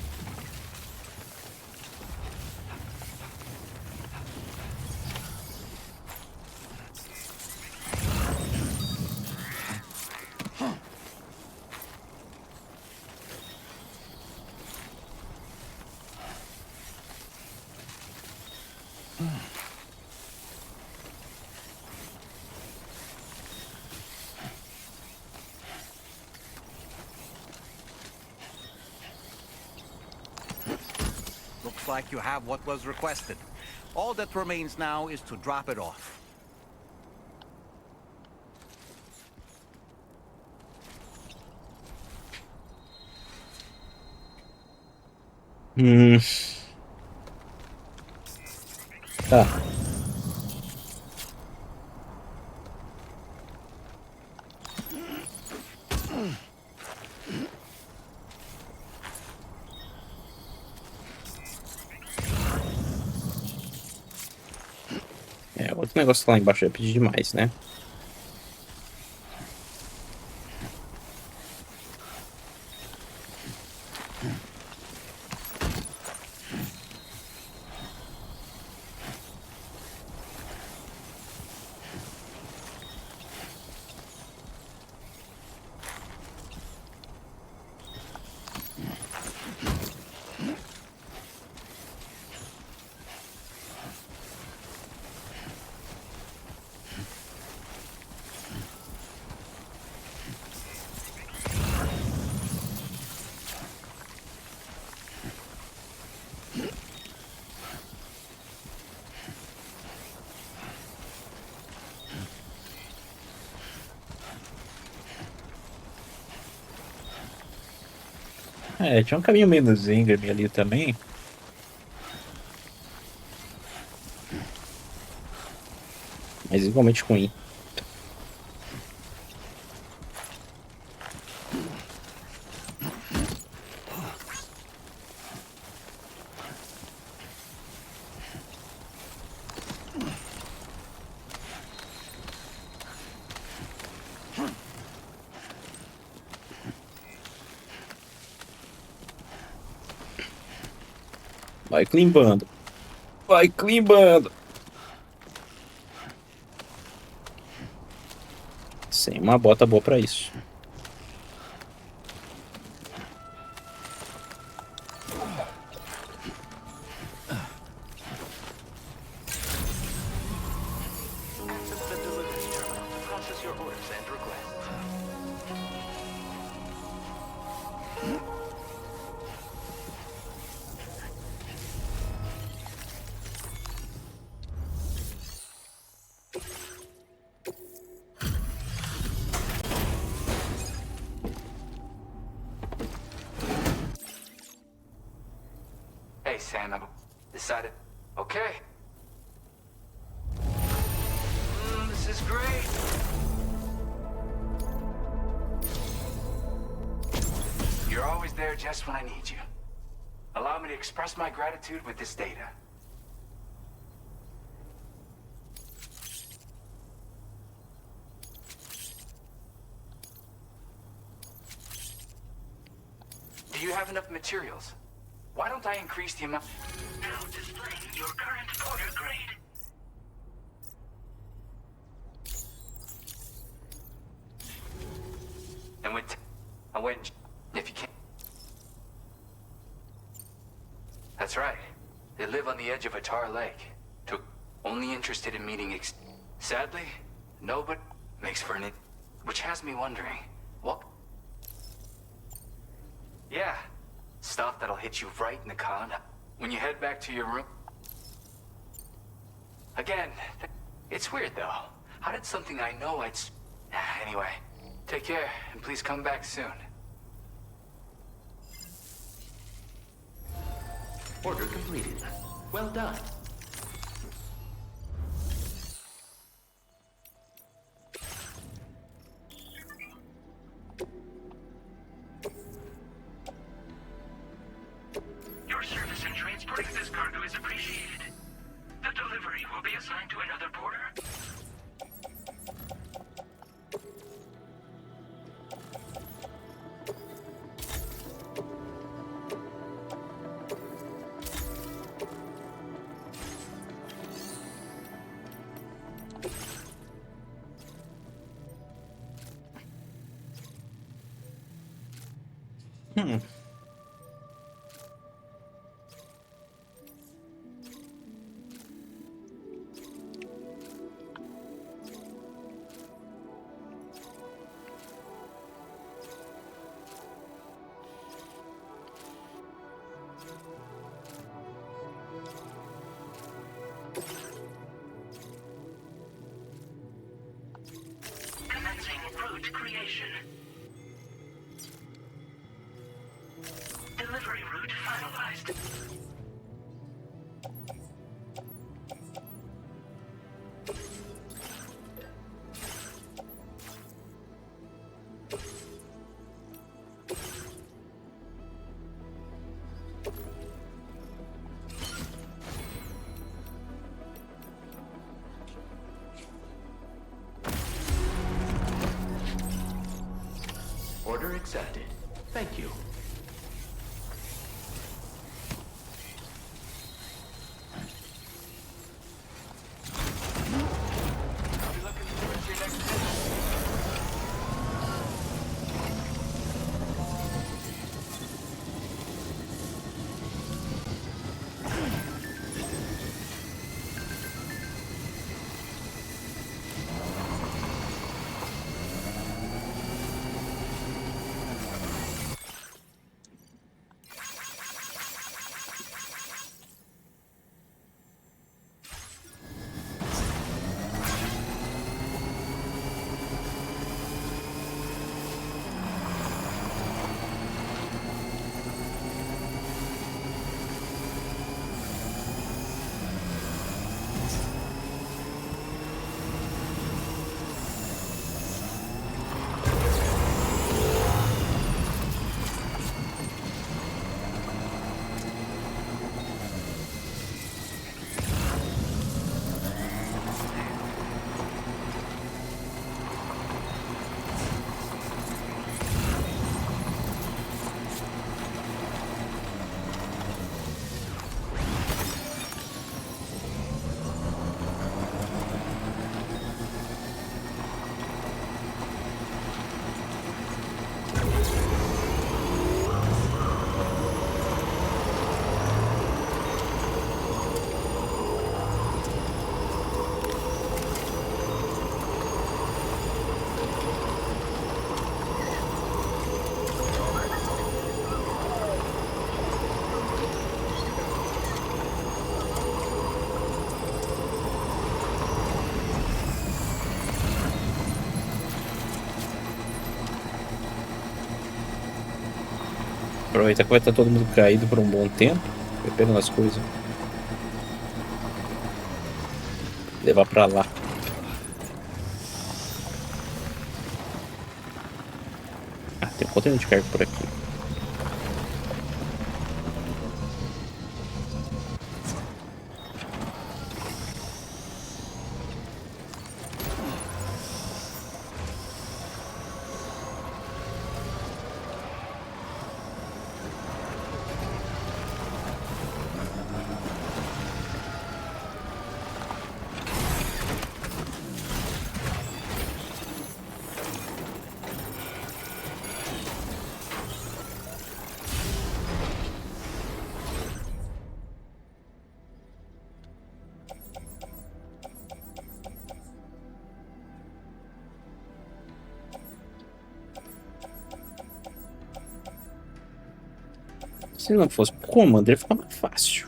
Looks like you have what was requested. All that remains now is to drop it off. Tá. É, outro negócio lá embaixo é pedir demais, né? É, tinha um caminho menos íngreme ali também. Mas igualmente ruim. Vai climbando. Vai climbando. Sem uma bota boa pra isso. Access the delivery terminal to process your orders and requests. Hey, Sam, I've decided. Okay. This is great. You're always there just when I need you. Allow me to express my gratitude with this data. Do you have enough materials? Why don't I increase the amount? Now displaying your current order grade. And I went, if you can. That's right. They live on the edge of a tar lake. Only interested in meeting sadly, nobody makes for an which has me wondering, what? Yeah, stuff that'll hit you right in the con when you head back to your room. Again, it's weird though. How did something I know I'd... Anyway, take care, and please come back soon. Order completed. Well done. Your service in transporting this cargo is appreciated. The delivery will be assigned to another porter. Commencing route creation. Delivery route finalized. Order accepted. Thank you. Aproveitar que vai estar todo mundo caído por um bom tempo. Vai pegando as coisas. Levar pra lá. Ah, tem um container de carga por aqui. Se não fosse pro comando, ia ficar mais fácil.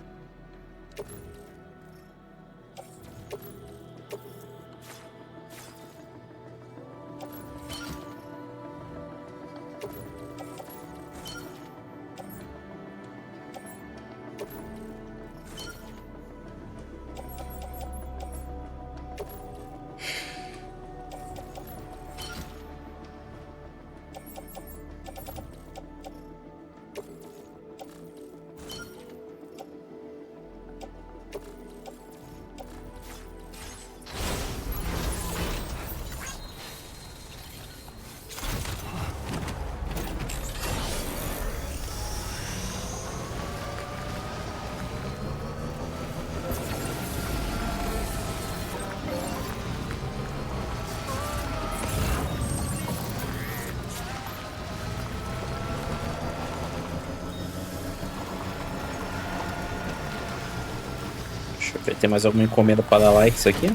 Deixa eu ver, tem mais alguma encomenda para dar like isso aqui?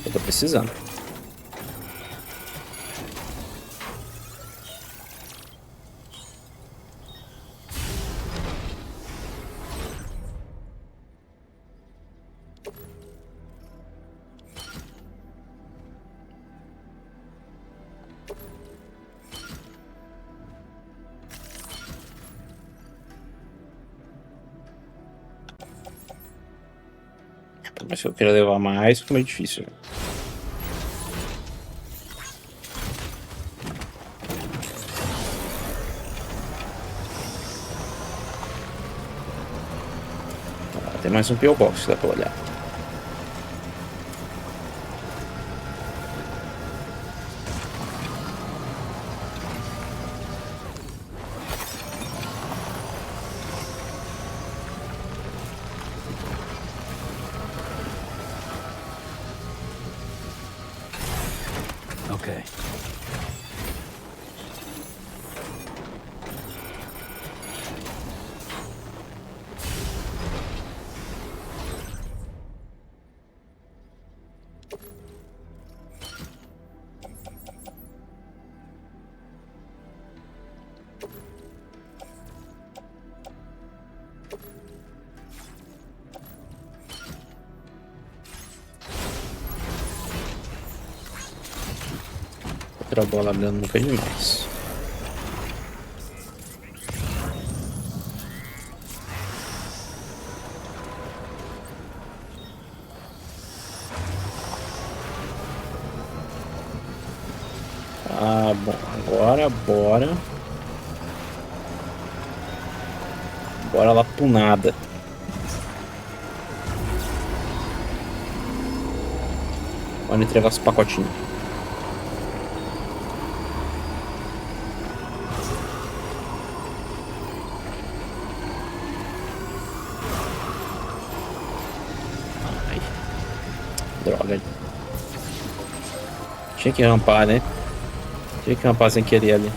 Eu tô precisando. Mas se eu quero levar mais, fica meio difícil. Tem mais um PO Box que dá pra olhar. Okay. Outra bola dando nunca é demais. Ah, bom, agora bora. Bora lá pro nada. Bora entregar os pacotinhos. Ai. Droga. Tinha que rampar, né? Tinha que rampar sem querer ali.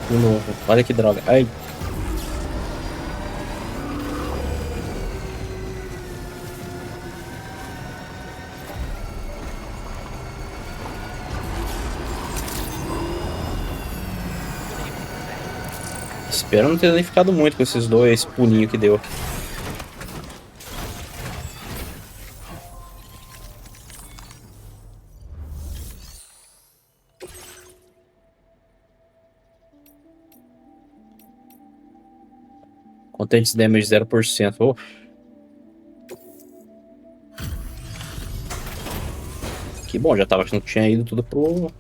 De novo. Olha que droga. Ai. Espero não ter danificado muito com esses dois pulinhos que deu. Contentes damage 0%. Oh. Que bom, já tava achando que tinha ido tudo pro.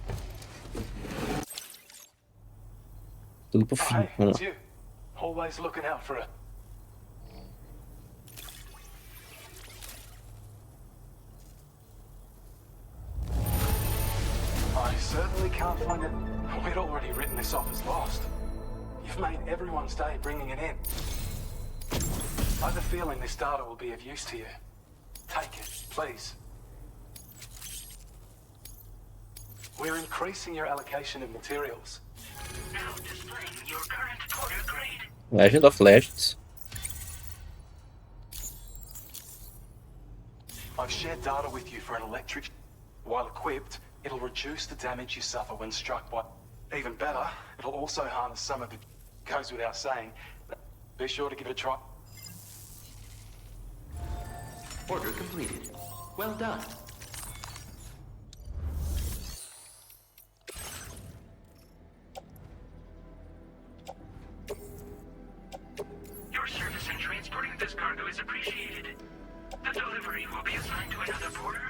Tudo pro fim. Hey, Vamos it's lá. you. Always looking out for a... I certainly can't find it. We'd already written this off as lost. You've made everyone's day bringing it in. I have a feeling this data will be of use to you. Take it, please. We're increasing your allocation of materials. Now displaying your current porter grade. Legend of Legends. I've shared data with you for an electric... While equipped, it'll reduce the damage you suffer when struck by... Even better, it'll also harness some of the... Goes without saying. Be sure to give it a try. Order completed. Well done. Your service in transporting this cargo is appreciated. The delivery will be assigned to another porter.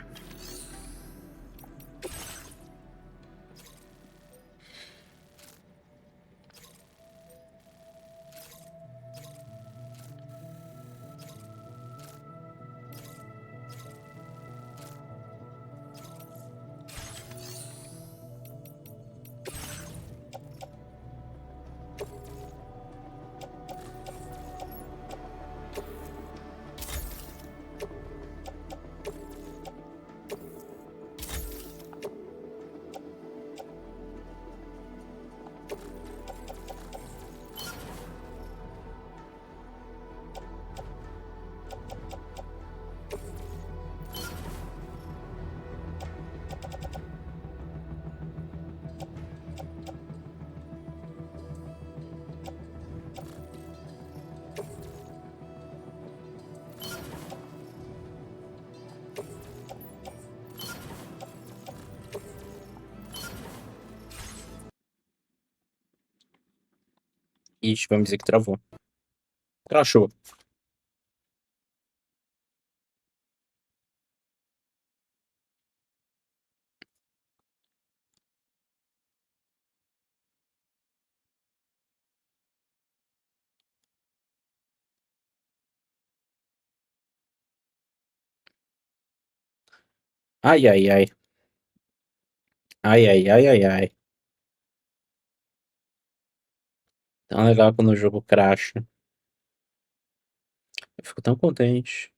Ixi, vamos dizer que travou. Crashou. Ai, ai, ai. Ai, ai, ai, ai, ai. Tão legal quando o jogo crasha. Eu fico tão contente.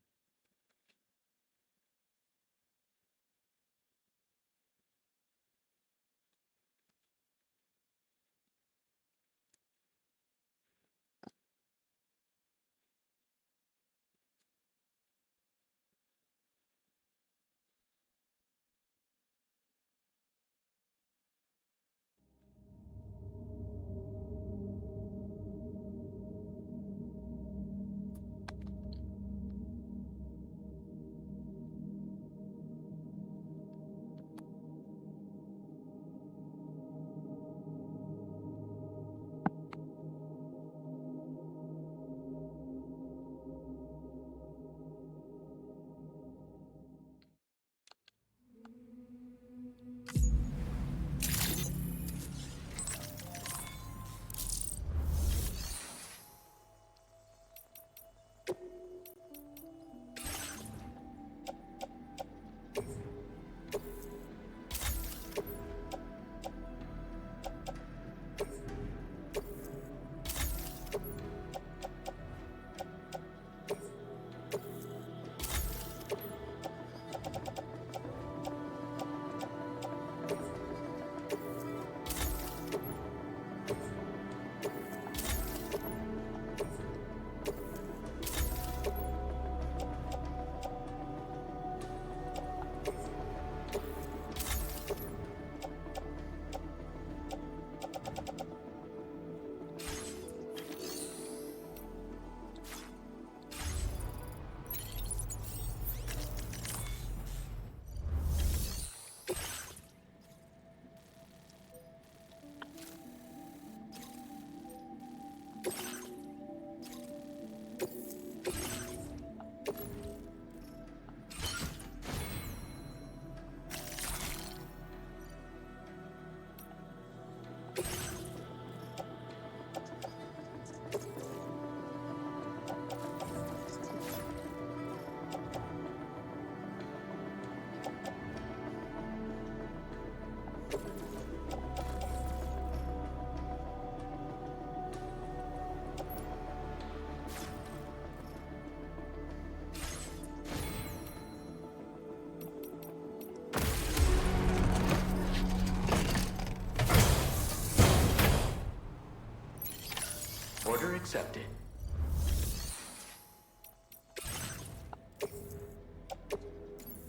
accepted.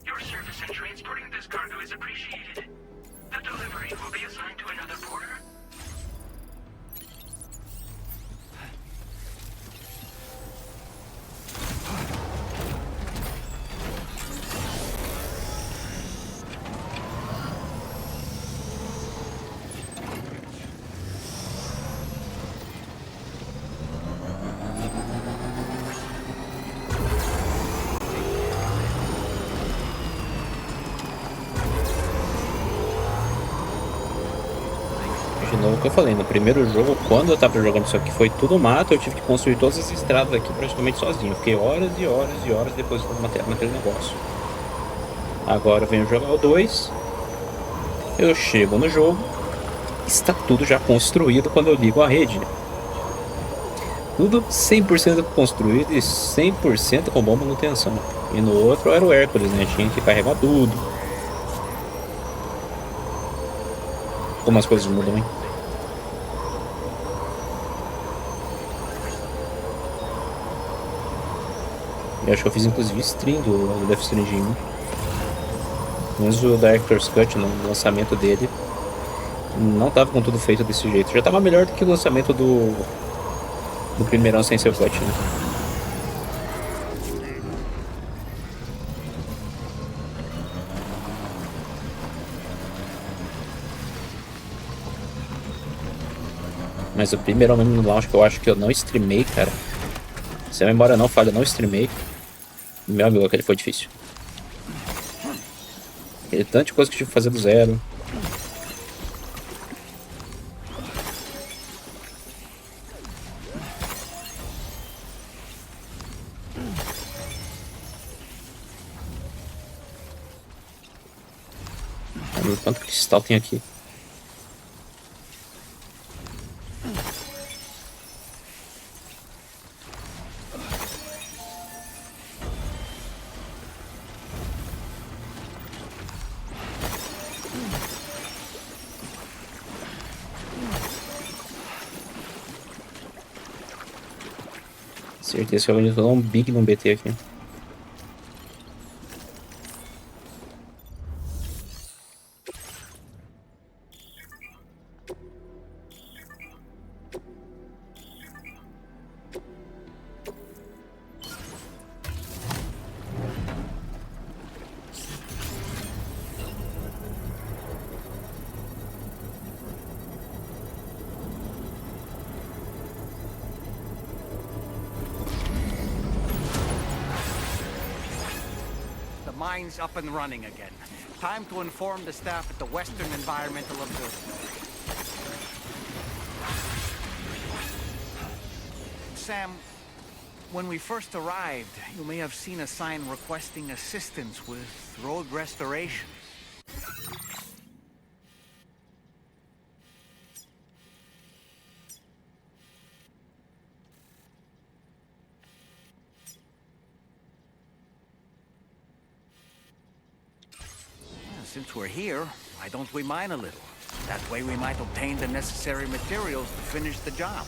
Your service in transporting this cargo is appreciated. The delivery will be assigned to another porter. De novo o que eu falei, no primeiro jogo, quando eu tava jogando isso aqui, foi tudo mato, eu tive que construir todas as estradas aqui praticamente sozinho. Eu fiquei horas e horas e horas depositando material naquele negócio. Agora eu venho jogar o 2, eu chego no jogo, está tudo já construído quando eu ligo a rede. Tudo 100% construído e 100% com boa manutenção. E no outro era o Hércules, né? Tinha que carregar tudo. Como as coisas mudam, hein? Eu acho que eu fiz inclusive stream do Death Stranding 1. Mesmo o Director's Cut, no lançamento dele, não tava com tudo feito desse jeito. Já tava melhor do que o lançamento do primeirão sem ser o cut, né? Mas o primeirão mesmo no launch, que eu acho que eu não streamei, cara. Se a memória não falha, eu não streamei. Meu amigo, aquele foi difícil. Aquele tanto de coisa que eu tive que fazer do zero. Olha quanto cristal tem aqui. Certeza que eu vou dar um big no BT aqui. Mine's up and running again. Time to inform the staff at the Western Environmental Observatory. Sam, when we first arrived, you may have seen a sign requesting assistance with road restoration. Since we're here, why don't we mine a little? That way we might obtain the necessary materials to finish the job.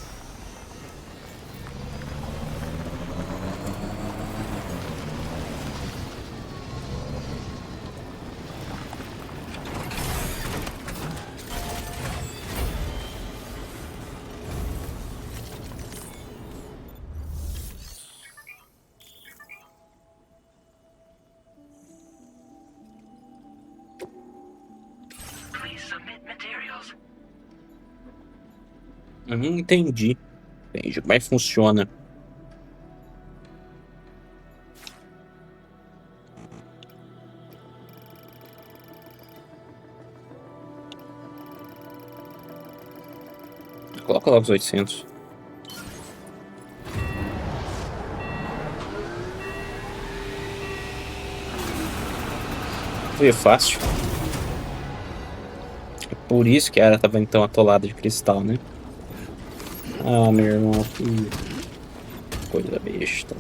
Entendi. Entendi como é que funciona. Coloca lá os 800. Foi fácil. É por isso que a área tava então atolada de cristal, né? Ah, meu irmão, que coisa besta.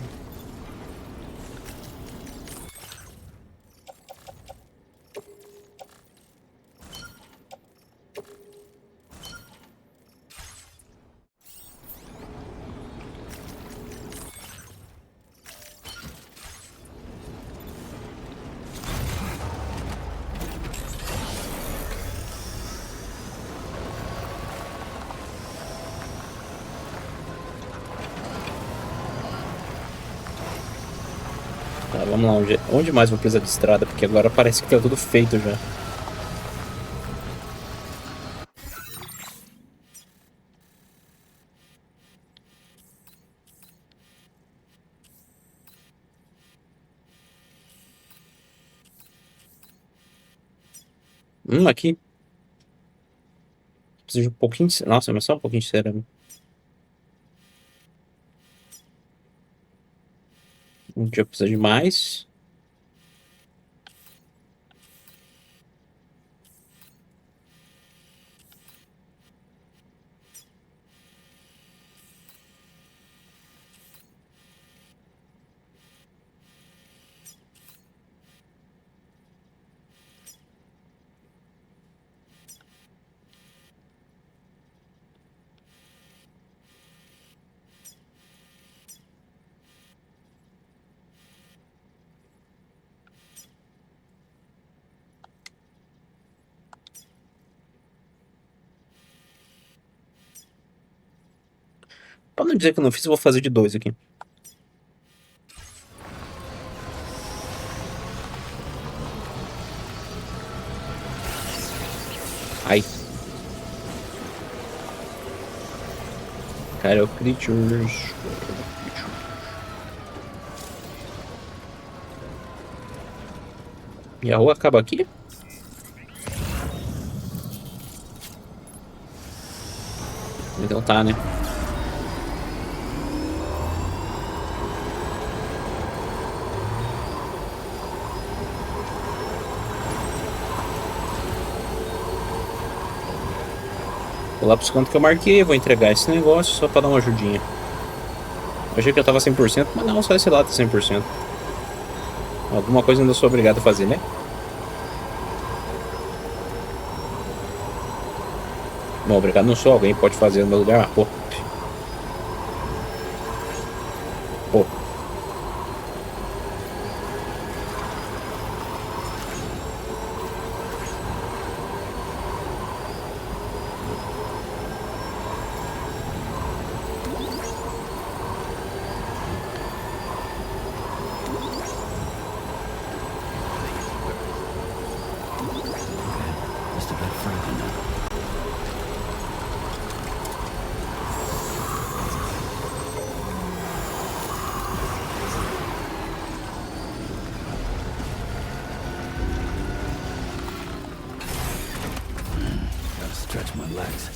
vamos lá. Onde mais vou precisar de estrada? Porque agora parece que tá tudo feito já. Aqui. Preciso de um pouquinho de... Nossa, mas só um pouquinho de cerâmica. Um dia eu preciso de mais. Pra não dizer que eu não fiz, eu vou fazer de 2 aqui. Ai. Cara, creatures. E a rua acaba aqui? Então tá, né? Vou lá pros cantos que eu marquei, vou entregar esse negócio só pra dar uma ajudinha. Eu achei que eu tava 100%, mas não, só esse lado tá 100%. Alguma coisa eu ainda sou obrigado a fazer, né? Bom, obrigado não sou, alguém pode fazer no meu lugar, mas pô. Pô. Just a bit further now. Gotta stretch my legs.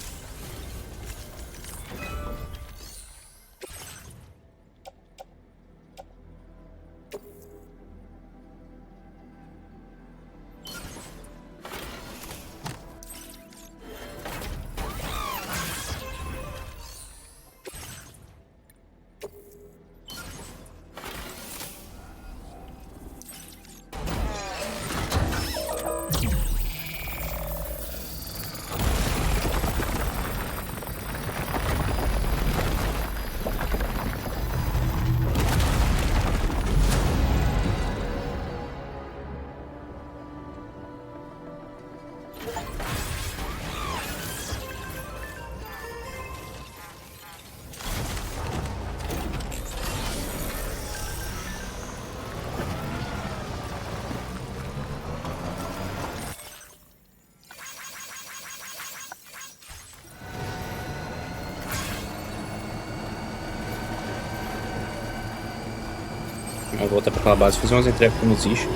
Eu vou voltar pra aquela base, fazer umas entregas com os issues.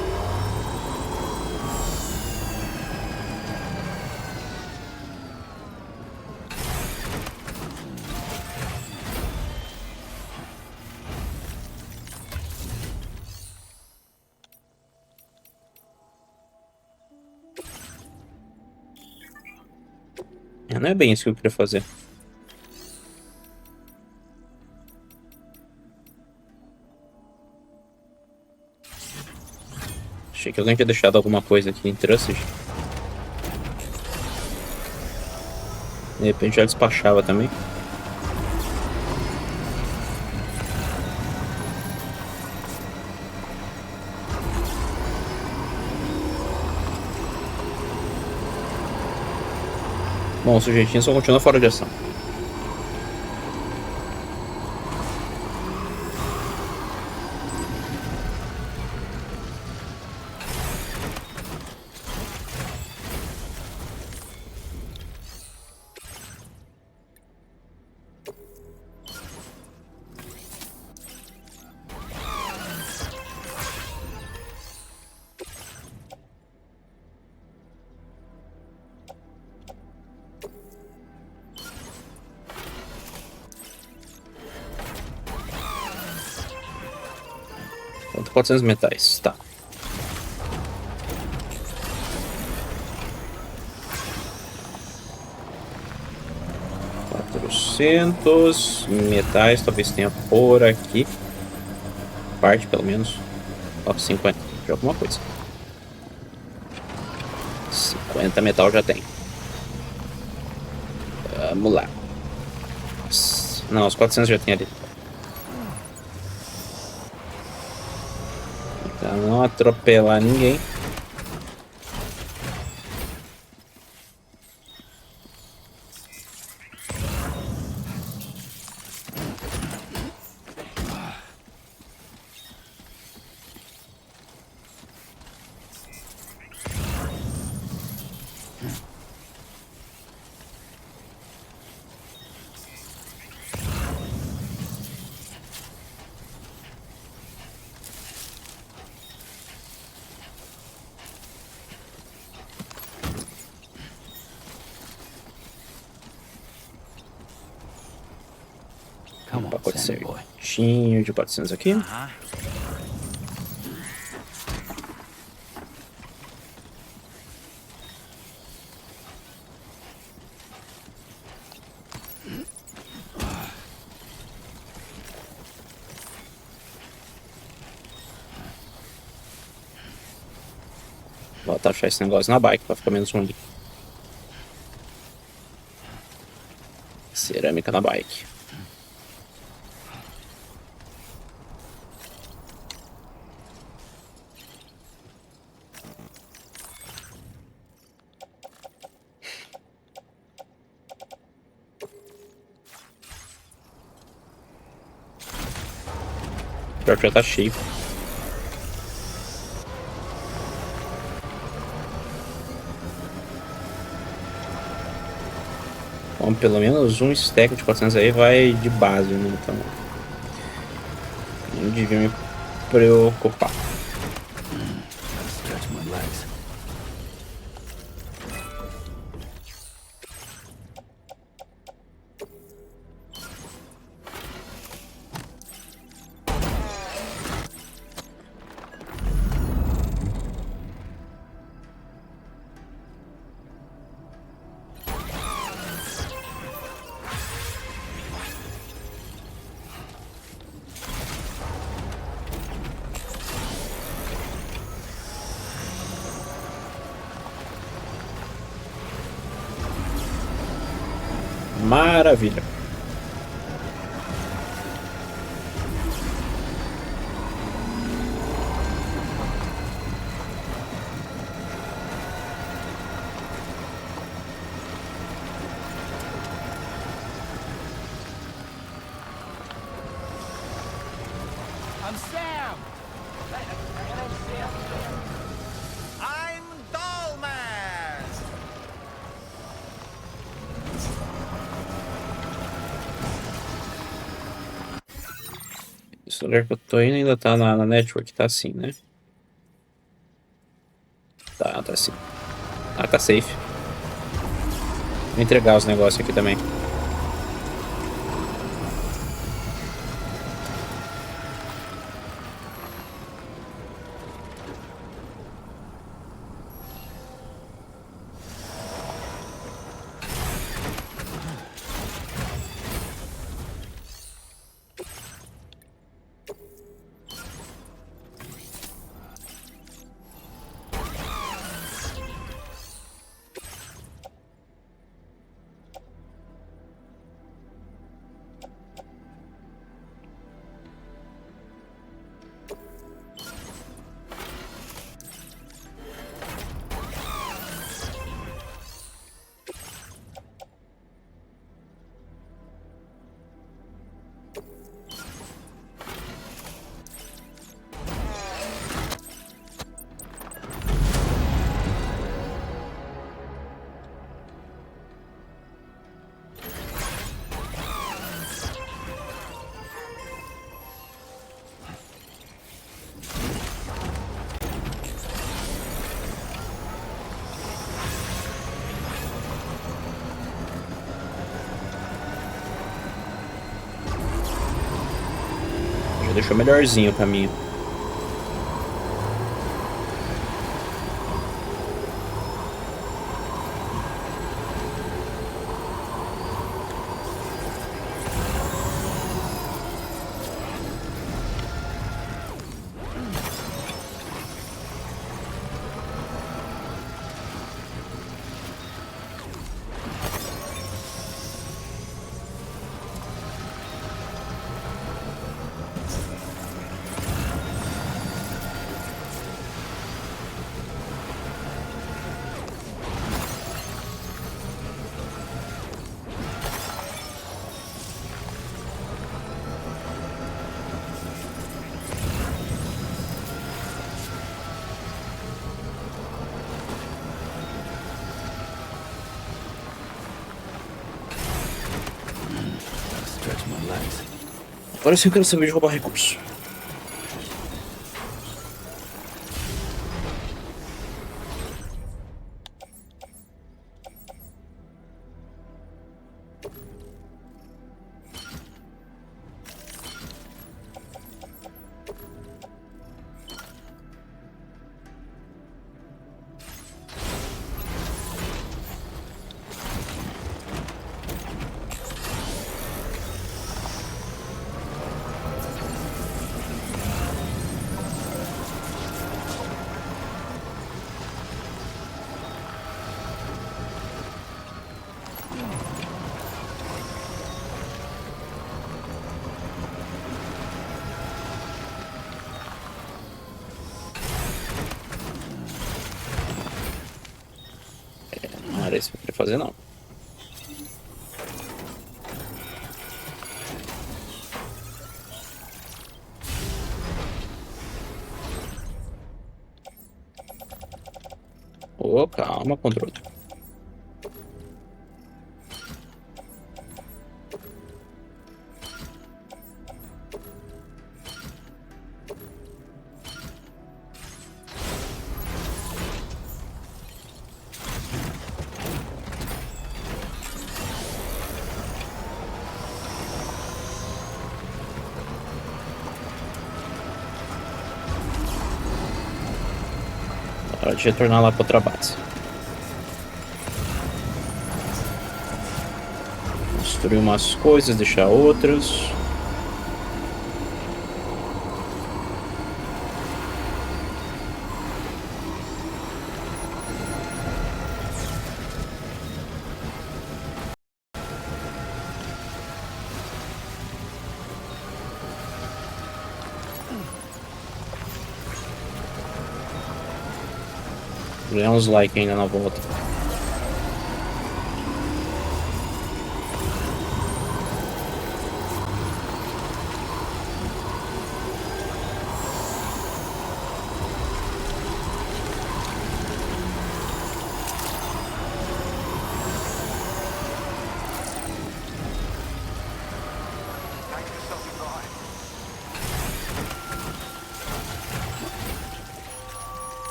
Não é bem isso que eu queria fazer. Achei que alguém tinha deixado alguma coisa aqui em Trusted. De repente já despachava também. Bom, o sujeitinho só continua fora de ação. 400 metais, tá. 400 metais, talvez tenha por aqui. Parte, pelo menos. Ó, 50 de alguma coisa. 50 metal já tem. Vamos lá. Não, os 400 já tem ali. Pra não atropelar ninguém. Um pacote certinho de 400 aqui. Vou atachar esse negócio na bike pra ficar menos ruim. Cerâmica na bike. Pior que já tá cheio. Bom, pelo menos um stack de 400 aí vai de base, né? Então não devia me preocupar. Maravilha. I'm Sam! I'm Dollman! Esse lugar que eu tô indo ainda tá na network, tá assim, né? Tá assim. Ah, tá safe. Vou entregar os negócios aqui também. Já deixou melhorzinho o caminho. Agora sim eu quero saber de roubar recurso. Não era isso que eu queria fazer, não. Ô, calma, controle. Hora de retornar lá para outra base. Destruir umas coisas, deixar outras. Ganhar uns likes ainda na volta.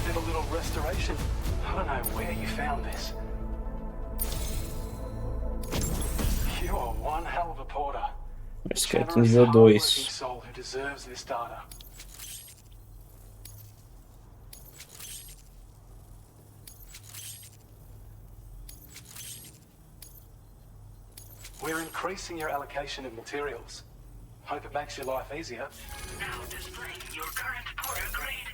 Did a little restoration. I don't know where you found this. You are one hell of a porter. Esqueleto nível 2. Soul who deserves this data. We're increasing your allocation of materials. Hope it makes your life easier. Now displaying your current porter grade.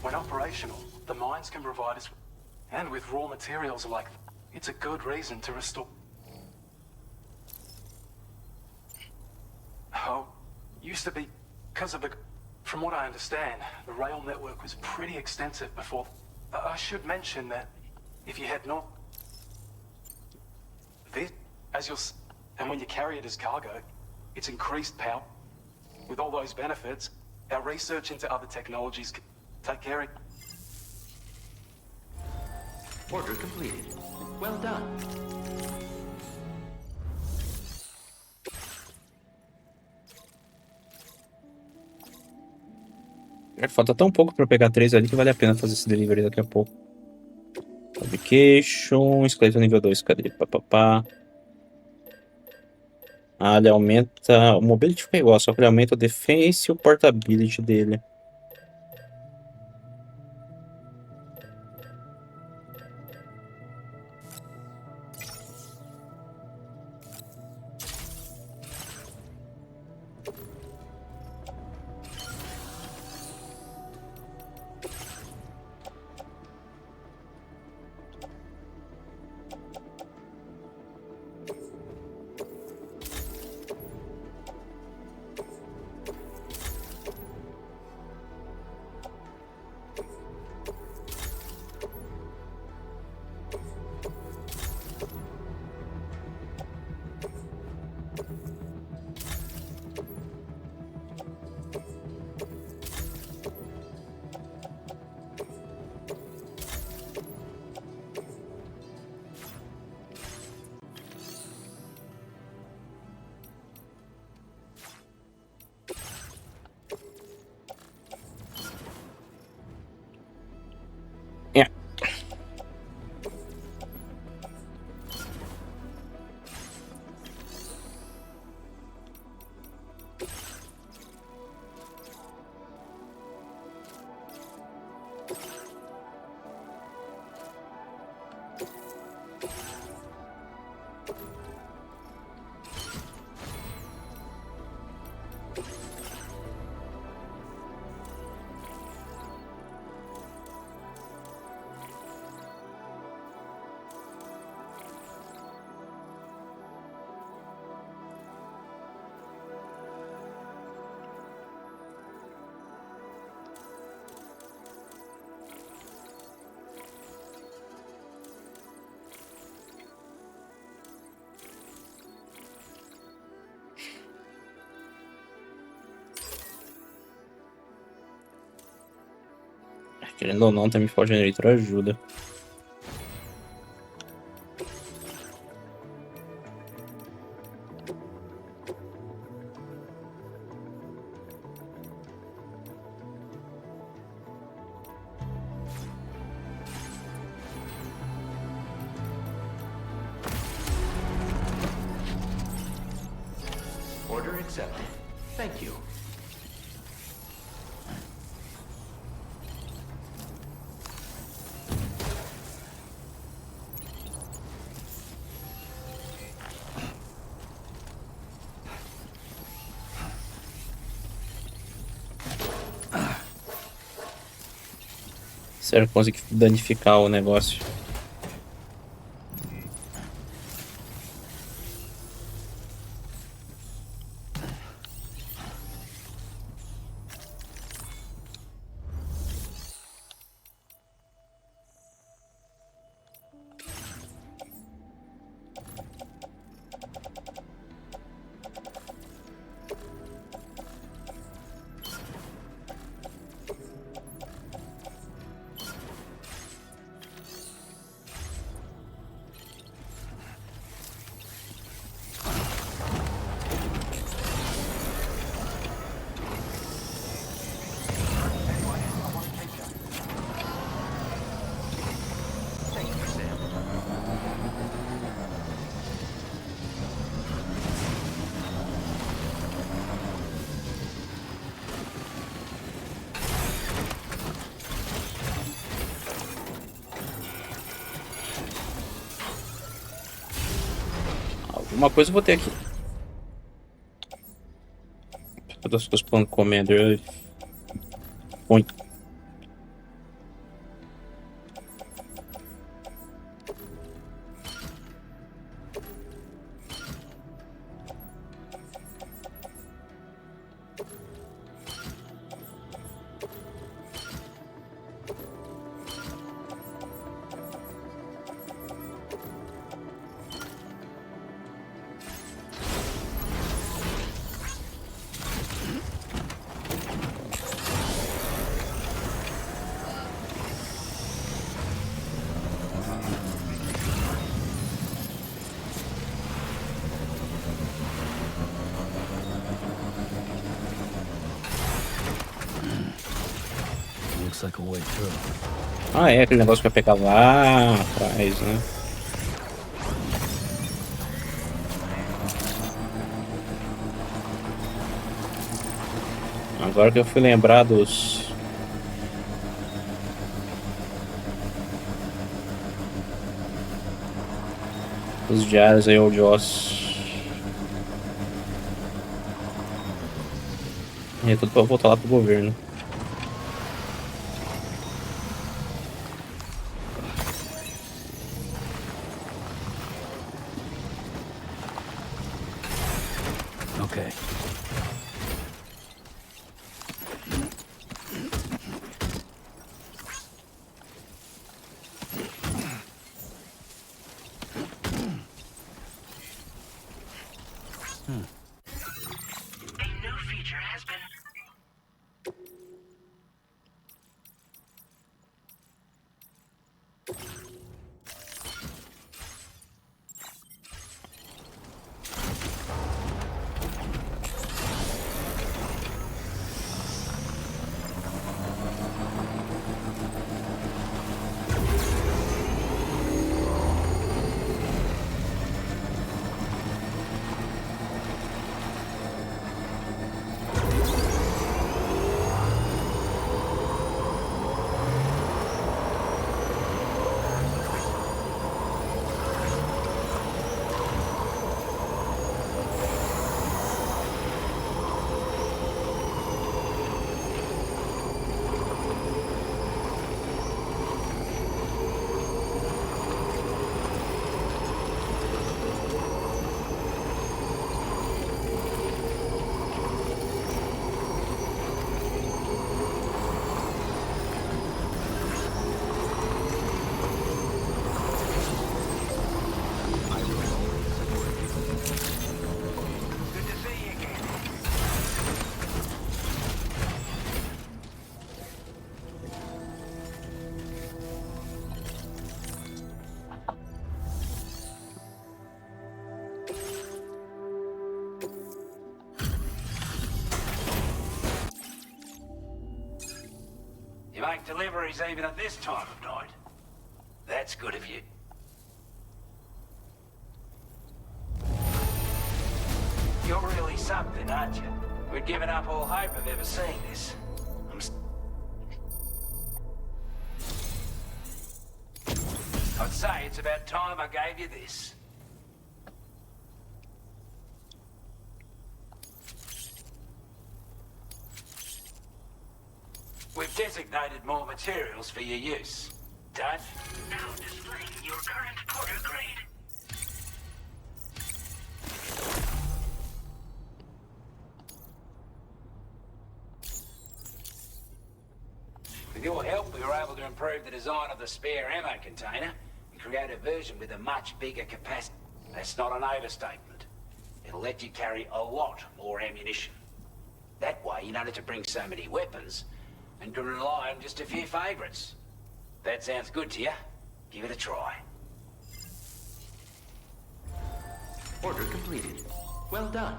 When operational, the mines can provide us, and with raw materials like, it's a good reason to restore. Oh, used to be, because of the, from what I understand, the rail network was pretty extensive before. I should mention that if you head north, this, as you'll, and when you carry it as cargo, it's increased power. With all those benefits, our research into other technologies can take care of. Order completed. Well done. Falta tão pouco pra pegar 3 ali que vale a pena fazer esse delivery daqui a pouco. Fabrication, esqueleto nível 2, cadê? Papapá. Ah, ele aumenta. O mobility fica igual, só que ele aumenta o defense e o portability dele. Querendo ou não, também Fall Generator ajuda. Order accepted. Thank you. Sério, consegui danificar o negócio. Alguma coisa eu vou ter aqui. Todas as coisas para Commander. Muito. Ah, é aquele negócio que vai pegar lá atrás, né? Agora que eu fui lembrar dos diários aí, Old Oss. É tudo pra voltar lá pro governo. Okay. A new feature has been... make deliveries even at this time of night. That's good of you. You're really something, aren't you? We'd given up all hope of ever seeing this. I'd say it's about time I gave you this. We've designated more materials for your use. Done? Now displaying your current porter grade. With your help, we were able to improve the design of the spare ammo container and create a version with a much bigger capacity. That's not an overstatement. It'll let you carry a lot more ammunition. That way, you don't have to bring so many weapons and can rely on just a few favorites. That sounds good to you? Give it a try. Order completed. Well done.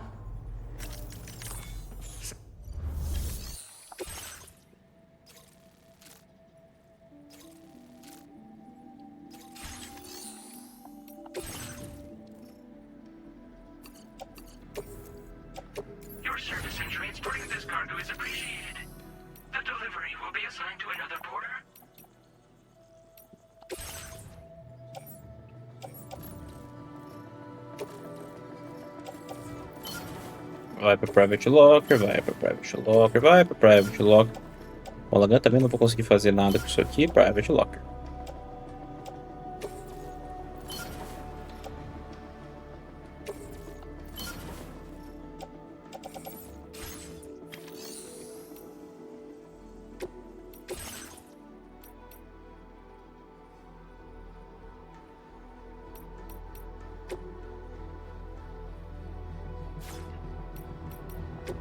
Your service in transporting this cargo is appreciated. The delivery will be assigned to another porter. Vai pro Private Locker, vai pro Private Locker, vai pro Private Locker. O Lagan também não vou conseguir fazer nada com isso aqui. Private Locker.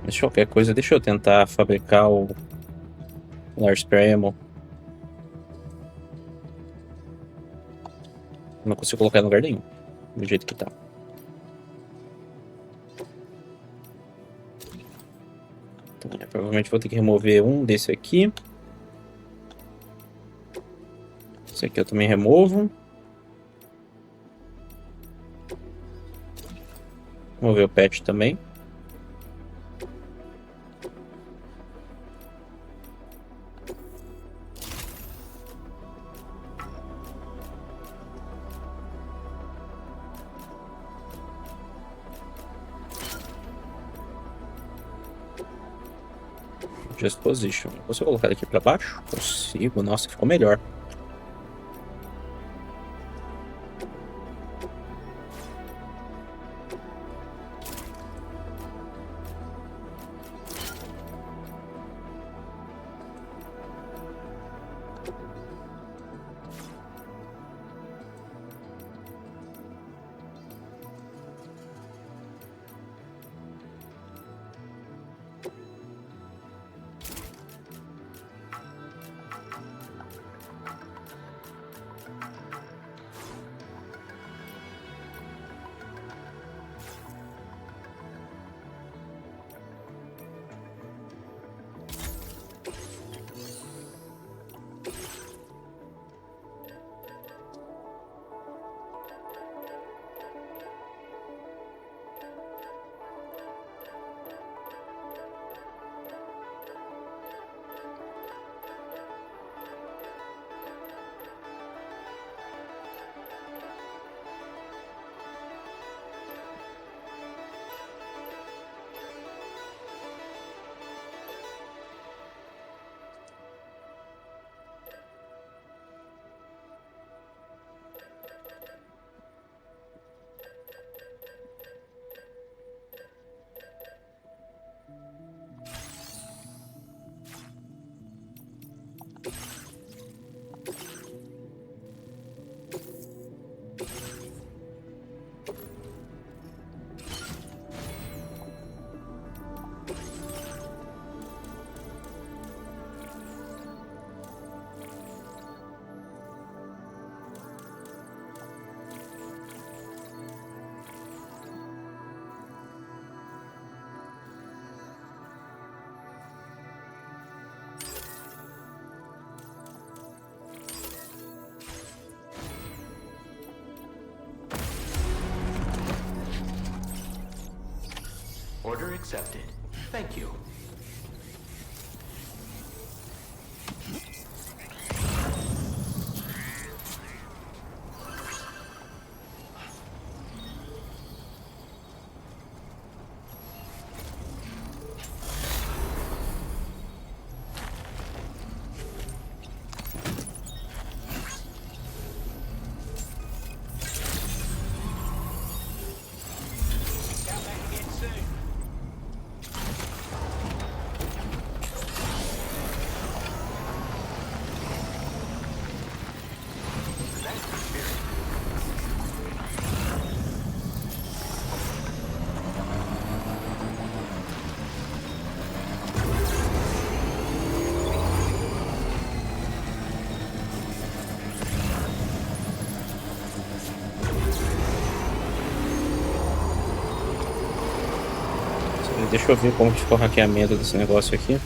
Mas qualquer coisa, deixa eu tentar fabricar o Large Ammo. Não consigo colocar em lugar nenhum, do jeito que tá. Então, provavelmente vou ter que remover um desse aqui. Esse aqui eu também removo. Remover o patch também. Just Position. Consigo colocar ele aqui pra baixo? Consigo. Nossa, ficou melhor. Order accepted. Thank you. Deixa eu ver como que ficou o hackeamento desse negócio aqui.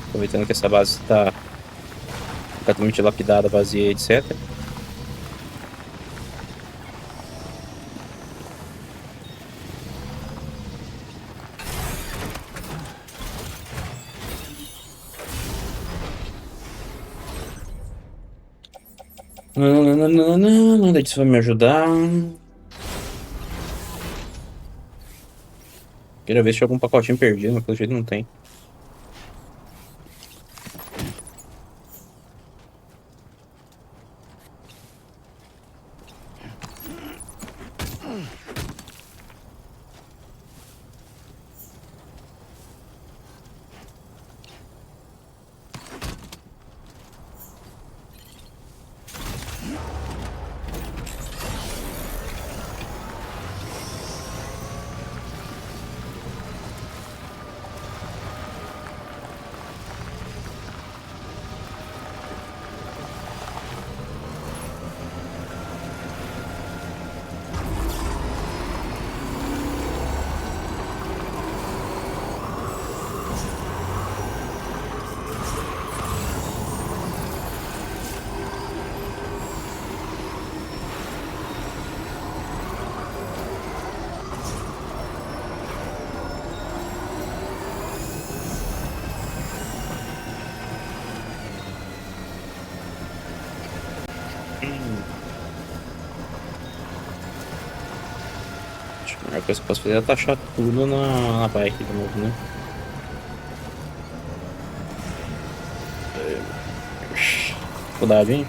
Aproveitando que essa base está completamente lapidada, vazia, etc. Nada disso vai me ajudar. Queria ver se tinha algum pacotinho perdido, mas pelo jeito não tem. Acho que a melhor coisa que eu posso fazer é taxar tudo na bike de novo, né? Dificuldade, hein?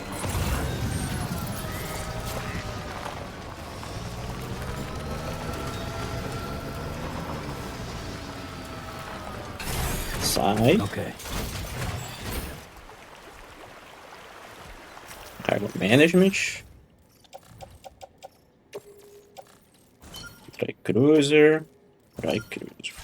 Sai. Okay. Cargo Management. Try Cruiser. Try Cruiser.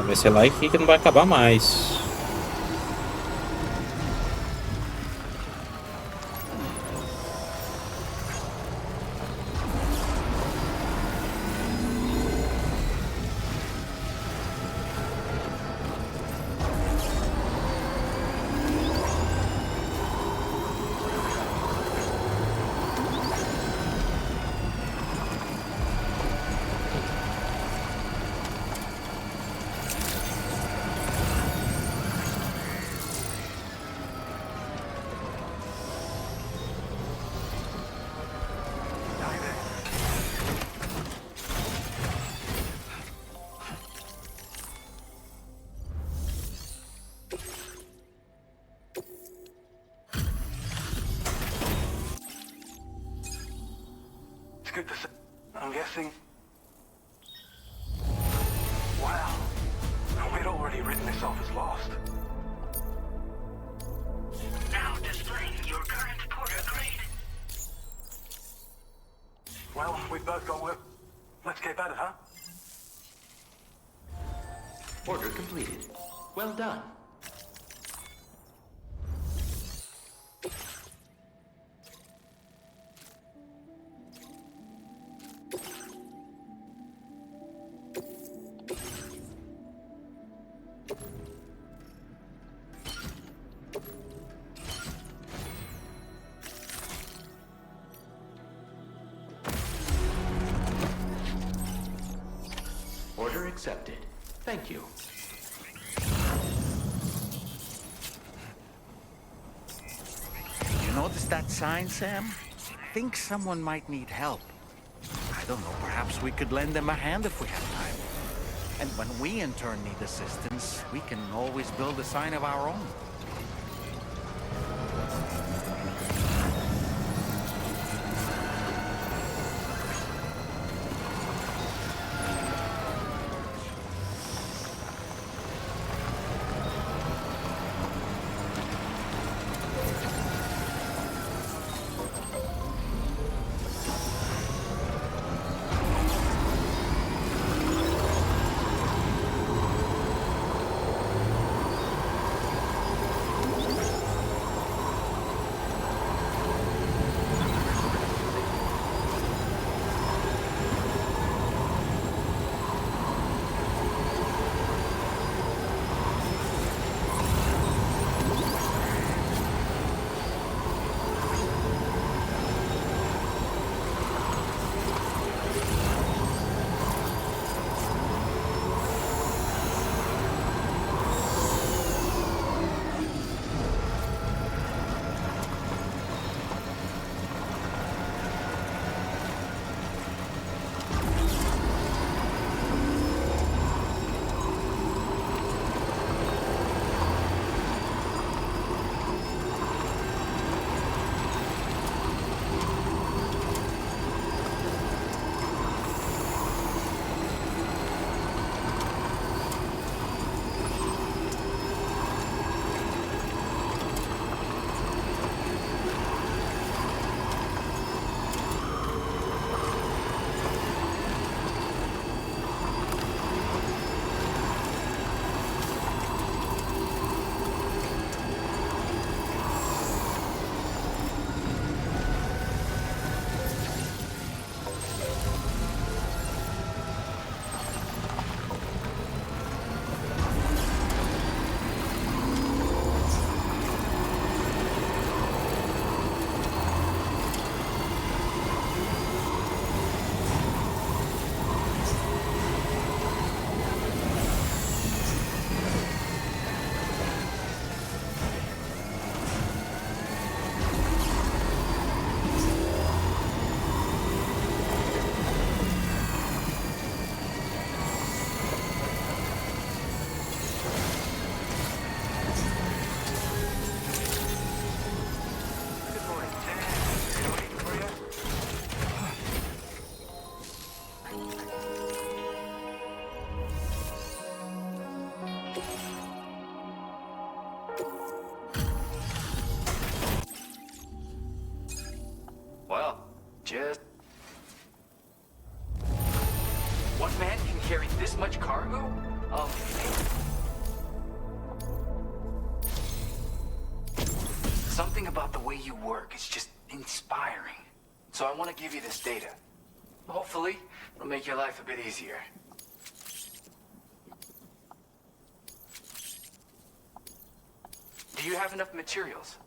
Vai ser lá e que não vai acabar mais. good to see. I'm guessing... Wow. We'd already written this off as lost. Now displaying your current Porter grade. Well, we've both got work. Let's get at it, huh? Order completed. Well done. Order accepted. Thank you. You notice that sign, Sam? I think someone might need help. I don't know, perhaps we could lend them a hand if we have time. And when we in turn need assistance, we can always build a sign of our own. Just... One man can carry this much cargo? Something about the way you work is just inspiring. So I want to give you this data. Hopefully, it'll make your life a bit easier. Do you have enough materials?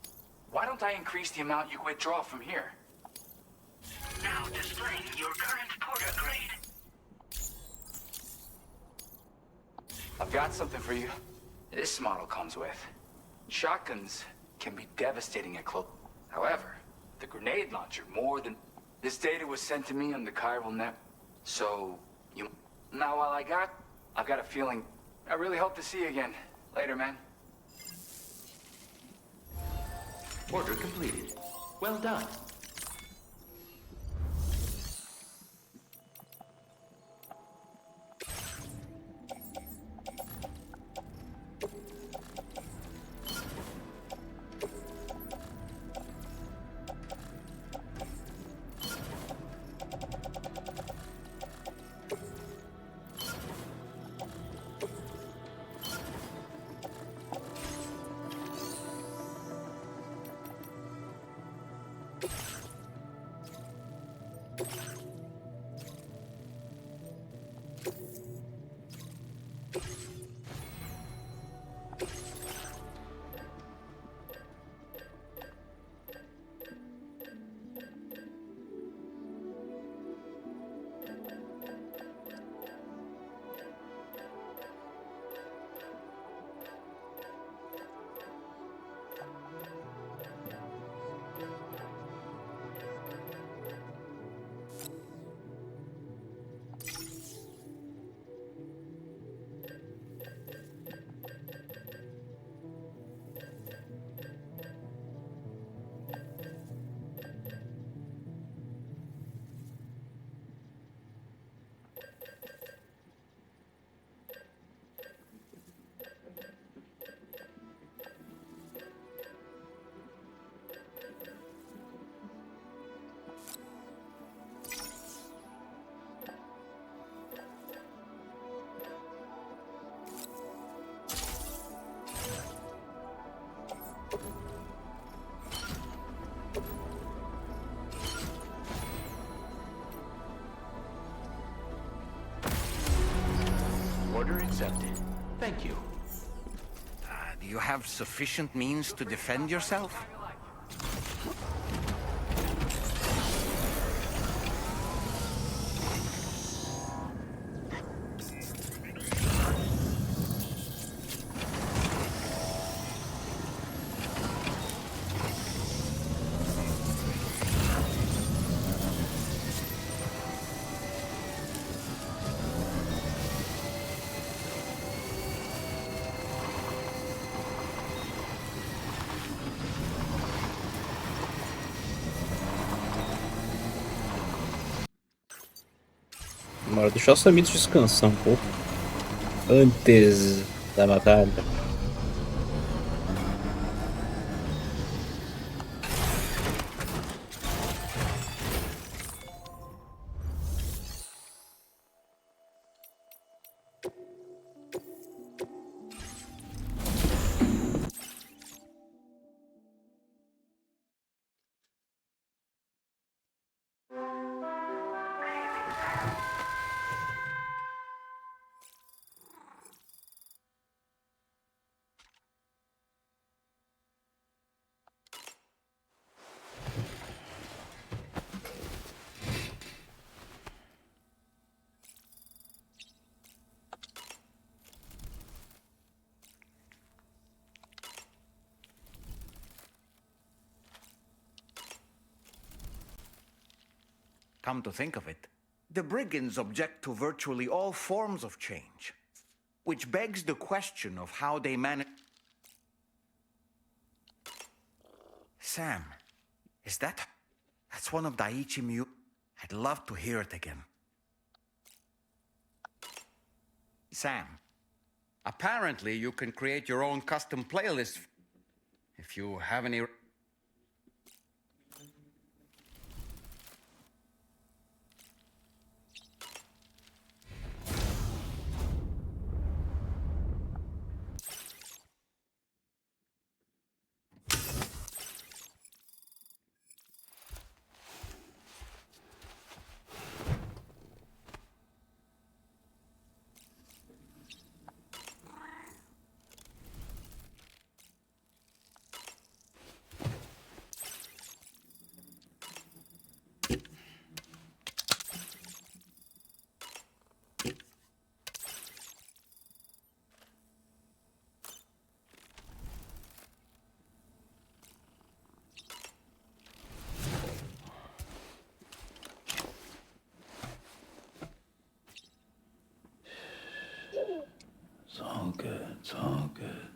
Why don't I increase the amount you withdraw from here? Now displaying your current Porter grade. I've got something for you. This model comes with. Shotguns can be devastating at close. However, the grenade launcher more than... This data was sent to me on the chiral net. So, you... Now while I've got a feeling... I really hope to see you again. Later, man. Order completed. Well done. accepted. Thank you. Do you have sufficient means to defend yourself? Bora deixar os amigos descansar um pouco antes da batalha. Come to think of it, the brigands object to virtually all forms of change, which begs the question of how they manage. Sam, is that? That's one of Daiichi Mu. I'd love to hear it again. Sam, apparently you can create your own custom playlist if you have any. It's all good. It's all good.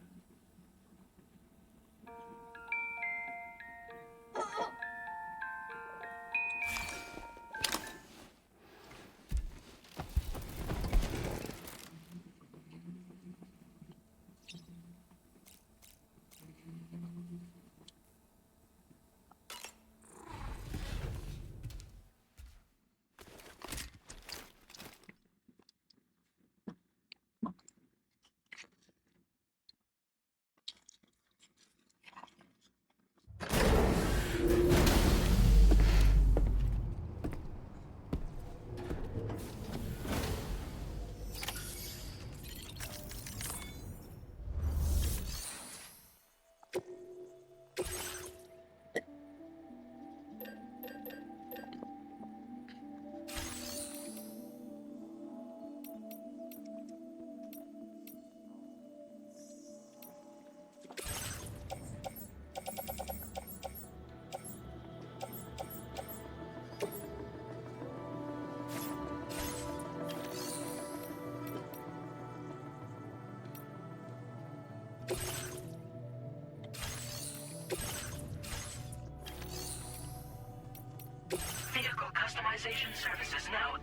Vehicle customization services now.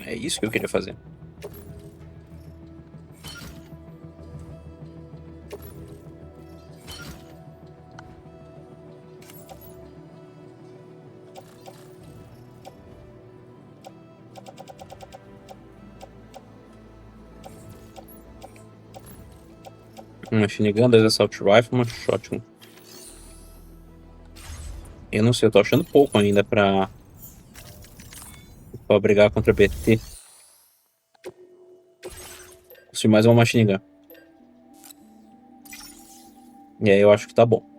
É isso que eu queria fazer. Uma machine gun, 2 assault rifle, uma shotgun. Eu não sei, eu tô achando pouco ainda pra brigar contra BT. Se mais uma machine gun. E aí eu acho que tá bom.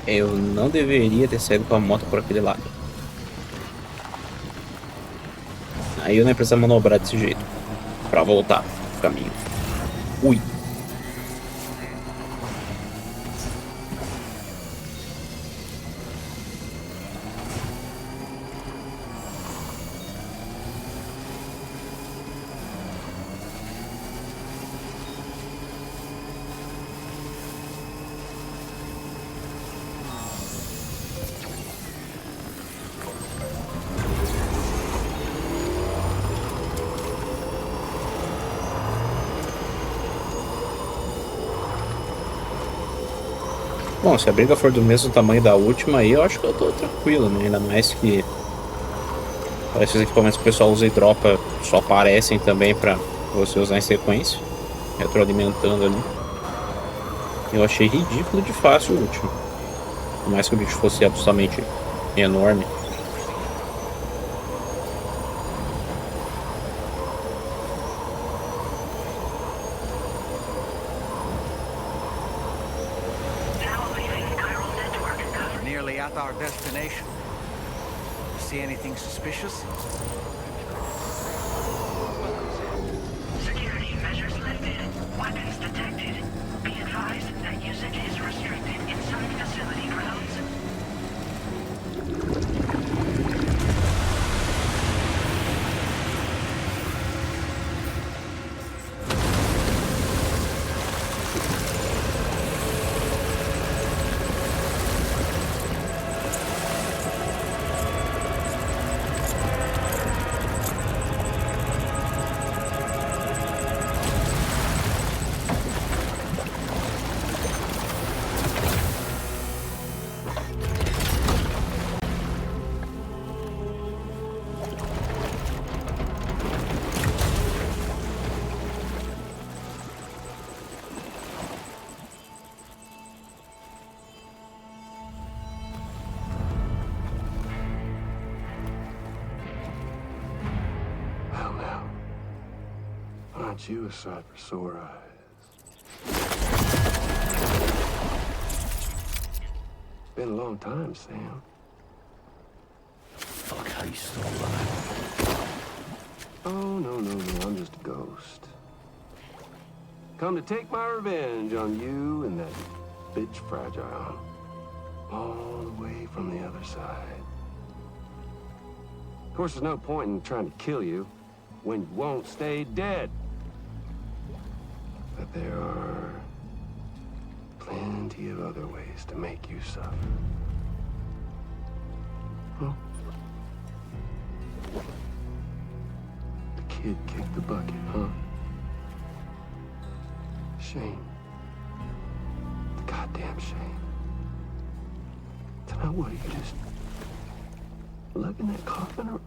Eu não deveria ter saído com a moto por aquele lado. Aí eu nem precisava manobrar desse jeito. Pra voltar pro caminho. Ui. Bom, se a briga for do mesmo tamanho da última aí, eu acho que eu tô tranquilo, né? Ainda mais que parece que os equipamentos que o pessoal usa e dropa só aparecem também pra você usar em sequência, retroalimentando ali. Eu achei ridículo de fácil o último. Por mais que o bicho fosse absolutamente enorme. Nearly at our destination. See anything suspicious? Security measures lifted. Weapons detected. Be advised that usage is restricted inside facility grounds. Aren't you a sight for sore eyes? It's been a long time, Sam. Fuck, how you still alive? Oh, no, I'm just a ghost. Come to take my revenge on you and that bitch Fragile. All the way from the other side. Of course, there's no point in trying to kill you when you won't stay dead. there are plenty of other ways to make you suffer. Huh? The kid kicked the bucket, huh? Shame. The goddamn shame. So now what, are you just lugging that coffin or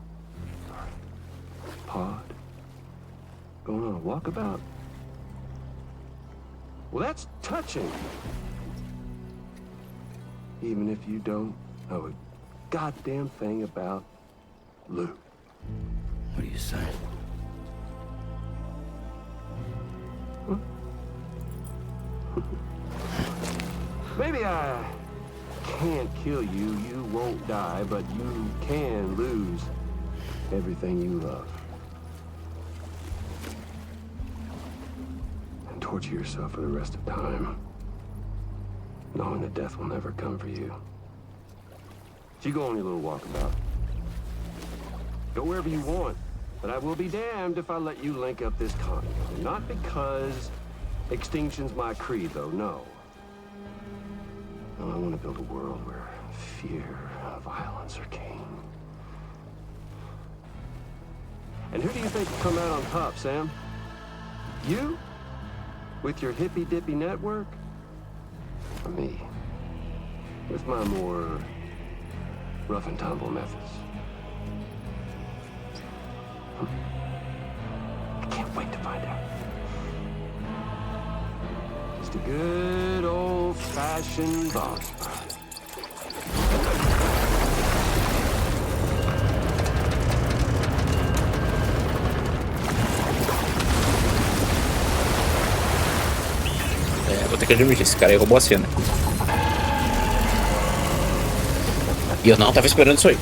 pod? Going on a walkabout? Well, that's touching. Even if you don't know a goddamn thing about Lou. What are you saying? Huh? Maybe I can't kill you, you won't die, but you can lose everything you love. And torture yourself for the rest of time, knowing that death will never come for you. So you go on your little walkabout. Go wherever you want, but I will be damned if I let you link up this continent. Not because extinction's my creed, though, no. No, I want to build a world where fear and violence are king. And who do you think will come out on top, Sam? You? With your hippy-dippy network? Or me? With my more rough and tumble methods? I can't wait to find out. Just a good old-fashioned boss fight. Vou ter que admitir, esse cara aí roubou a cena. E eu não tava esperando isso aí.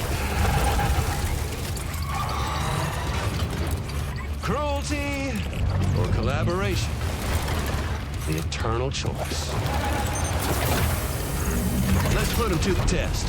Cruelty or collaboration? The eternal choice. Let's put him to the test.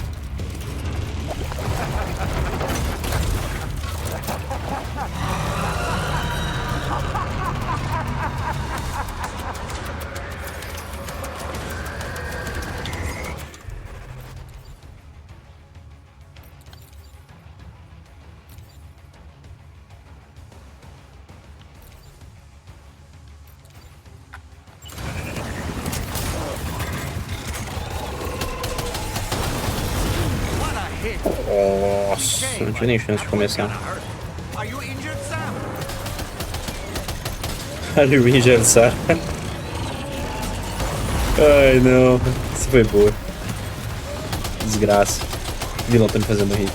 Nossa, não tinha nem chance de começar. Are you injured, Sam? Ai não, isso foi boa. Desgraça. O vilão tá me fazendo rir.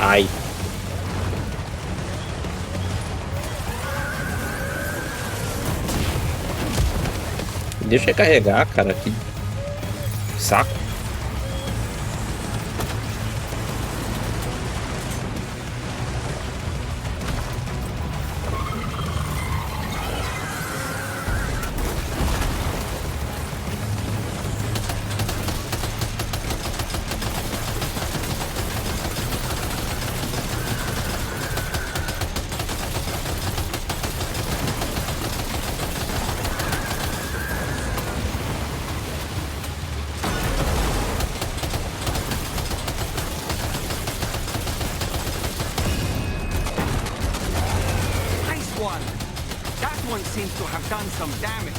Ai. Deixa eu carregar, cara. Que saco. Seems to have done some damage.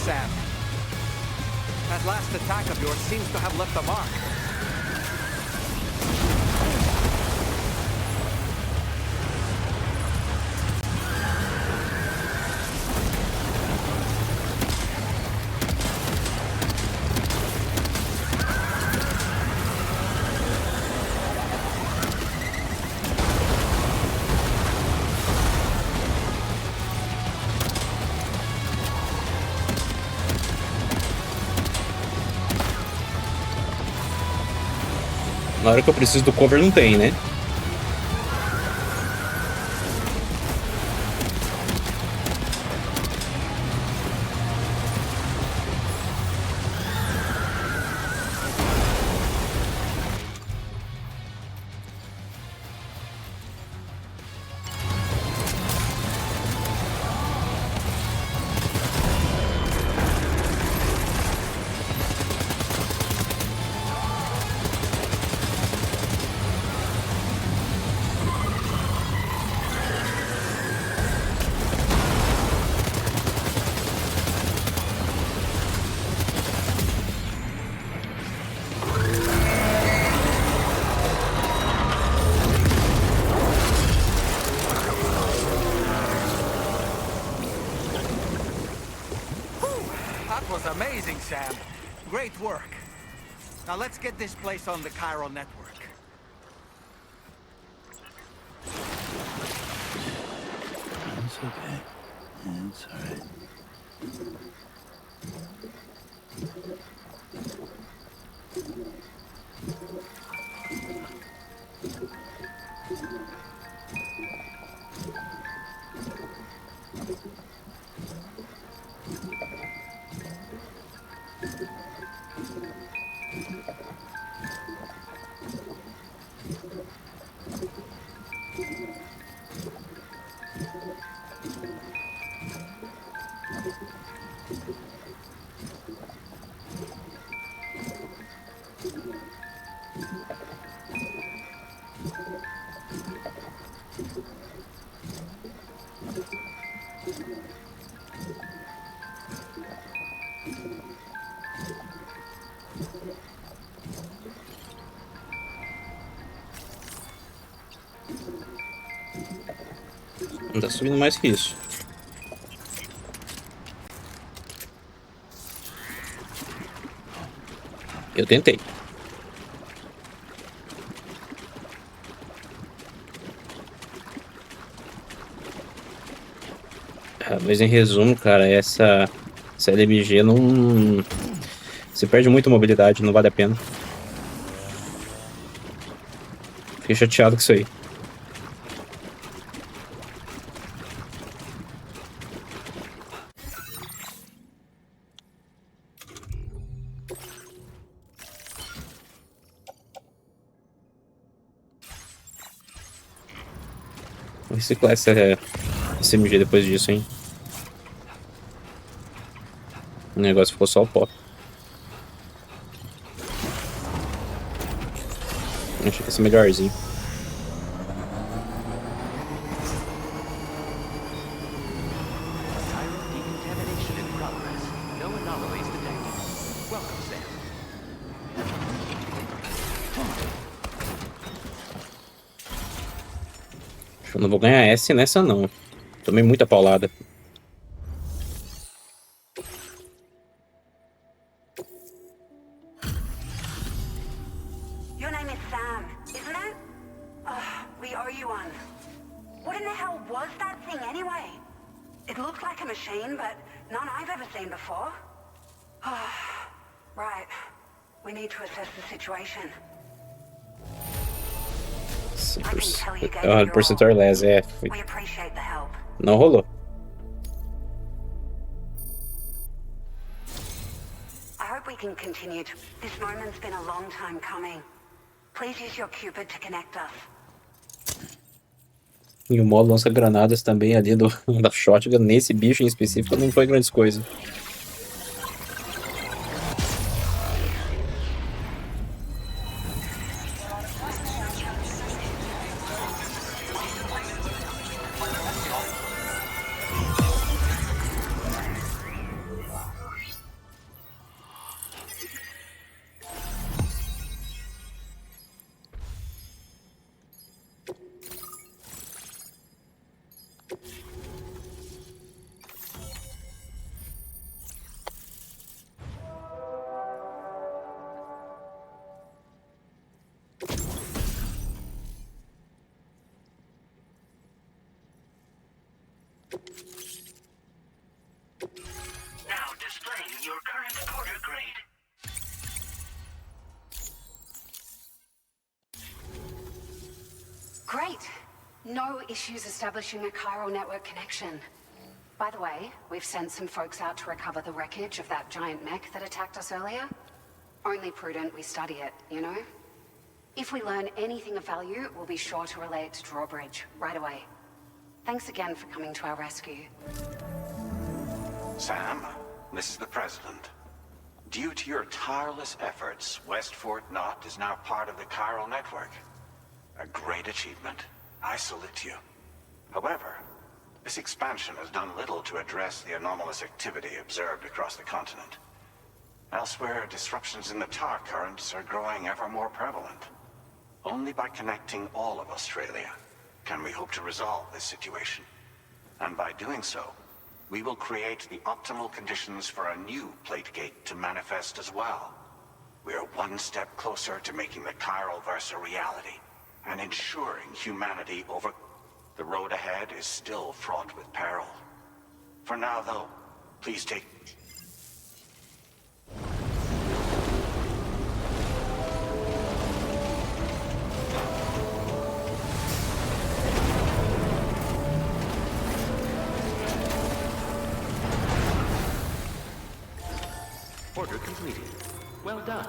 Sam. That last attack of yours seems to have left a mark. Na hora que eu preciso do cover não tem, né? That was amazing, Sam. Great work. Now let's get this place on the chiral network. It's okay. It's alright. Não tá subindo mais que isso. Eu tentei. Mas em resumo, cara, essa LMG não... Você perde muito mobilidade, não vale a pena. Fiquei chateado com isso aí. Vou reciclar esse MG depois disso, hein? O negócio ficou só o pó. Acho que esse é melhorzinho. Eu não vou ganhar S nessa não. Tomei muita paulada. Your name is Sam, isn't it? We owe you one. What in the hell was that thing anyway? It looked like a machine, but none I've ever seen before. Right. We need to assess the situation. Percentual less, é. Não rolou. I hope we can continue to... This moment's been a long time coming. Please use your Cupid to connect us. E o modo lança-granadas também ali da shotgun, nesse bicho em específico, não foi grandes coisas. Now displaying your current porter grade. Great. No issues establishing a chiral network connection. By the way, we've sent some folks out to recover the wreckage of that giant mech that attacked us earlier. Only prudent we study it, you know? If we learn anything of value, we'll be sure to relay it to Drawbridge right away. Thanks again for coming to our rescue. Sam, this is the President. Due to your tireless efforts, West Fort Knot is now part of the chiral network. A great achievement. I salute you. However, this expansion has done little to address the anomalous activity observed across the continent. Elsewhere, disruptions in the tar currents are growing ever more prevalent. Only by connecting all of Australia can we hope to resolve this situation. And by doing so, we will create the optimal conditions for a new Plategate to manifest as well. We are one step closer to making the chiral verse a reality, and ensuring humanity over... The road ahead is still fraught with peril. For now, though, please take... Order completed. Well done.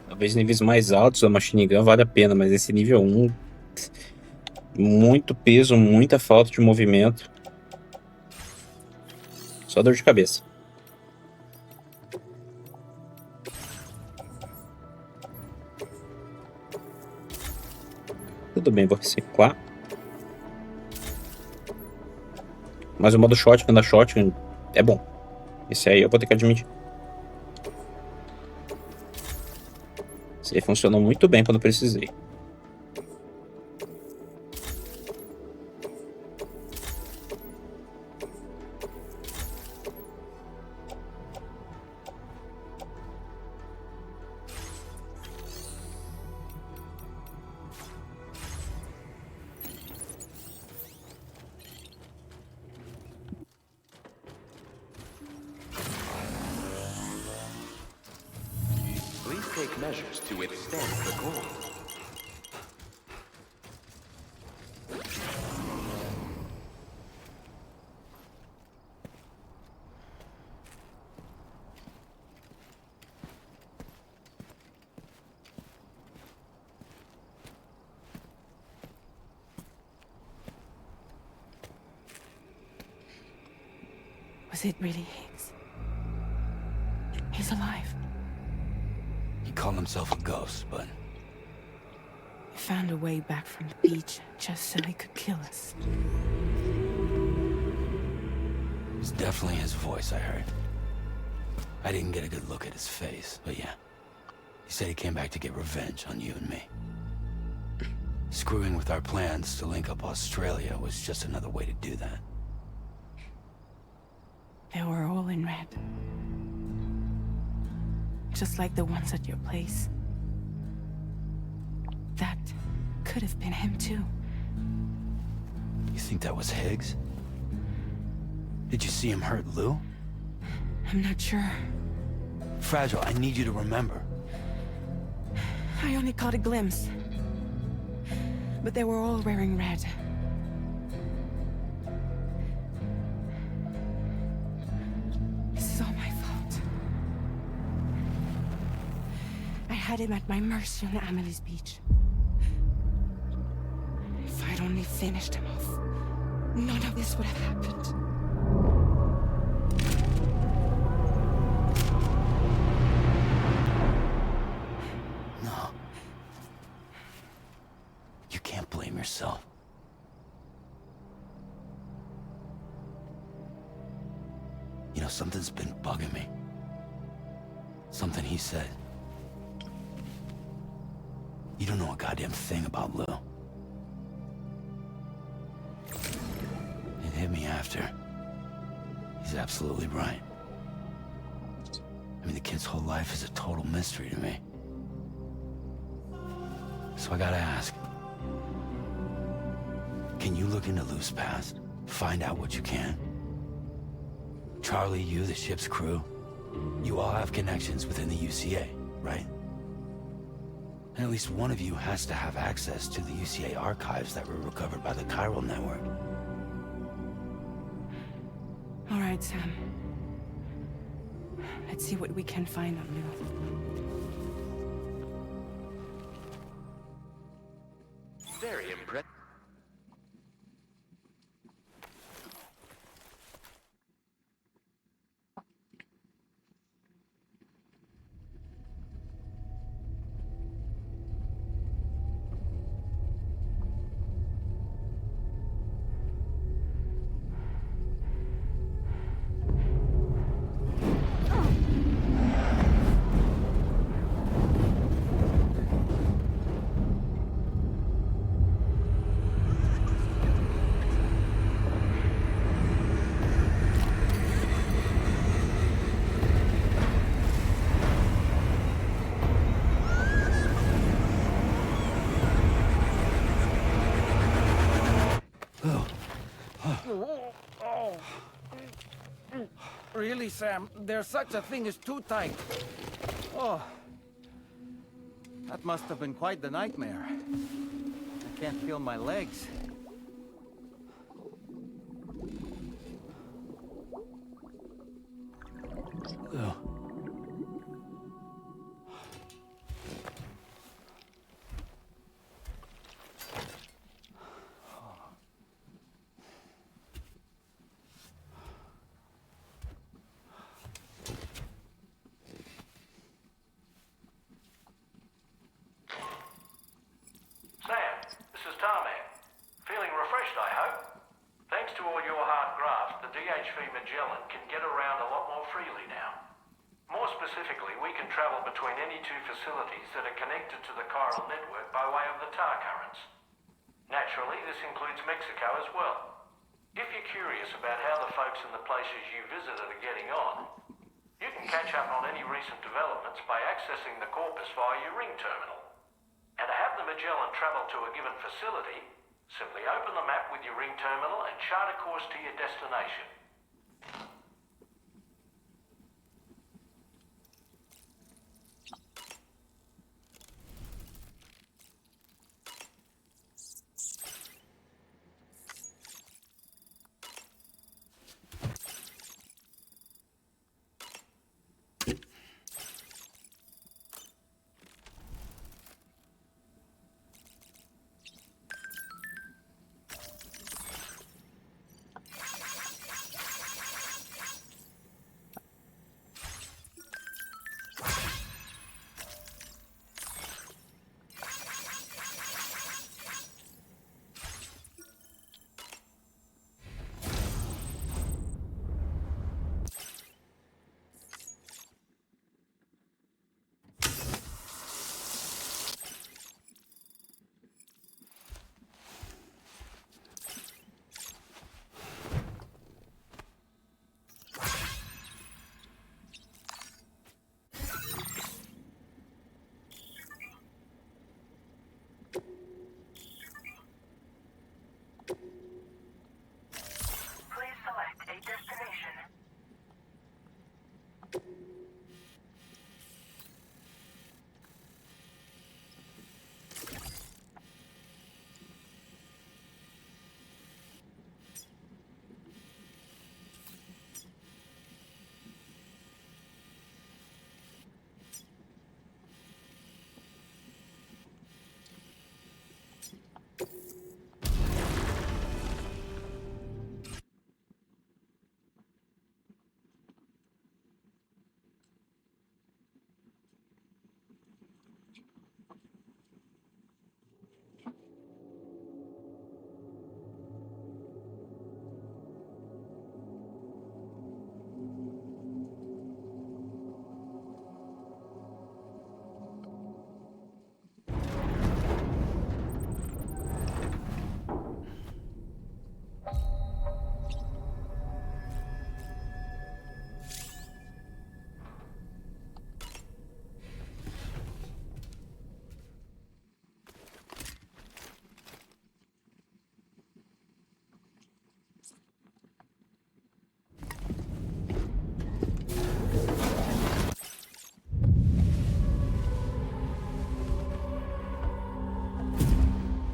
Talvez níveis mais altos a Machine Gun vale a pena, mas esse nível 1, muito peso, muita falta de movimento. Só dor de cabeça. Tudo bem, vou reciclar. Mas o modo shotgun da shotgun é bom. Esse aí eu vou ter que admitir. Esse aí funcionou muito bem quando precisei. Take measures to withstand the cold. Was it really Higgs? He's alive. He called himself a ghost, but... He found a way back from the beach just so he could kill us. It's definitely his voice I heard. I didn't get a good look at his face, but yeah. He said he came back to get revenge on you and me. Screwing with our plans to link up Australia was just another way to do that. They were all in red. Just like the ones at your place. That could have been him too. You think that was Higgs? Did you see him hurt Lou? I'm not sure. Fragile, I need you to remember. I only caught a glimpse. But they were all wearing red. This is all my fault. I had him at my mercy on Amelie's beach. If I'd only finished him off, none of this would have happened. No. You can't blame yourself. You know, something's been bugging me. Something he said. You don't know a goddamn thing about Lou. It hit me after. He's absolutely right. I mean, the kid's whole life is a total mystery to me. So I gotta ask, can you look into Lou's past? Find out what you can? Charlie, you, the ship's crew, you all have connections within the UCA, right? And at least one of you has to have access to the UCA archives that were recovered by the Chiral Network. All right, Sam. Let's see what we can find on Lou. Very impressive. Really, Sam? There's such a thing as too tight. Oh. That must have been quite the nightmare. I can't feel my legs. Lou. Sam, this is Tarman. Feeling refreshed, I hope? Thanks to all your hard graft, the DHV Magellan can get around a lot more freely now. More specifically, we can travel between any two facilities that are connected to the chiral network by way of the tar currents. Naturally, this includes Mexico as well. If you're curious about how the folks in the places you visited are getting on, you can catch up on any recent developments by accessing the corpus via your ring terminal. And to have the Magellan travel to a given facility, simply open the map with your ring terminal and chart a course to your destination.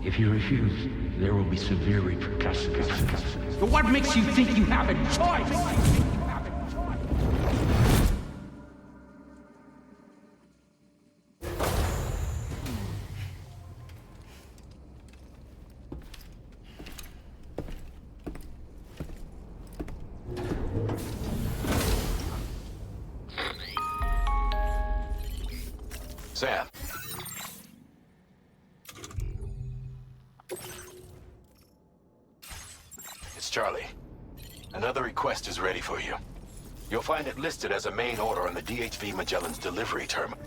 If you refuse, there will be severe repercussions. But what makes you think you have a choice? Sam. It's Charlie. Another request is ready for you. You'll find it listed as a main order on the DHV Magellan's delivery terminal.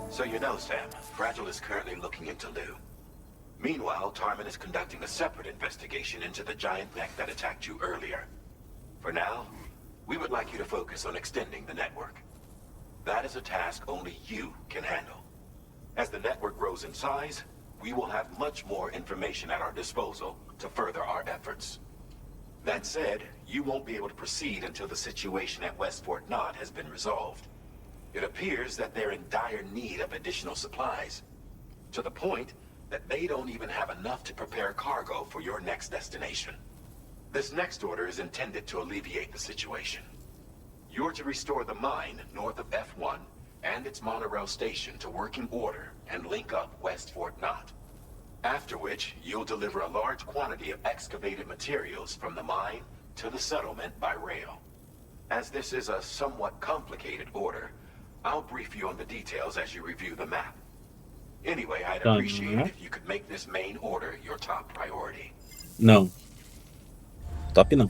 So you know, Sam, Fragile is currently looking into Lou. Meanwhile, Tarman is conducting a separate investigation into the giant mech that attacked you earlier. For now, we would like you to focus on extending the network. That is a task only you can handle. As the network grows in size, we will have much more information at our disposal to further our efforts. That said, you won't be able to proceed until the situation at West Fort Knott has been resolved. It appears that they're in dire need of additional supplies, to the point that they don't even have enough to prepare cargo for your next destination. This next order is intended to alleviate the situation. You're to restore the mine north of F1 and its monorail station to working order and link up West Fort Knott. After which, you'll deliver a large quantity of excavated materials from the mine to the settlement by rail. As this is a somewhat complicated order, I'll brief you on the details as you review the map. Anyway, I'd appreciate it if you could make this main order your top priority. Não. Top não.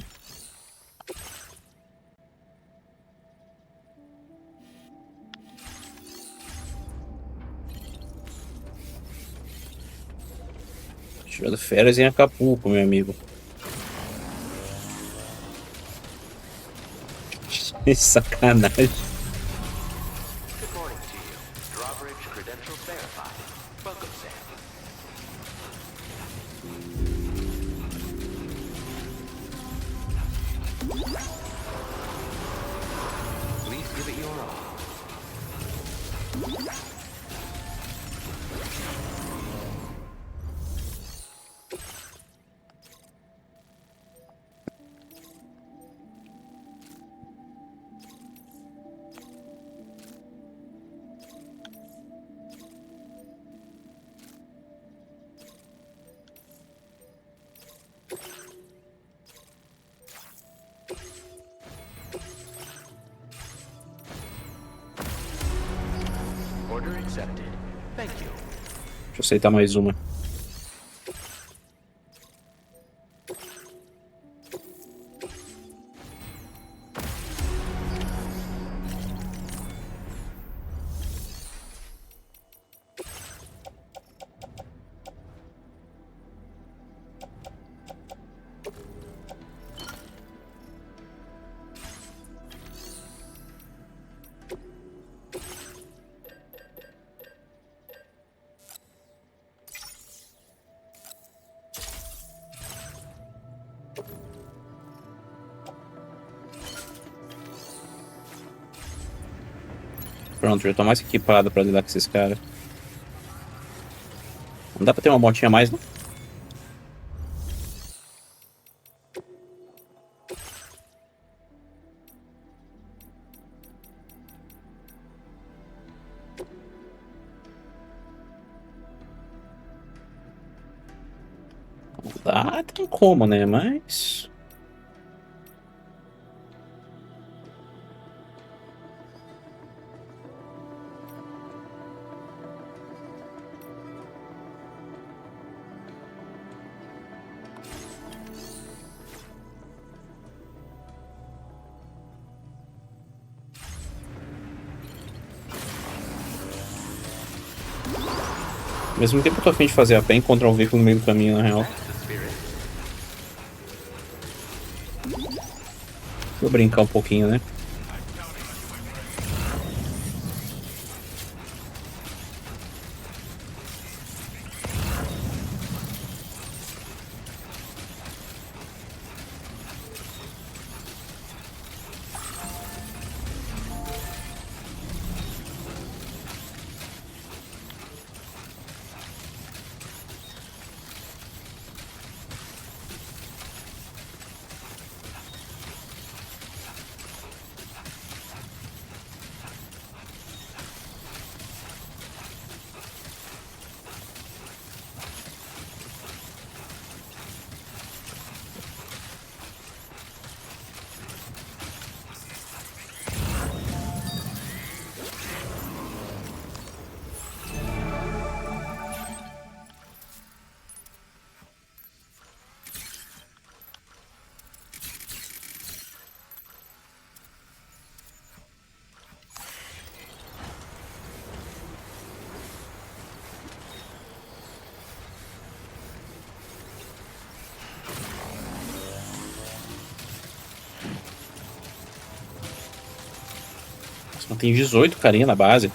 Tirando férias em Acapulco, meu amigo. Que sacanagem. Good morning to you. Drawbridge credentials verified. Welcome, Sam. Please give it your all. Order accepted. Thank you. Deixa eu aceitar mais uma. Pronto, já tô mais equipado pra lidar com esses caras. Não dá pra ter uma motinha a mais, não? Não dá, tem como, né? Mas... Ao mesmo tempo que eu tô a fim de fazer a pé, encontrar um veículo no meio do caminho, na real. Vou brincar um pouquinho, né? Tem 18 carinha na base.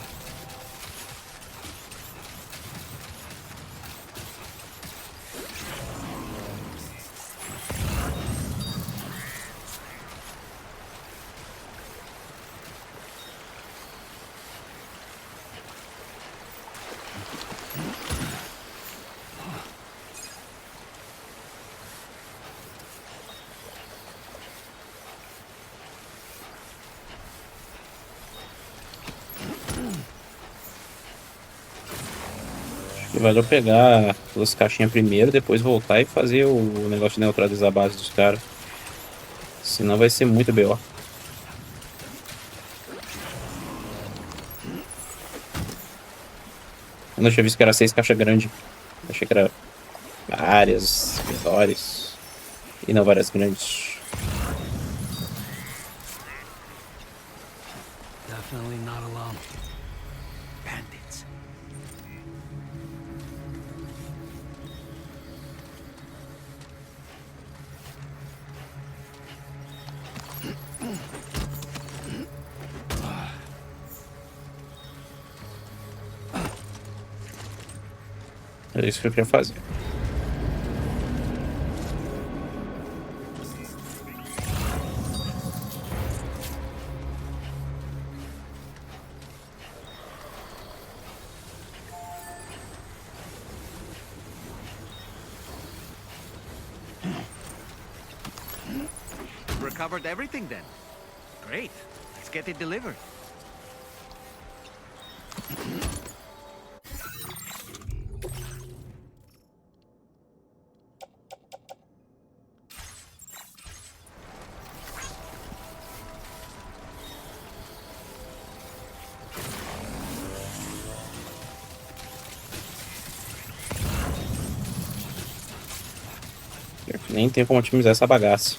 Valeu pegar duas caixinhas primeiro, depois voltar e fazer o negócio de neutralizar a base dos caras. Senão vai ser muito BO. Eu não tinha visto que era 6 caixas grandes. Achei que era várias menores. E não várias grandes. Definitely not alone. Bandits. É isso que eu queria fazer. Recovered everything then. Great. Let's get it delivered. Nem tem como otimizar essa bagaça.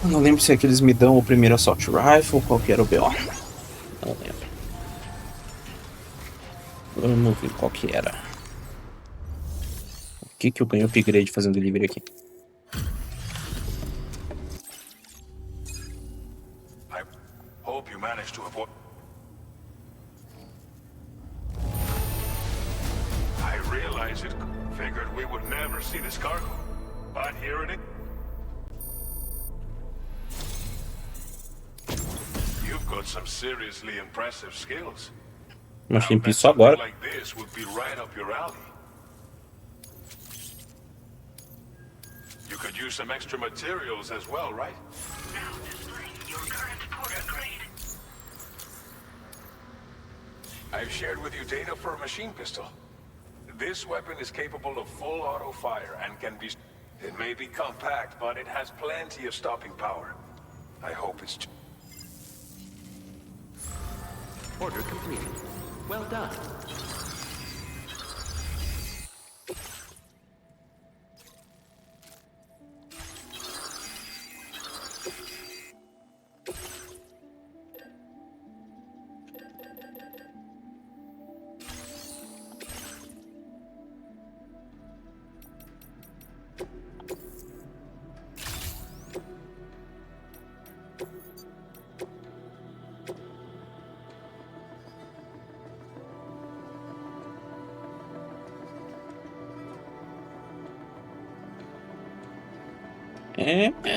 Eu não lembro se é que eles me dão o primeiro Assault Rifle ou qual que era o BO. Não lembro. Vamos ver qual que era. O que eu ganho upgrade fazendo delivery aqui? I hope you managed to avoid. I realize it. Figured we would never see this cargo. But here it is. You've got some seriously impressive skills. Mas tem piso agora. Like this would be right up your alley. You could use some extra materials as well, right? Now displaying your current Porter grade. I've shared with you data for a machine pistol. This weapon is capable of full auto fire and can be... It may be compact, but it has plenty of stopping power. I hope it's... Order completed. Well done.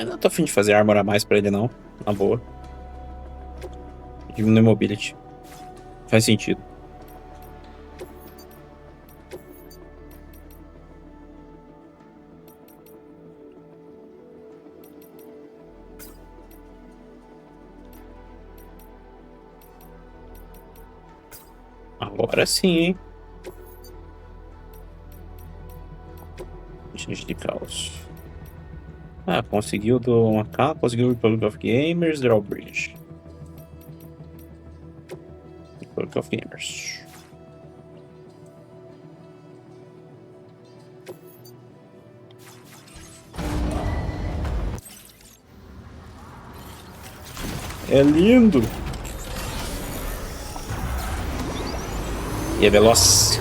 Não tô afim de fazer armor a mais pra ele não, na boa. Diminui mobility. Faz sentido. Agora sim, hein? Gente de caos. Ah, conseguiu do Macau, conseguiu o Republic of Gamers, Drawbridge. Republic of Gamers. É lindo! E é veloz.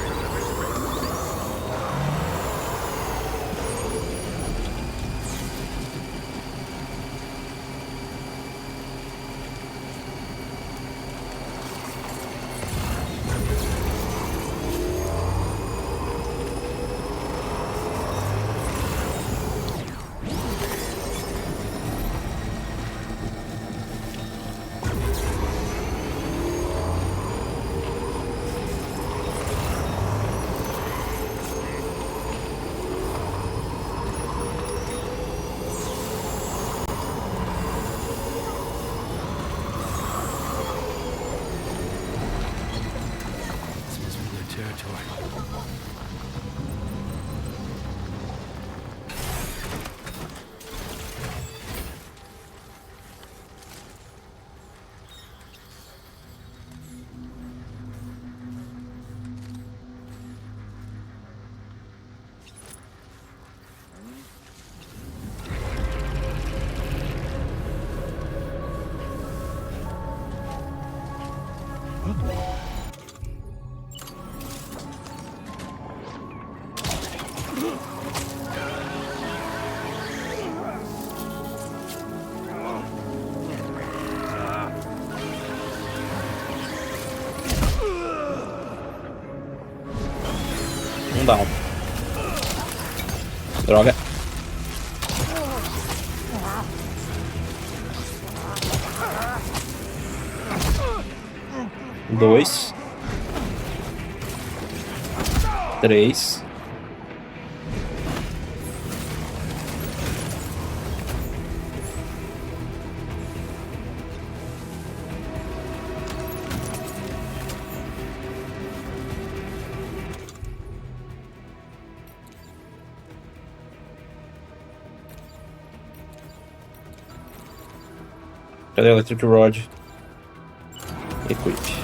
Um down. Droga. Dois. Três. Cadê o Electric Rod? Equip.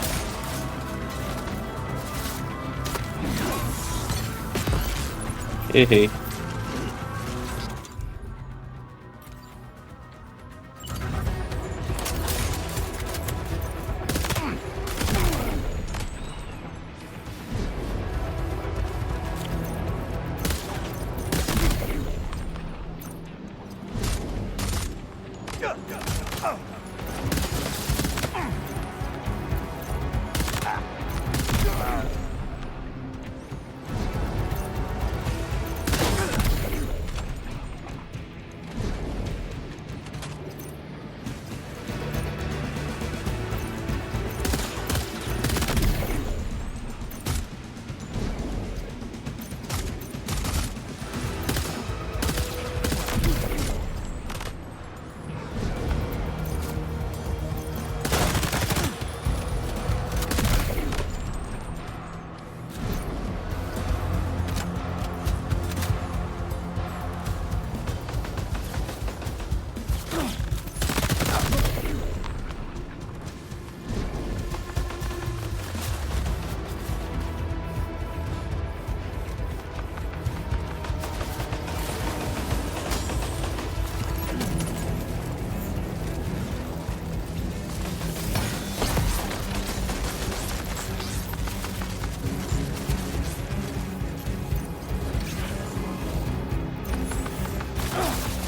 Errei.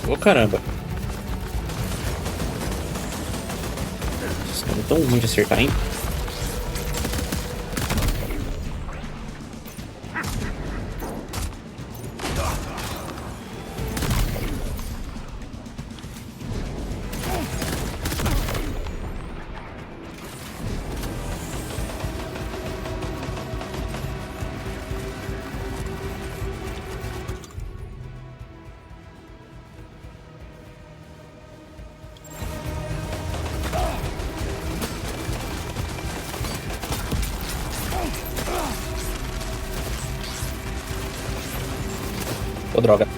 Ô caramba. Esses caras tão ruins de acertar, hein? Ô, droga.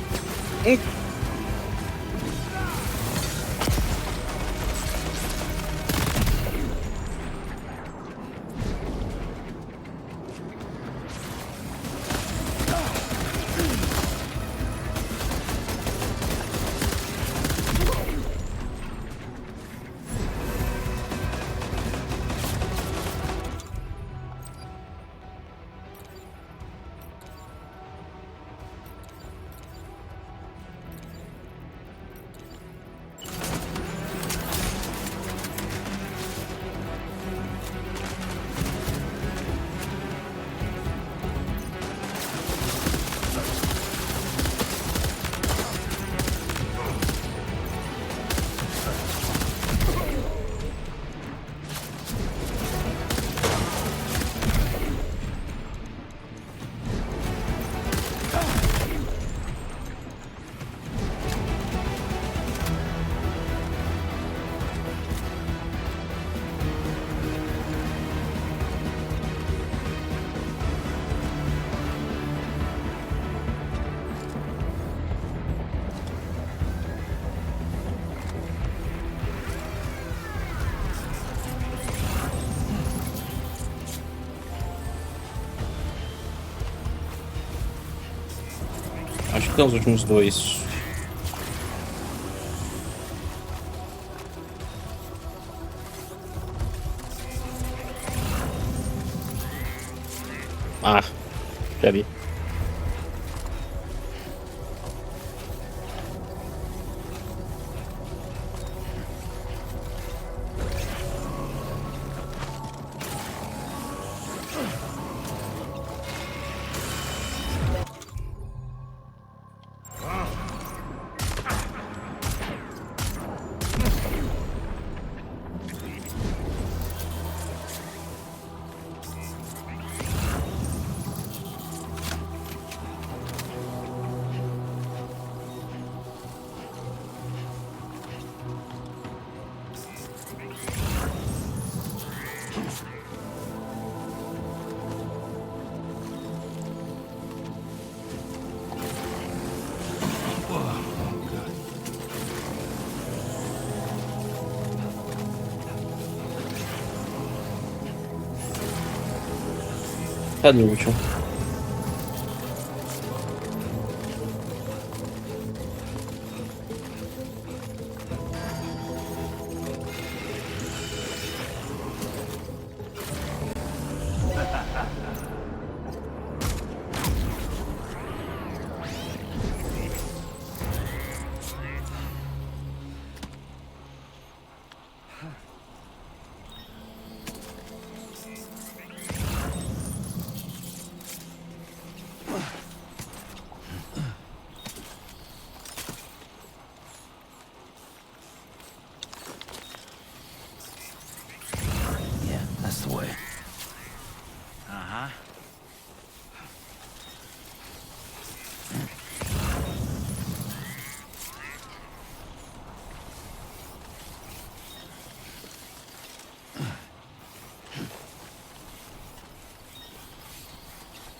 Acho que tem os últimos dois. Ah, já vi. Cadê o último? Yeah, that's the way. Uh-huh.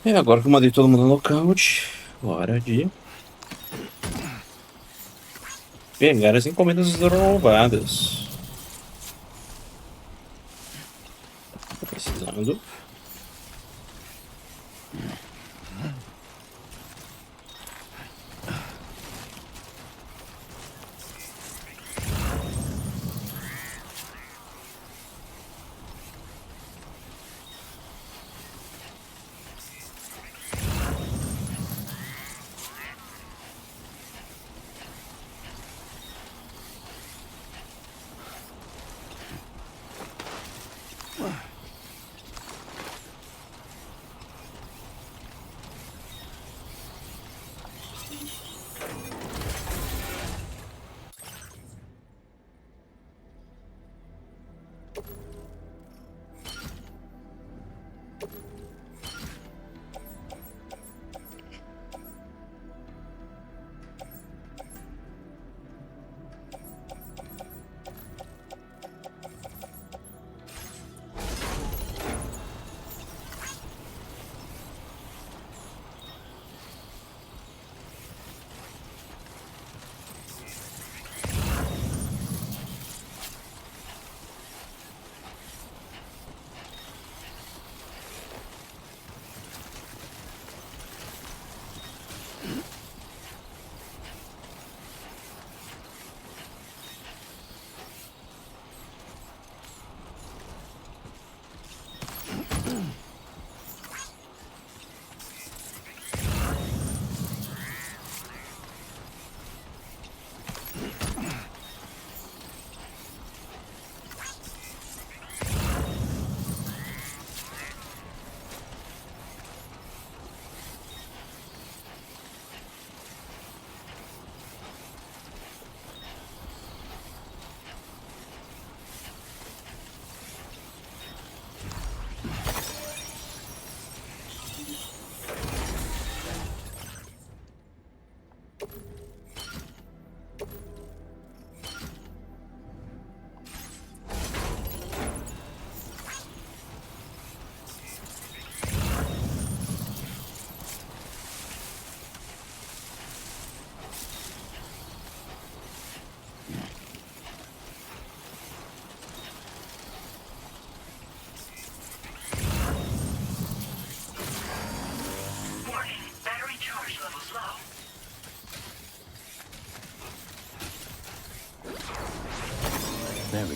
E agora que eu mandei todo mundo no nocaute, hora de pegar as encomendas roubadas. Tô precisando.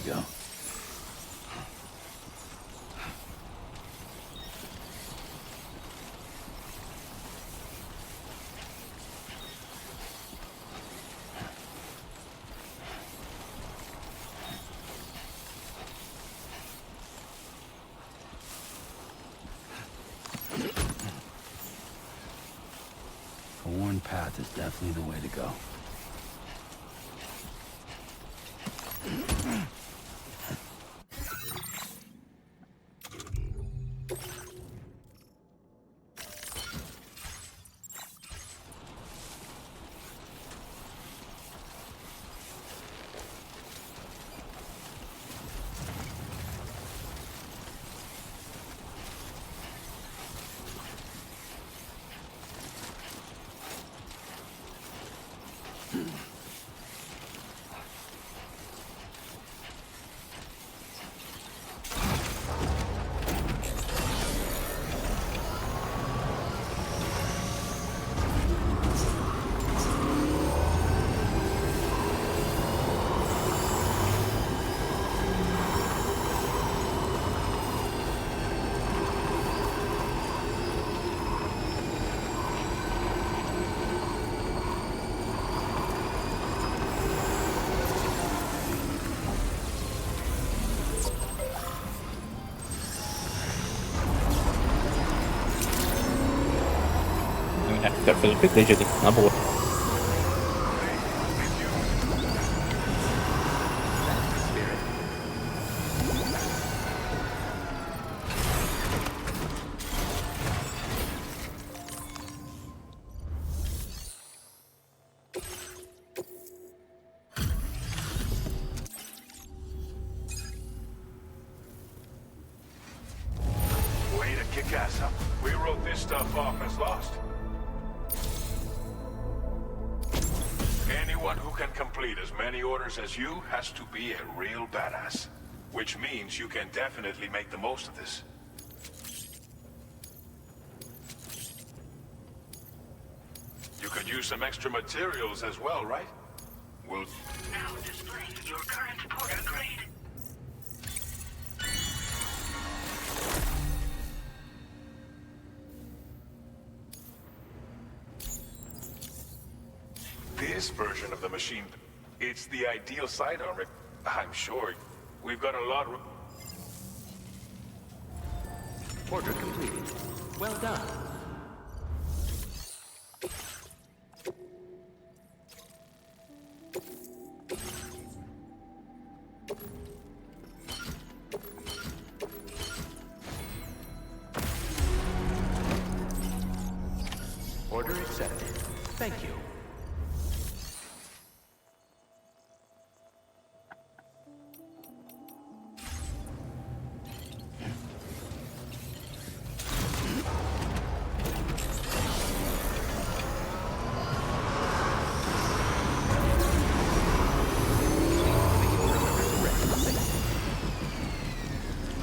go. A worn path is definitely the way to go. Quero fazer um upgrade ali, na boa. Way to kick ass up. We wrote this stuff off as lost. Anyone who can complete as many orders as you has to be a real badass. Which means you can definitely make the most of this. You could use some extra materials as well, right? We'll... Now displaying your current porter grade. This version of the machine, it's the ideal sidearm. I'm sure we've got a lot... Order completed. Well done. Order accepted. Thank you.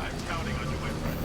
I'm counting on you, my friend.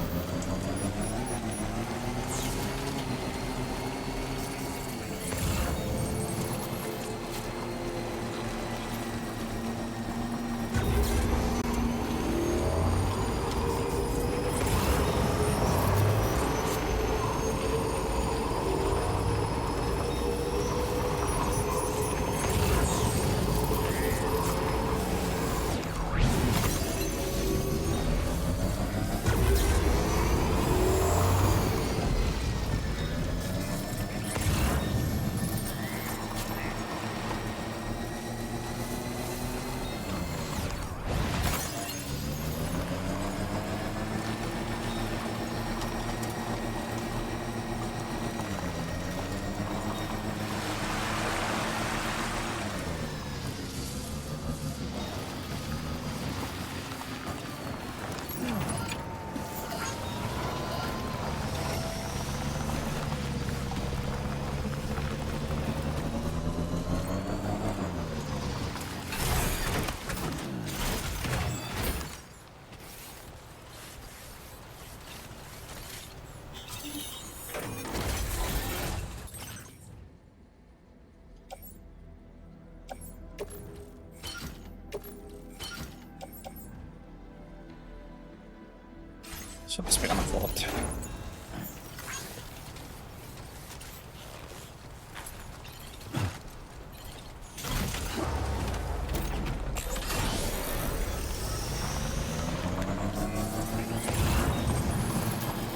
Só pra se pegar na volta.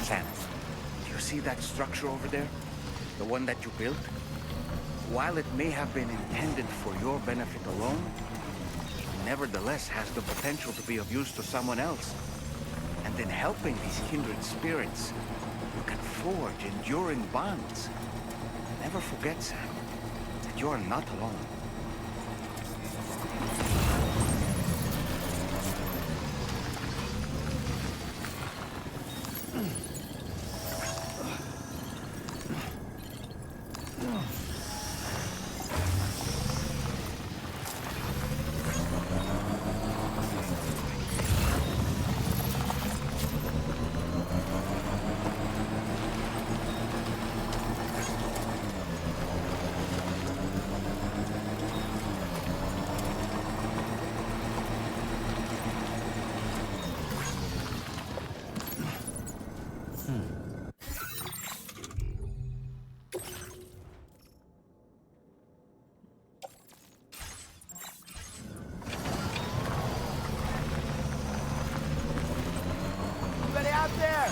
Sam, do you see that structure over there? The one that you built? While it may have been intended for your benefit alone, it nevertheless has the potential to be of use to someone else. And in helping these kindred spirits, you can forge enduring bonds. Never forget, Sam, that you are not alone. Anybody out there?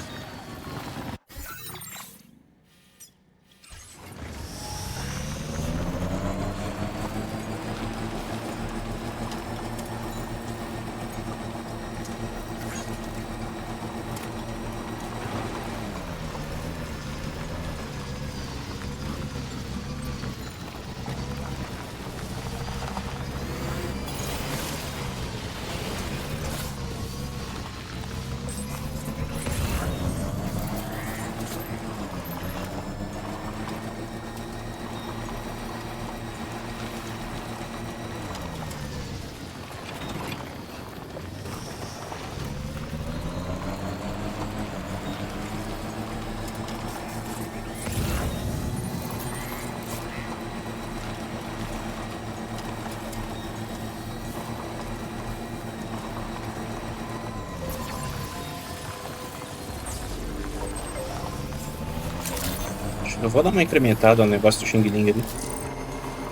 Eu vou dar uma incrementada no negócio do Xing Ling ali.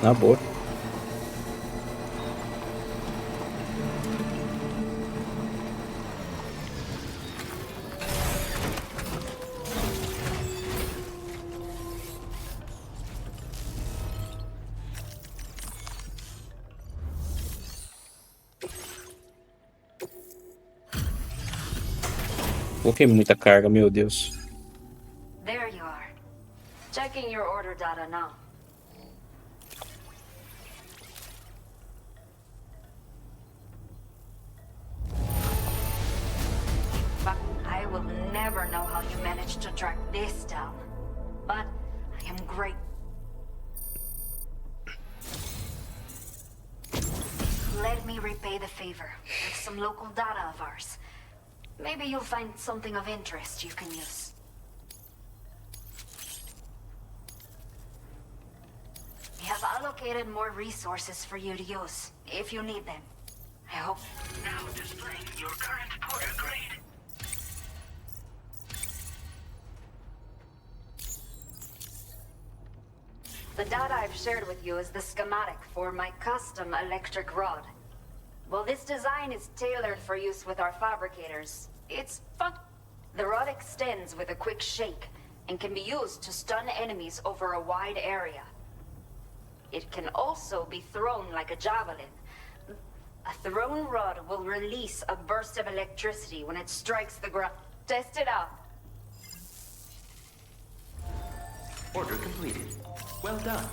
Na boa. Coloquei muita carga, meu Deus. There you are. Checking your order data now. But I will never know how you managed to track this down. But I am great. Let me repay the favor with some local data of ours. Maybe you'll find something of interest you can use. We have allocated more resources for you to use, if you need them. I hope. Now displaying your current Porter grade. The data I've shared with you is the schematic for my custom electric rod. Well, this design is tailored for use with our fabricators. It's fun. The rod extends with a quick shake and can be used to stun enemies over a wide area. It can also be thrown like a javelin. A thrown rod will release a burst of electricity when it strikes the ground. Test it out. Order completed. Well done.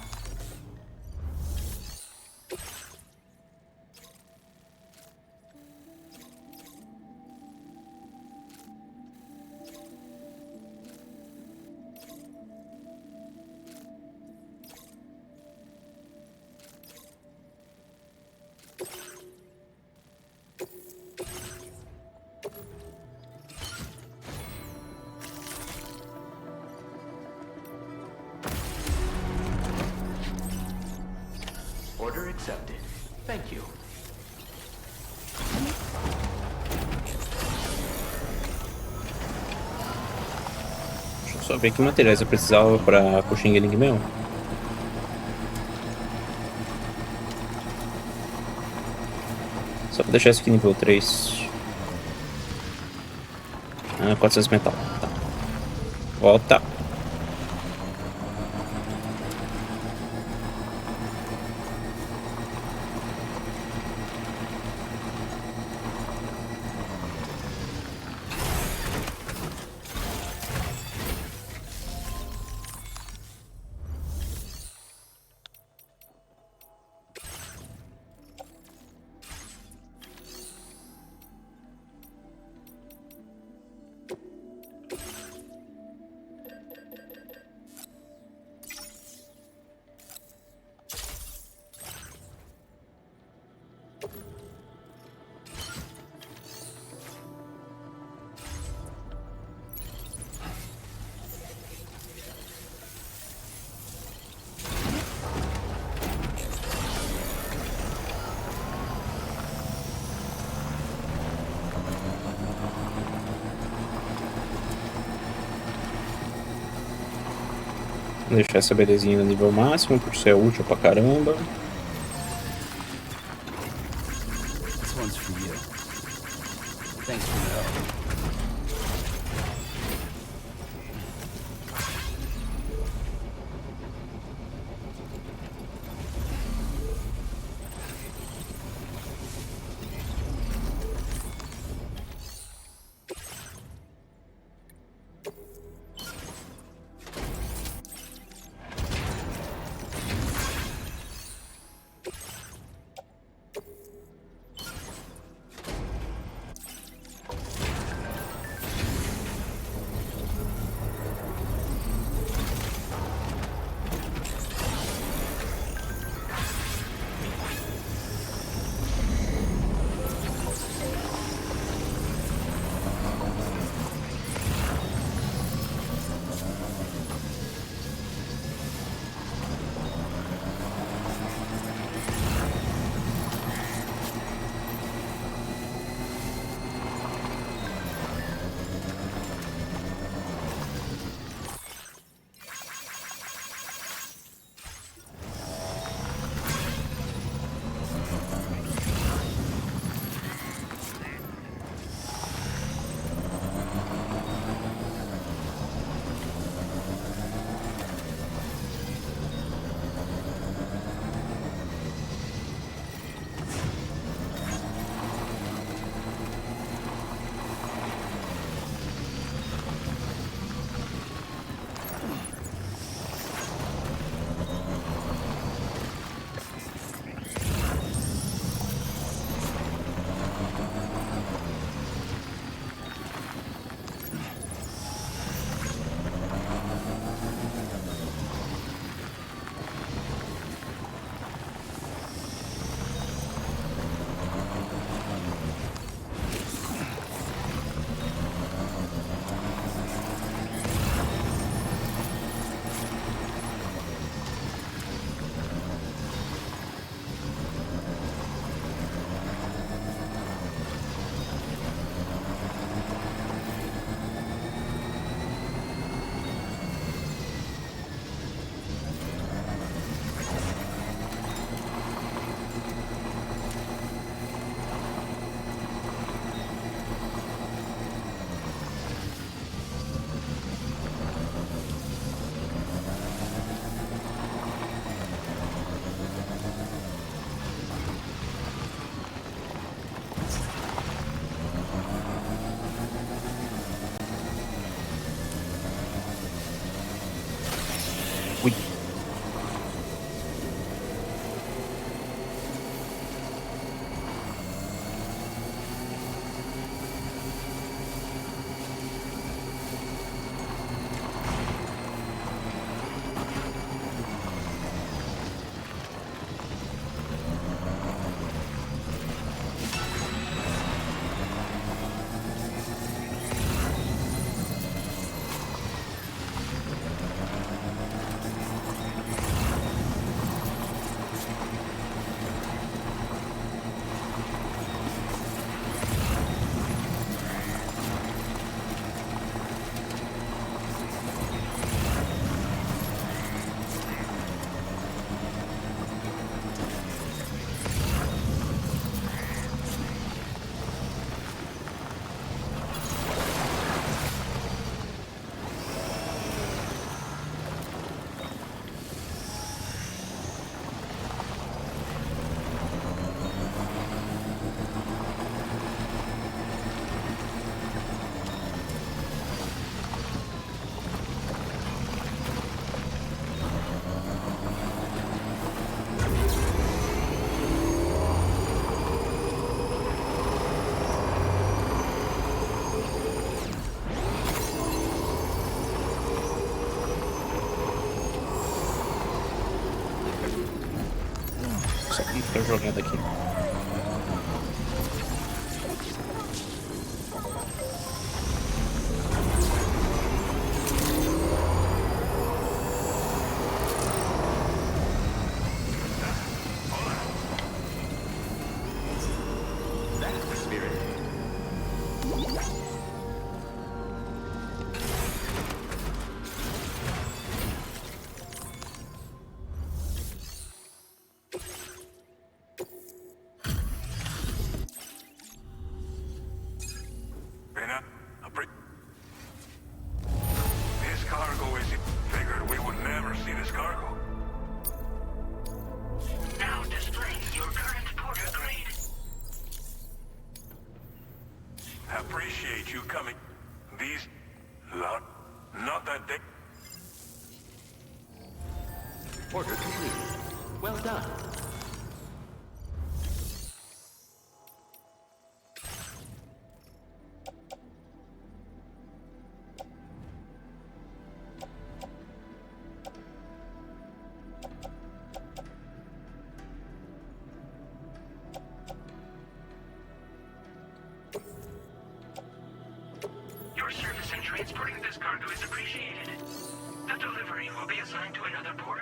Order accepted. Thank you. só ver que materiais eu precisava pra o Xing Ling meu. Só pra deixar isso aqui nível 3. 400 metal. Tá. Volta. Vou deixar essa belezinha no nível máximo, porque isso é útil pra caramba. This one's for you. Thanks for the help. Só pra não ficar jogando aqui. That's the spirit. This cargo is... Figured we would never see this cargo. Now displaying your current porter grade. Appreciate you coming. These... Not that they... Order complete. Well done. Your service in transporting this cargo is appreciated. The delivery will be assigned to another porter.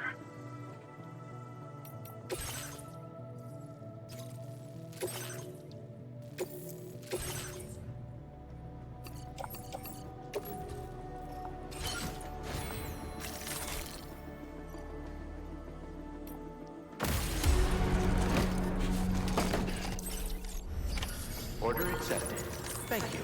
Order accepted. Thank you.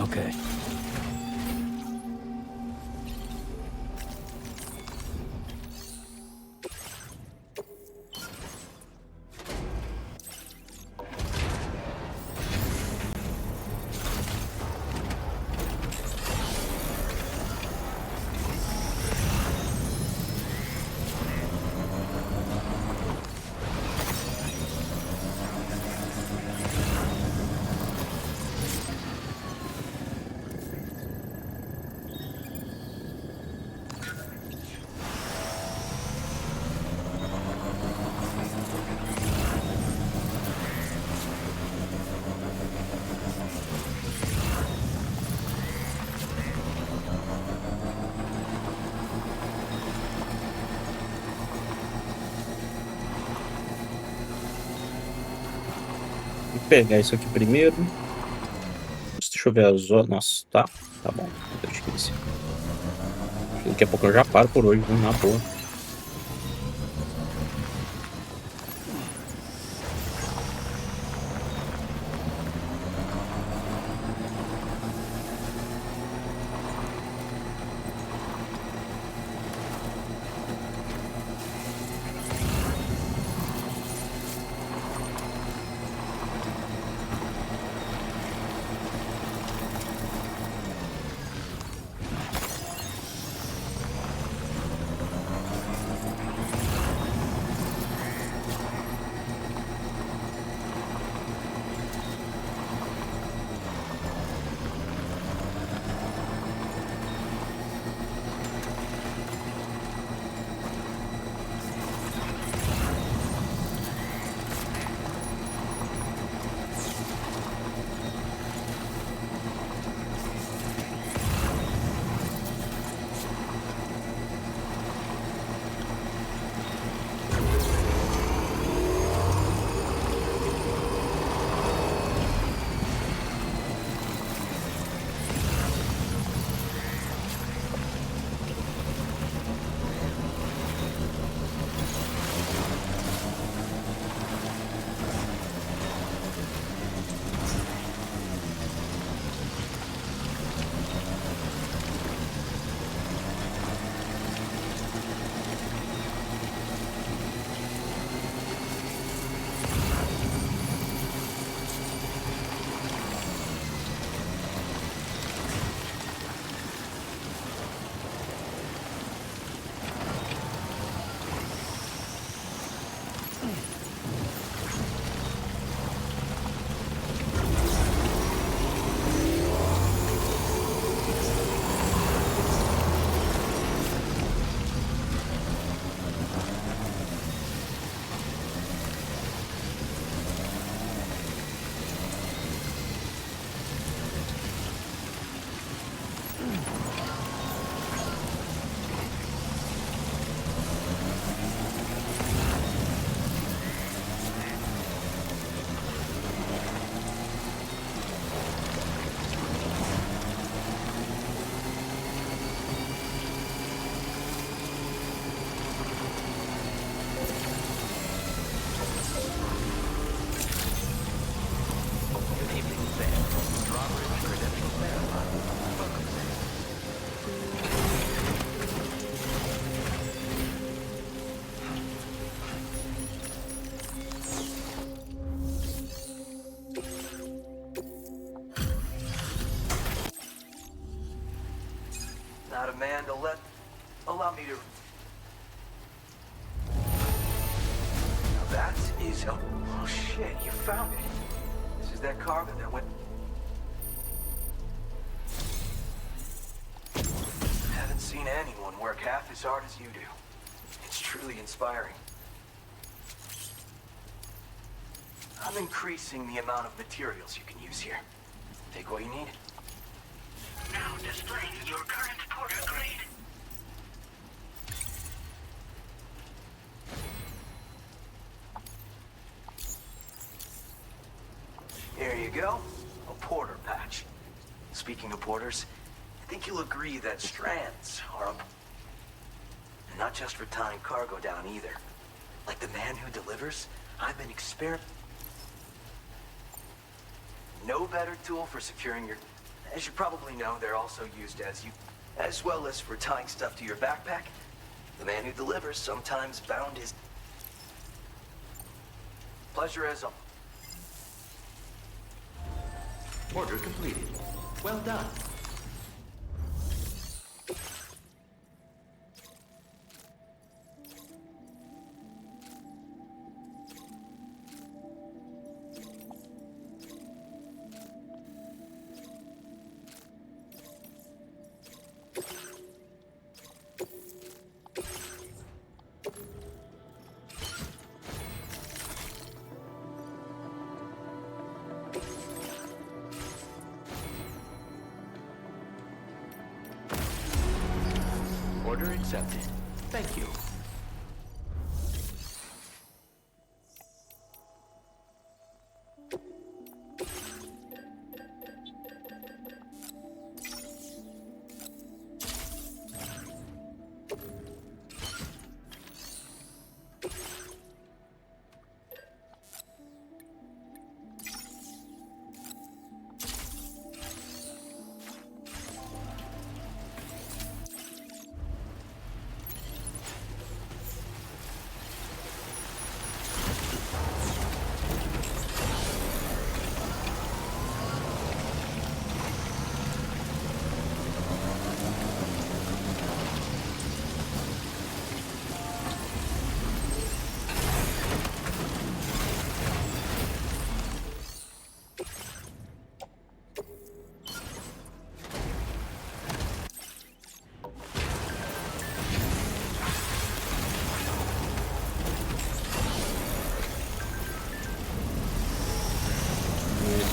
Okay. Vou pegar isso aqui primeiro. Deixa eu ver as horas. Nossa, tá bom. Eu esqueci. Daqui a pouco eu já paro por hoje, na boa. command, allow me to... Now that is... Oh shit, you found it. This is that cargo that went... Haven't seen anyone work half as hard as you do. It's truly inspiring. I'm increasing the amount of materials you can use here. Take what you need. Now displaying your current porter grade. Here you go. A porter patch. Speaking of porters, I think you'll agree that strands are a... And not just for tying cargo down either. Like the man who delivers, I've been no better tool for securing your... As you probably know, they're also used as well as for tying stuff to your backpack. The man who delivers sometimes bound his... Pleasure as always. Order completed. Well done. Order accepted. Thank you.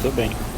Muito bem.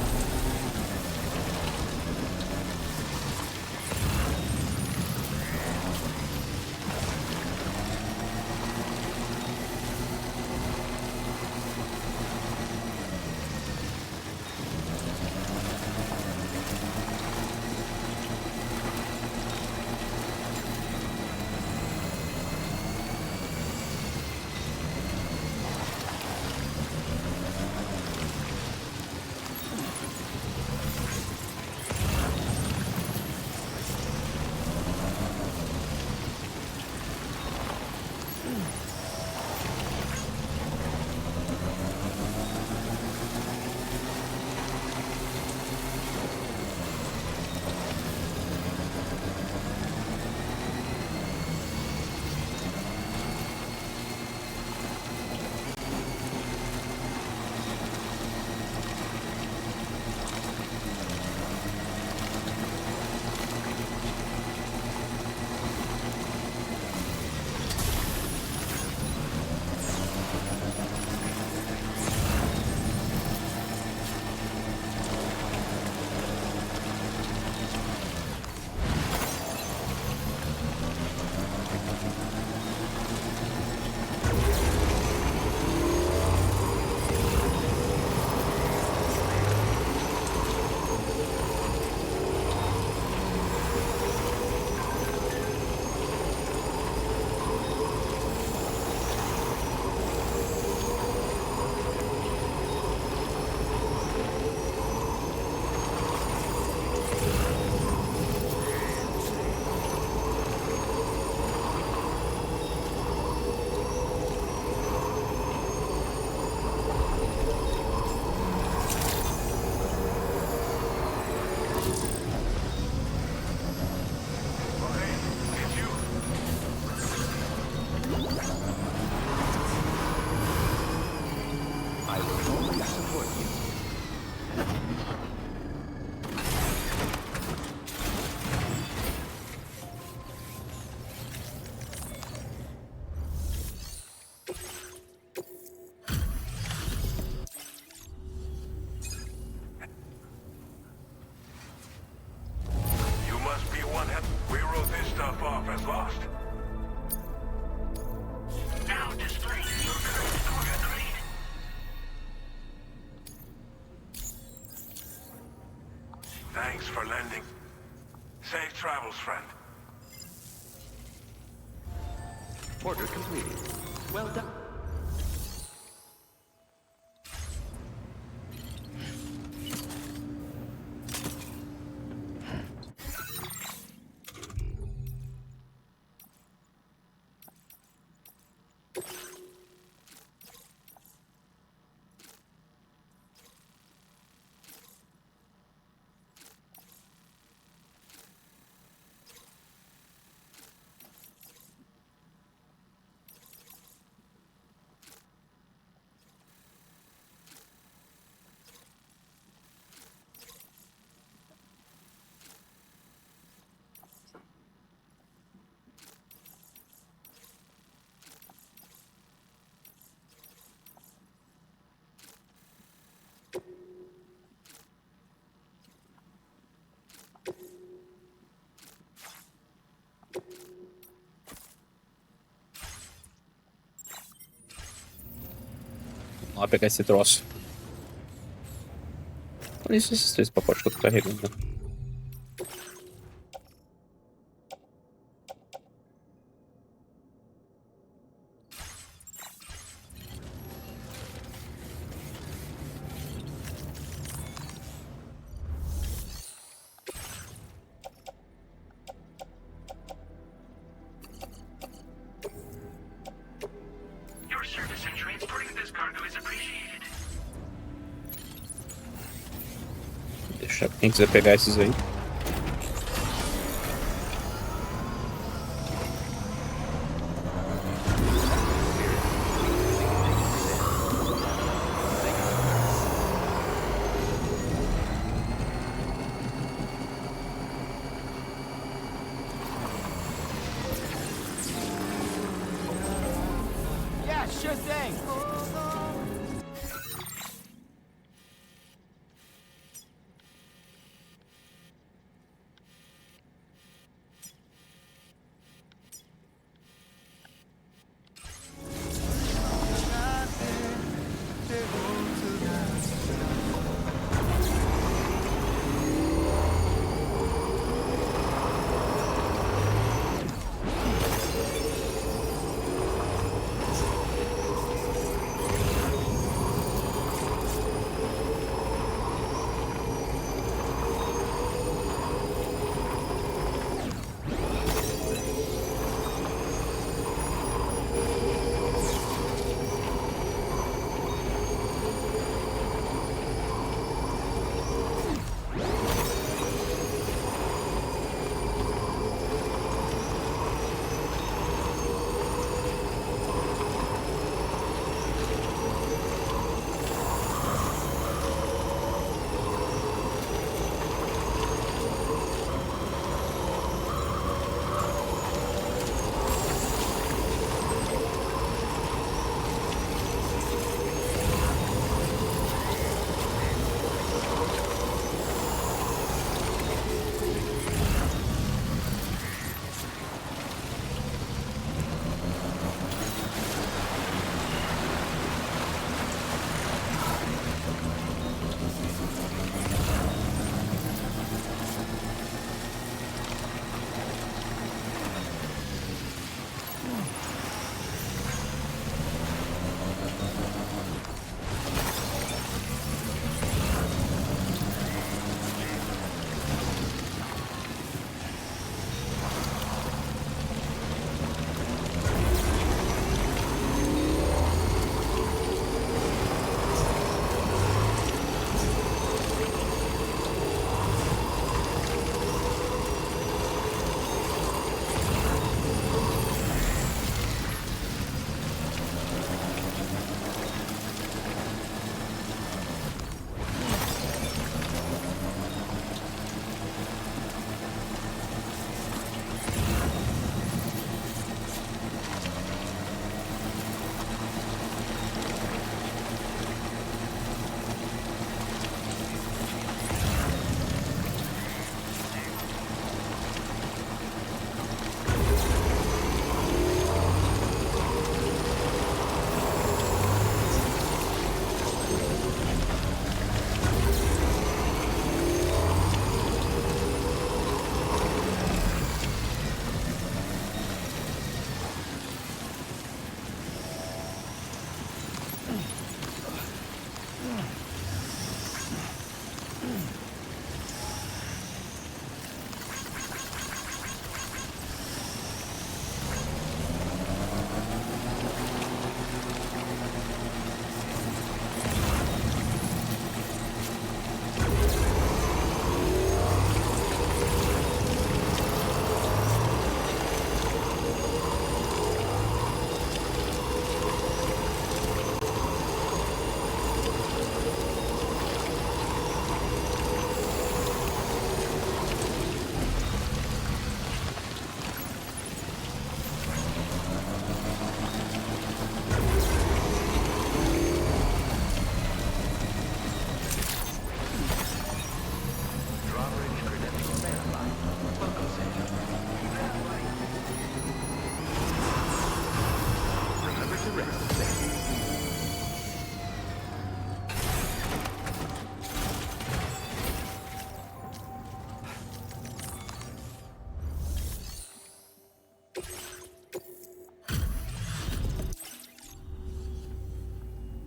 travels, friend. Order completed. Well done. Vamos lá pegar esse troço. Olha isso, esses 3 pacotes que eu tô carregando. Your service in transporting this cargo is appreciated. Deixar quem quiser pegar esses aí. Yeah, sure thing.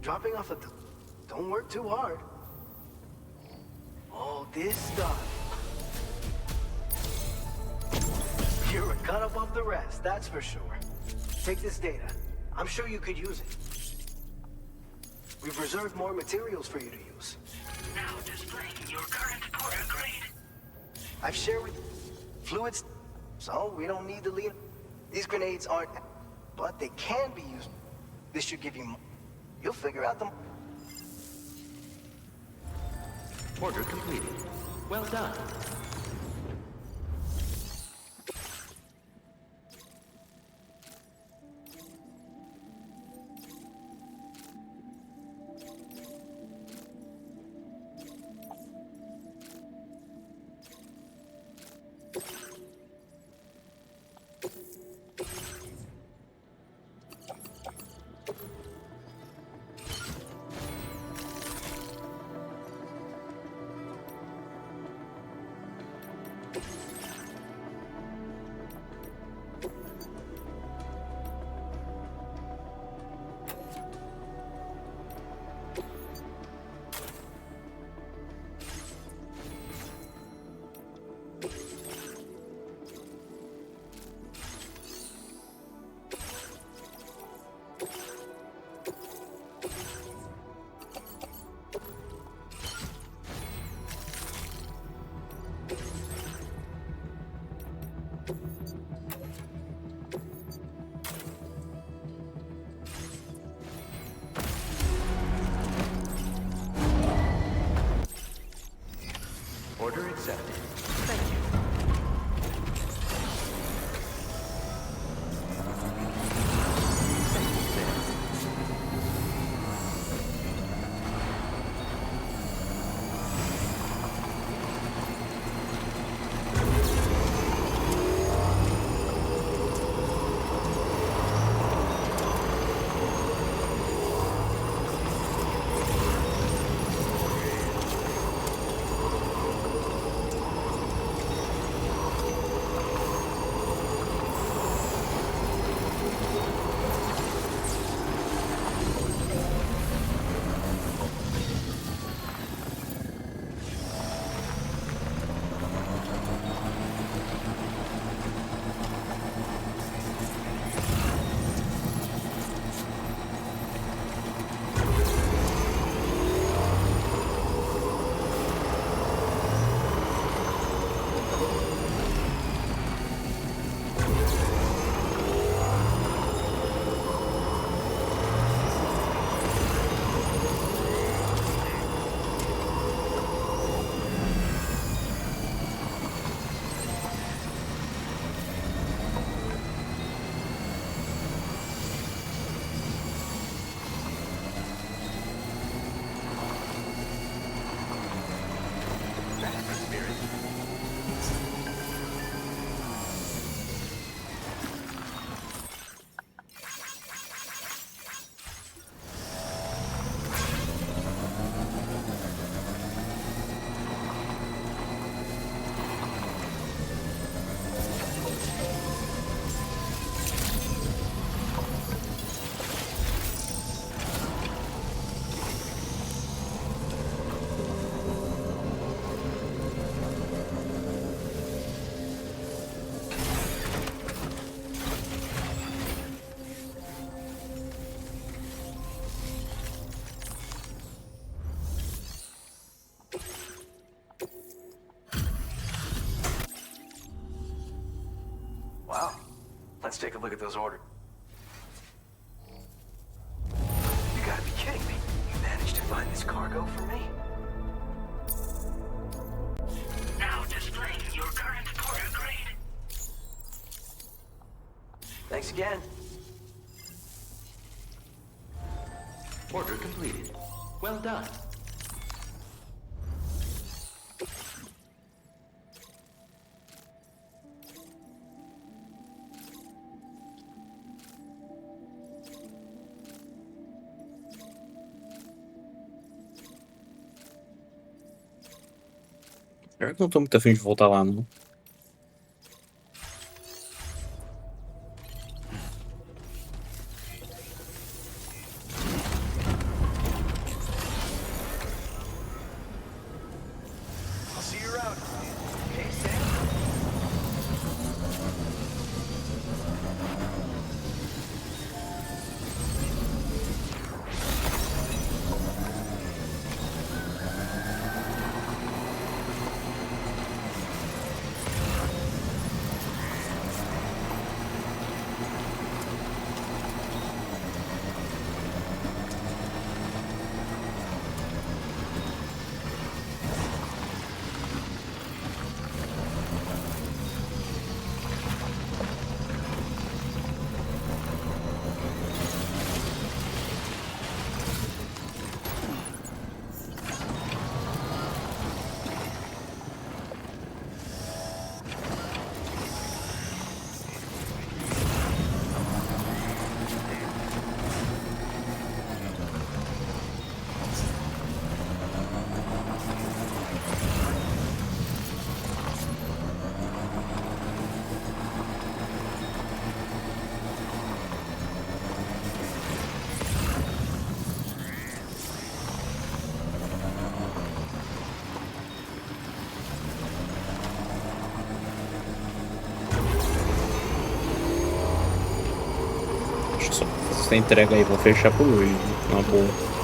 dropping off don't work too hard. All this stuff. You're a cut up of the rest, that's for sure. Take this data. I'm sure you could use it. We've reserved more materials for you to use. Now displaying your current porter grade. I've shared with fluids, so we don't need to leave. These grenades aren't, but they can be used. This should give you. You'll figure out the. Order completed. Well done. Order accepted. Thank you. Thank you, Sam. Wow. Let's take a look at those orders. You gotta be kidding me. You managed to find this cargo for me? Now displaying your current porter grade. Thanks again. Order completed. Well done. Pior que não tô muito afim de voltar lá, não. essa entrega aí. Vou fechar por hoje, na boa.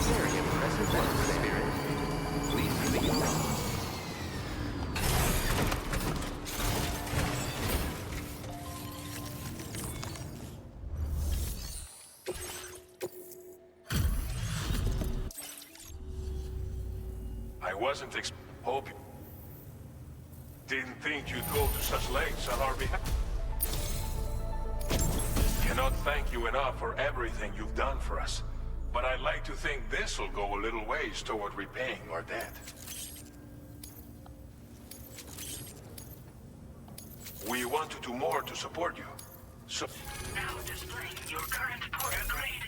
Very impressive work, Spirit. Please give me your arm. I wasn't hoping. Didn't think you'd go to such lengths on our behalf. Cannot thank you enough for everything you've done for us. But I'd like to think this'll go a little ways toward repaying our debt. We want to do more to support you. So Now displaying your current porter grade.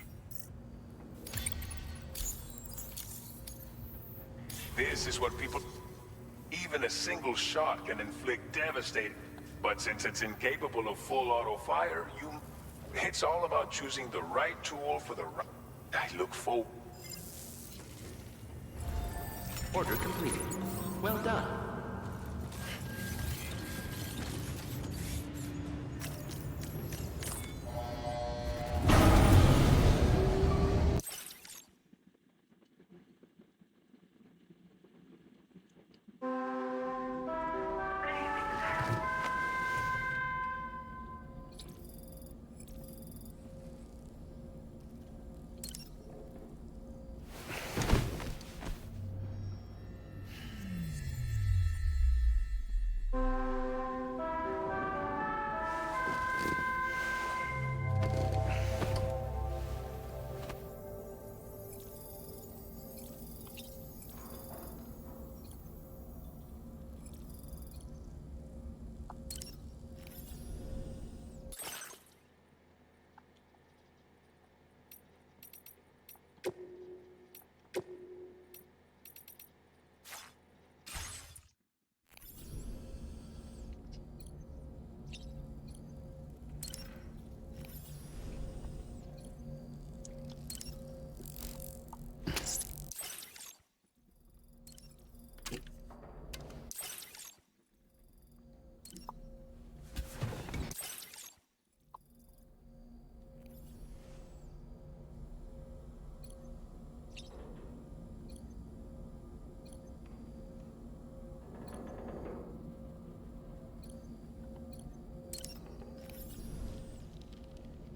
this is what people... Even a single shot can inflict devastating. But since it's incapable of full auto fire, it's all about choosing the right tool for the right... I look forward... Order completed. Well done.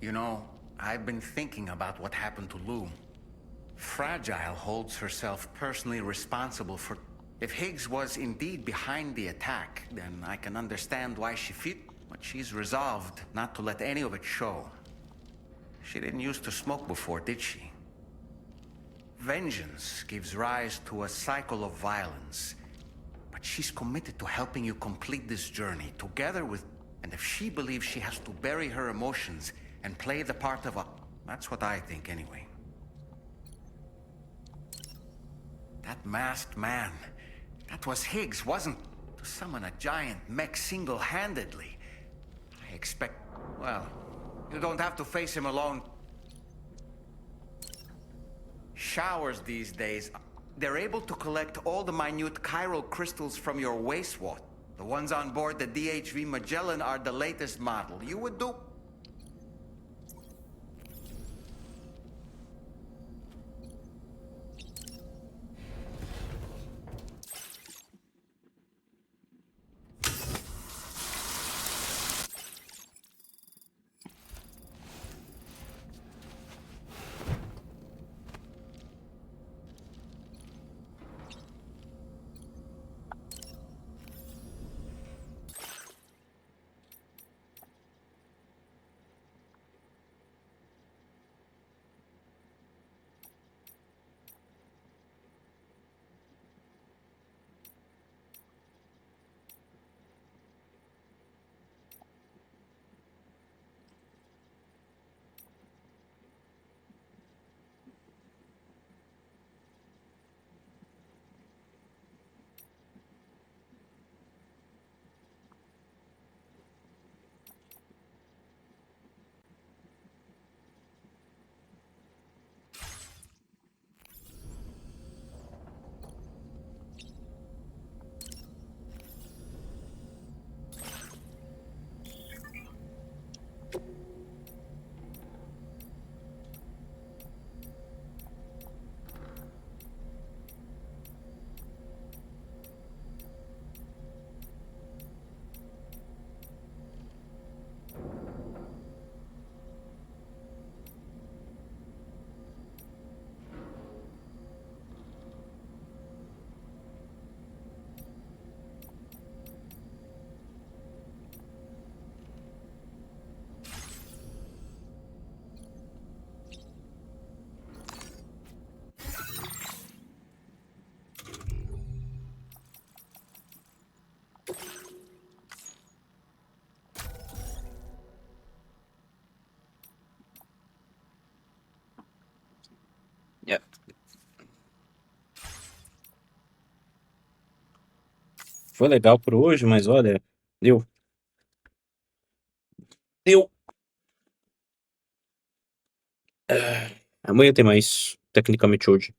You know, I've been thinking about what happened to Lou. Fragile holds herself personally responsible for... If Higgs was indeed behind the attack, then I can understand why she fit... But she's resolved not to let any of it show. She didn't used to smoke before, did she? Vengeance gives rise to a cycle of violence. But she's committed to helping you complete this journey, together with... And if she believes she has to bury her emotions and play the part of a... That's what I think, anyway. That masked man, that was Higgs, wasn't... To summon a giant mech single-handedly. I expect... Well, you don't have to face him alone. Showers these days, they're able to collect all the minute chiral crystals from your wastewater. The ones on board the DHV Magellan are the latest model. You would do... Foi legal por hoje, mas olha, deu. Deu. Amanhã tem mais, tecnicamente hoje.